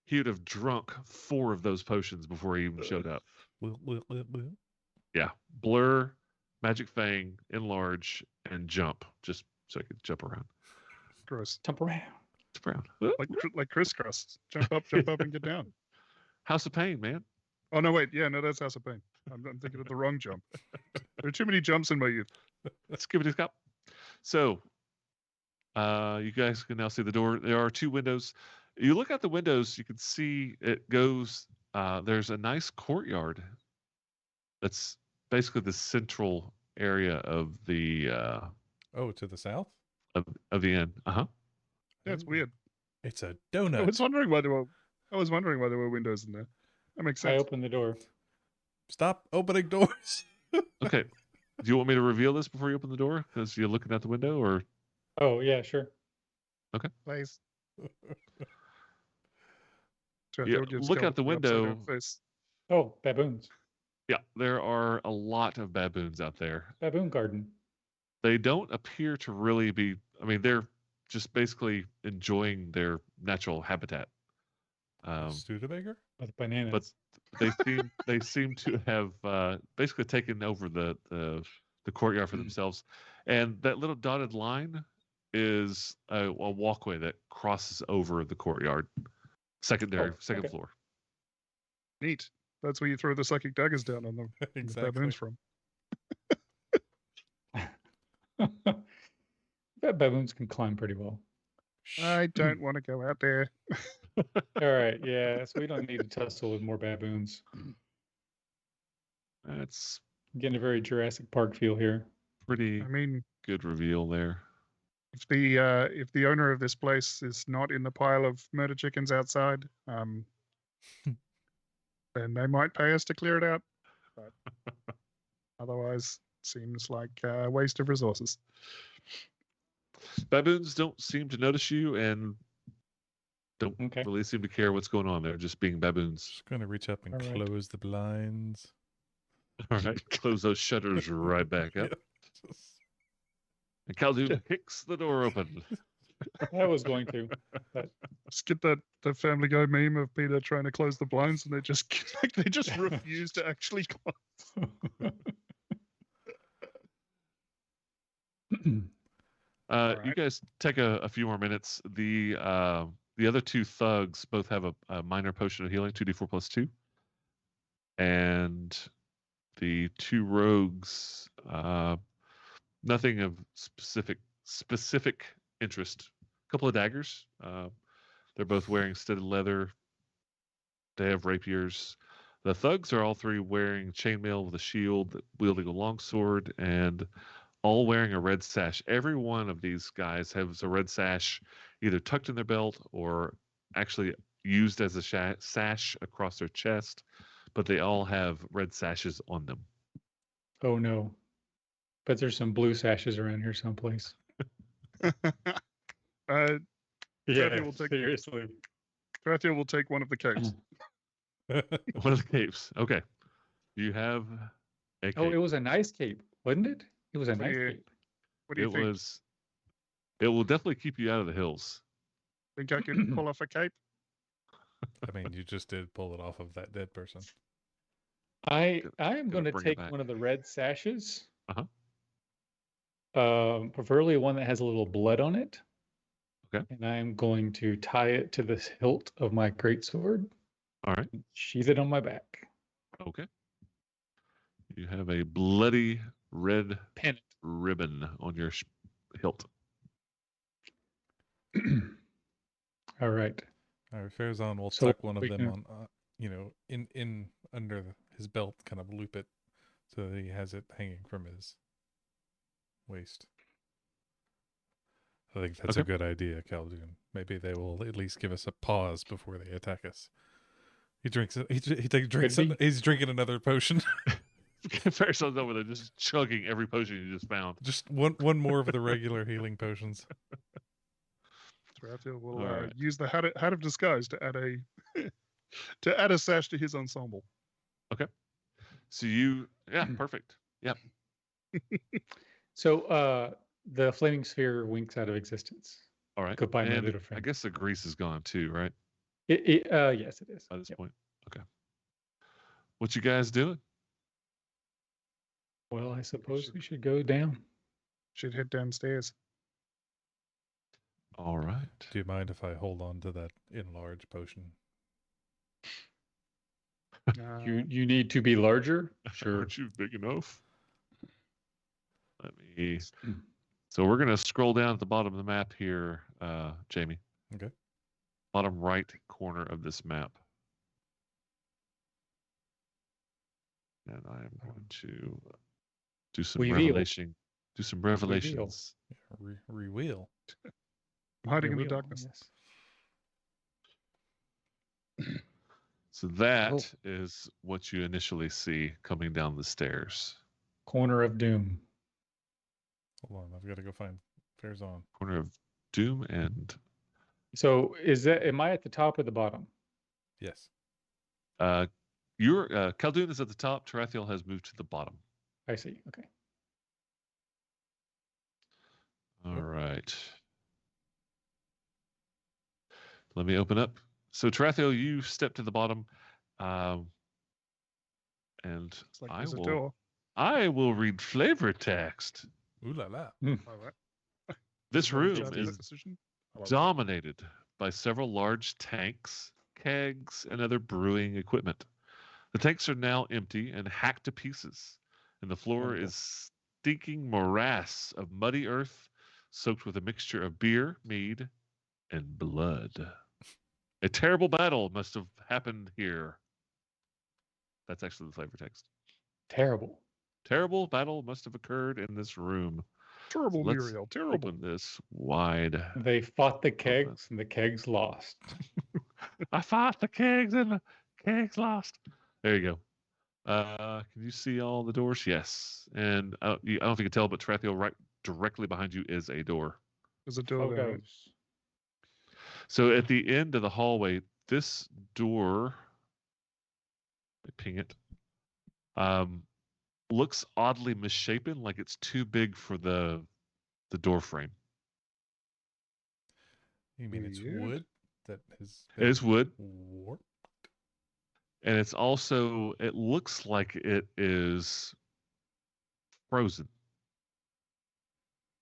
he would have drunk 4 of those potions before he even showed up. Yeah. Blur, magic fang, enlarge, and jump. Just so I could jump around. Gross. Jump around. Jump around. Like crisscross. Jump up and get down. House of Pain, man. Oh no, wait, yeah, no, that's House of Pain. I'm thinking of the wrong jump. There are too many jumps in my youth. Skippity scop. So, you guys can now see the door. There are 2 windows. You look out the windows, you can see it goes. There's a nice courtyard. That's basically the central area of the Oh, to the south? of the inn. That's Ooh. weird. It's a I donut. was wondering why there were windows in there. That makes I sense. opened the door. Stop opening doors. Okay. Do you want me to reveal this before you open the door? Because you're looking out the window, or Oh yeah, sure. Please. Yeah, look out the window. Face. Oh, baboons. yeah, there are a lot of baboons out there. Baboon garden. They don't appear to really be. I mean, they're just basically enjoying their natural habitat. Studebaker? With bananas. But they seem to have basically taken over the courtyard for themselves, and that little dotted line is a walkway that crosses over the courtyard, second okay. floor. Neat. That's where you throw the psychic daggers down on them. The Exactly. baboons from. Baboons can climb pretty well. I don't want to go out there. All right, yeah. So we don't need to tussle with more baboons. That's Getting a very Jurassic Park feel here. pretty I mean, good reveal there. If the owner of this place is not in the pile of murder chickens outside, then they might pay us to clear it out. But otherwise, seems like a waste of resources. Baboons don't seem to notice you and don't Okay. really seem to care what's going on. They're just being baboons. Just going to reach up and All right. close the blinds. All right, close those shutters right back up. Yeah. And Khaldun kicks the door open. I was going to. But Just get the Family Guy meme of Peter trying to close the blinds, and they just refuse to actually close. You right. guys take a few more minutes. The other two thugs both have a minor potion of healing, 2d4 plus 2. And the two rogues, nothing of specific interest. A couple of daggers. They're both wearing studded leather. They have rapiers. The thugs are all three wearing chainmail with a shield, wielding a longsword, and all wearing a red sash. Every one of these guys has a red sash either tucked in their belt or actually used as a sash across their chest, but they all have red sashes on them. oh no. But there's some blue sashes around here someplace. Yeah, will take- seriously. Tarathiel will take one of the capes. One of the capes. Okay. You have a cape. Oh, it was a nice cape, wasn't it? It was a What do nice you- cape. What do you think? It will definitely keep you out of the hills. Think I can pull off a cape? I mean, you just did pull it off of that dead person. I am gonna going to bring it take back. one of the red sashes. Uh-huh. Preferably one that has a little blood on it. Okay. And I'm going to tie it to the hilt of my greatsword, All right. sheath it on my back. Okay. You have a bloody red Pennant. ribbon on your hilt. All right. All right, Farazan will So tuck one of we them can- on, in under his belt, kind of loop it so that he has it hanging from his waist. I think that's a Okay. good idea, Khaldun. Maybe they will at least give us a pause before they attack us. He drinks it. He drinks Could it. He's drinking another potion. Farazan's over there just chugging every potion you just found. Just one more of the regular healing potions. Tarathiel will All right. use the hat of disguise to add a to add a sash to his ensemble. So perfect. So the flaming sphere winks out of existence. All right. Goodbye, my And little I friend. guess the grease is gone too, right? Yes, it is. By this Yep. point. Okay. What you guys doing? Well, I suppose we should go down. Should head downstairs. All right. Do you mind if I hold on to that enlarge potion? You need to be larger. Sure. Aren't you big enough? Let me. So we're gonna scroll down at the bottom of the map here, Jamie. Okay. Bottom right corner of this map. And I am going to do some Reveal. revelation. Do some revelations. Yeah, rewheel. I'm hiding in the Reveal, darkness. yes. So that is what you initially see coming down the stairs. Corner of doom. Hold on, I've got to go find Farazan. Corner of doom and So am I at the top or the bottom? Yes. your Khaldun is at the top. Tarathiel has moved to the bottom. I see. Okay. All right. Let me open up. So Tarathiel, you step to the bottom, and It's like I there's a will. door. I will read flavor text. Ooh la la. All right. This Everyone room judge that is decision? I love it. dominated by several large tanks, kegs, and other brewing equipment. The tanks are now empty and hacked to pieces, and the floor Okay. is stinking morass of muddy earth soaked with a mixture of beer, mead, and blood. A terrible battle must have happened here. That's actually the flavor text. Terrible. Terrible battle must have occurred in this room. Terrible, Let's Muriel. Terrible. open this wide. They fought the kegs and the kegs lost. I fought the kegs and the kegs lost. There you go. Can you see all the doors? Yes. And I don't know if you can tell, but Tarathiel, right directly behind you is a door. There's a door there. Photos. So at the end of the hallway, this door, let me ping it, looks oddly misshapen, like it's too big for the door frame. You mean it's Weird. wood that has It is wood, warped? and it's also, it looks like it is frozen.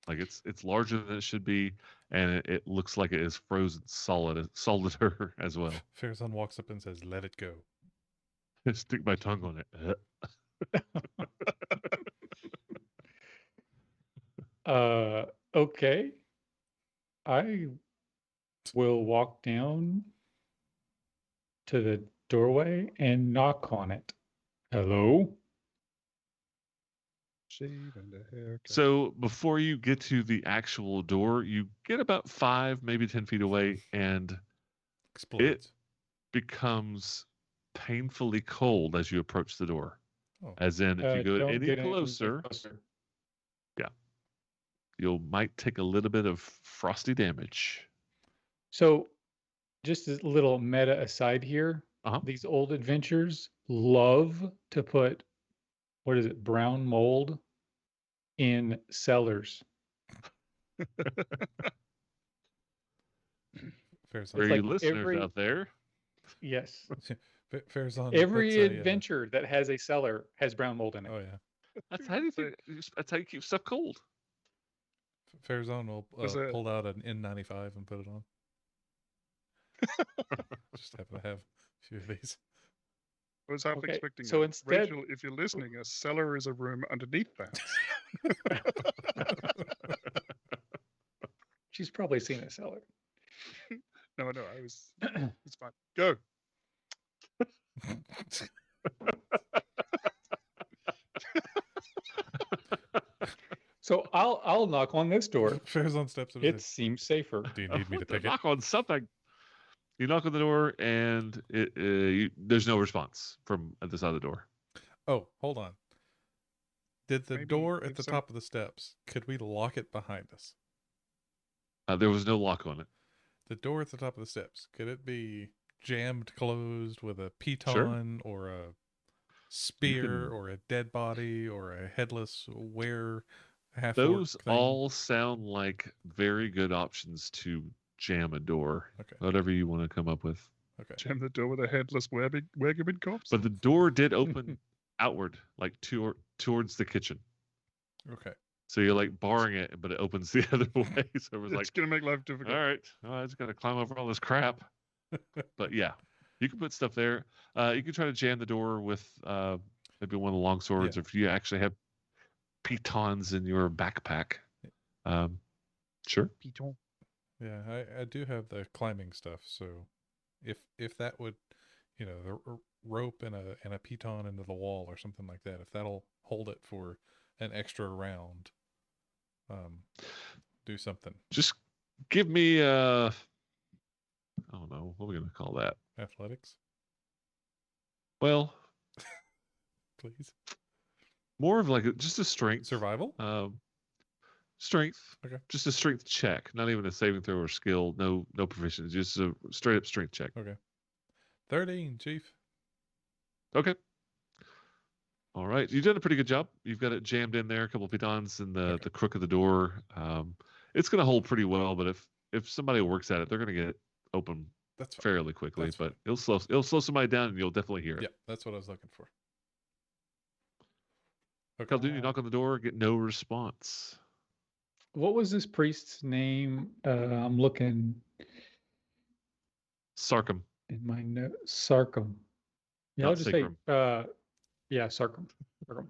Like it's larger than it should be, and it looks like it is frozen solider as well. Farazan walks up and says, "Let it go." Stick my tongue on it. Okay. I will walk down to the doorway and knock on it. Hello? Shave and a haircut. So before you get to the actual door, you get about 5, maybe 10 feet away, and Explodes. becomes painfully cold as you approach the door. Oh. As in, if you go Don't any get closer, you might take a little bit of frosty damage. So, just a little meta aside here. Uh-huh. These old adventures love to put, what is it, brown mold in cellars. Farazan. For you like listeners every- out there, Yes. Farazan Every puts a, adventure that has a cellar has brown mold in it. Oh yeah. that's how you think. That's how you keep stuff cold. Farazan will Was it- pull out an N95 and put it on. Just happen to have a few of these. I was half Okay, expecting so that. instead- Rachel, if you're listening, a cellar is a room underneath the house. She's probably seen a cellar. No, I was. It's fine. Go. So I'll knock on this door. Farazan steps up. It seems safer. Do you need me to take it? Knock on something. You knock on the door, and there's no response from at the side of the door. Oh, hold on. Did the Maybe door at if the some- top of the steps, could we lock it behind us? There was no lock on it. The door at the top of the steps, could it be jammed closed with a piton or a spear can- or a dead body or a headless were half Those all sound like very good options to jam a door. Okay. Whatever you want to come up with. Okay. Jam the door with a headless Wegerman corpse. But the door did open outward, like towards the kitchen. Okay. So you're like barring it, but it opens the other way. So it was it's like, gonna make life difficult. all right, I just got to climb over all this crap. But yeah, you can put stuff there. You can try to jam the door with maybe one of the long swords, Yeah. or if you actually have pitons in your backpack. Sure. Piton. Yeah, I do have the climbing stuff, so if that would, the rope and a piton into the wall or something like that, if that'll hold it for an extra round, do something. Just give me I don't know, what are we gonna call that? Athletics, Well, please. more of like just a strength. Survival. Strength. Okay. Just a strength check, not even a saving throw or skill. No proficiency. Just a straight up strength check. Okay. 13, Chief. Okay. All right. You've done a pretty good job. You've got it jammed in there, a couple of pitons in the crook of the door. It's going to hold pretty well, but if somebody works at it, they're going to get it open That's fine. fairly quickly. That's But it'll slow somebody down, and you'll definitely hear it. Yeah, that's what I was looking for. Okay. Khaldun, you knock on the door, get no response. What was this priest's name? I'm looking Sarkum. in my notes. Sarkum. Yeah, I'll Not just Sacrum. say yeah, Sarkum. Sarkum.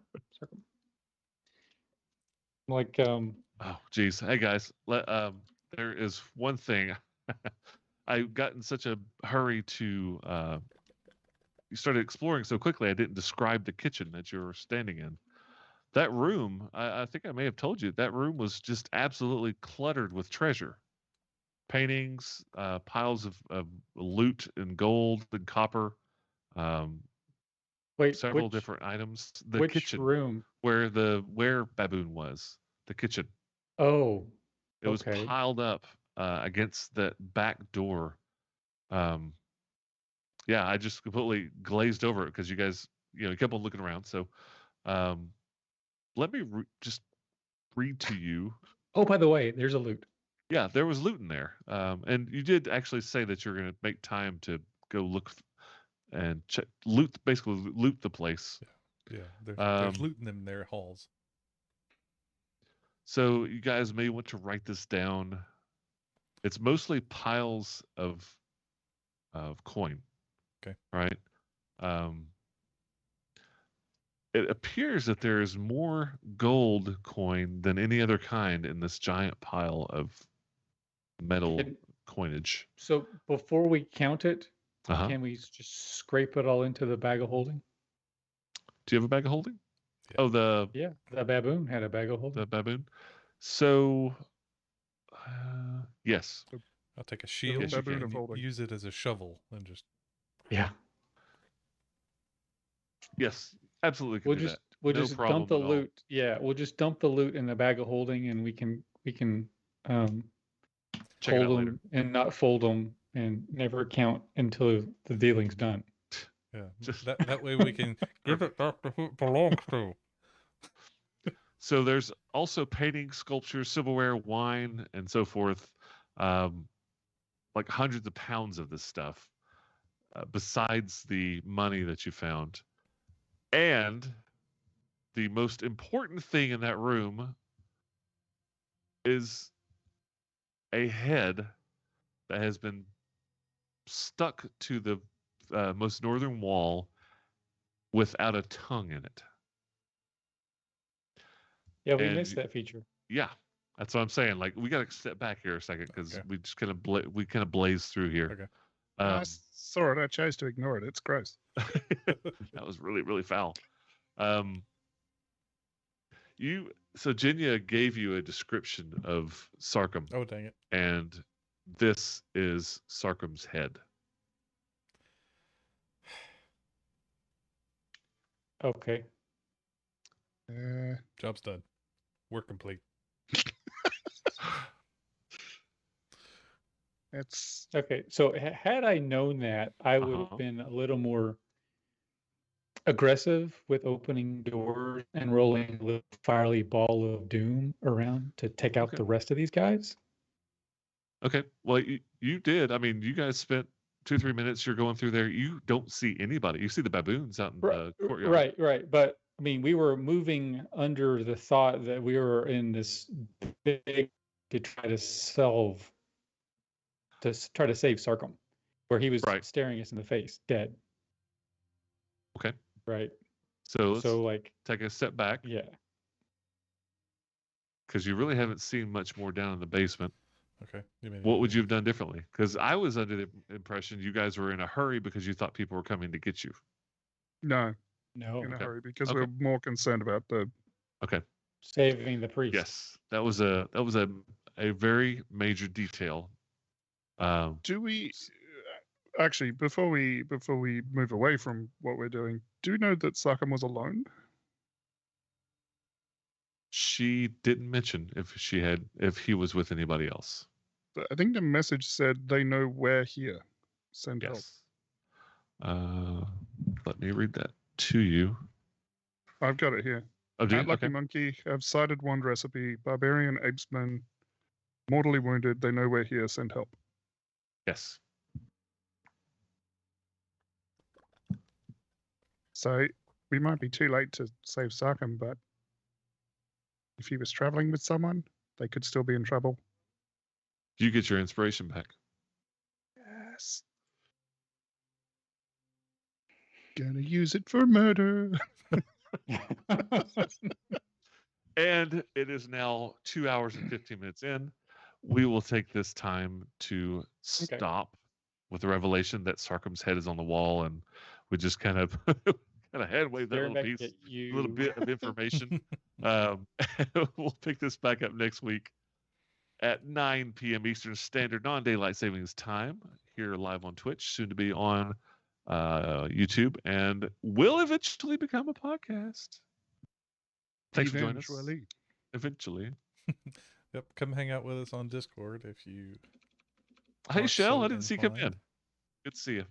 Like Oh, geez. Hey, guys. There is one thing. I got in such a hurry to. You started exploring so quickly, I didn't describe the kitchen that you're standing in. That room, I think I may have told you, that room was just absolutely cluttered with treasure. Paintings, piles of loot and gold and copper, um, Wait, several different items. The which kitchen room? where the baboon was, the kitchen. Oh, It was okay. piled up against that back door. Um, yeah, I just completely glazed over it because you guys, you kept on looking around. So um, let me just read to you. Oh, by the way, there's a loot. Yeah, there was loot in there. And you did actually say that you're going to make time to go look and check, basically loot the place. Yeah, there's loot in them in their halls. So you guys may want to write this down. It's mostly piles of coin. Okay. Right. It appears that there is more gold coin than any other kind in this giant pile of metal coinage. So before we count it, Uh-huh. can we just scrape it all into the bag of holding? Do you have a bag of holding? Yeah. Oh, the baboon had a bag of holding. the baboon. So, yes. I'll take a shield baboon of and holding. use it as a shovel and just. Yeah. Yes, absolutely. Can We'll do just that. we'll No just problem dump the at all. loot. Yeah, we'll just dump the loot in the bag of holding, and we can Check it hold out later. them and not fold them and never count until the dealing's done. Yeah, Just- that way we can give it back to who it belongs to. So there's also painting, sculpture, silverware, wine, and so forth. Like hundreds of pounds of this stuff, besides the money that you found. And the most important thing in that room is a head that has been stuck to the most northern wall without a tongue in it. Yeah, we And missed that feature. Yeah, that's what I'm saying. Like, we got to step back here a second because Okay. we just kind of blaze through here. Okay. I saw it. I chose to ignore it. It's gross. That was really, really foul. So Jinya gave you a description of Sarkum, Oh, dang it. and this is Sarkum's head. Okay. Job's done. Work complete. It's Okay. So had I known that, I would Uh-huh. have been a little more aggressive with opening doors and rolling a little fiery ball of doom around to take out Okay. the rest of these guys. Okay. Well, you did. I mean, you guys spent 2-3 minutes. You're going through there. You don't see anybody. You see the baboons out in the courtyard. Right. But I mean, we were moving under the thought that we were in this big to try to save Sarkum, where he was Right. staring us in the face, dead. Okay. Right. So let's So like, take a step back yeah. because you really haven't seen much more down in the basement. Okay. What would you have done differently? Because I was under the impression you guys were in a hurry because you thought people were coming to get you. no No. in a Okay. hurry because Okay. we're more concerned about the. Okay. Saving the priest. Yes, that was a very major detail. Do we actually before we move away from what we're doing? Do you know that Sarkum was alone? She didn't mention if he was with anybody else. I think the message said they know we're here. Send help. Yes. Let me read that to you. I've got it here. Oh, do you? At Lucky Okay. Monkey, have cited one recipe. Barbarian apesman, mortally wounded. They know we're here. Send help. Yes. So we might be too late to save Sarkum, but if he was traveling with someone, they could still be in trouble. You get your inspiration back. Yes. Gonna use it for murder. And it is now 2 hours and 15 minutes in. We will take this time to stop with the revelation that Sarkum's head is on the wall, and we just kind of kind of hand wave that Staring little back piece, at you. little bit of information. We'll pick this back up next week at 9 p.m. Eastern Standard Non-Daylight Savings Time here live on Twitch, soon to be on YouTube, and will eventually become a podcast. Thanks for joining us. Eventually. Yep, come hang out with us on Discord if you. Hey, are Shell, so I didn't see you come in. inclined. Good to see you.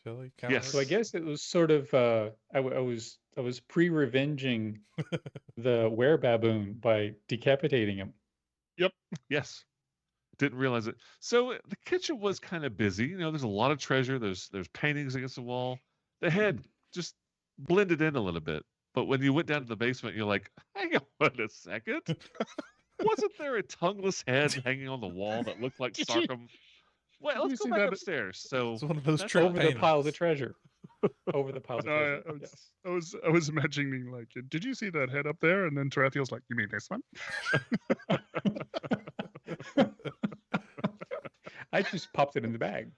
Shelly, Yes. So I guess it was sort of I was pre-revenging the werebaboon by decapitating him. Yes. Didn't realize it. So the kitchen was kind of busy. You know, there's a lot of treasure. There's paintings against the wall. The head just blended in a little bit. But when you went down to the basement, you're like, hang on a second. Wasn't there a tongueless head hanging on the wall that looked like Did you- Sarcom? Wait, did you let's go see back that- upstairs. So it's one of those that's trick Over the paintings. piles of treasure. Over the piles of No, treasure. I was- Yes. I was imagining like, did you see that head up there? And then Tarathiel's like, you mean this one? I just popped it in the bag.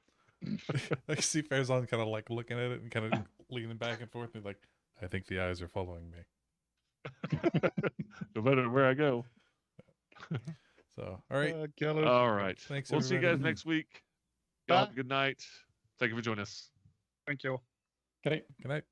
I see Farazan kind of like looking at it and kind of leaning back and forth. And like, I think the eyes are following me. no matter where I go. So, all right. Gallo. All right. Thanks, We'll see you guys everybody. next week. Y'all have Bye. a good night. Thank you for joining us. Thank you. Can I? Good night.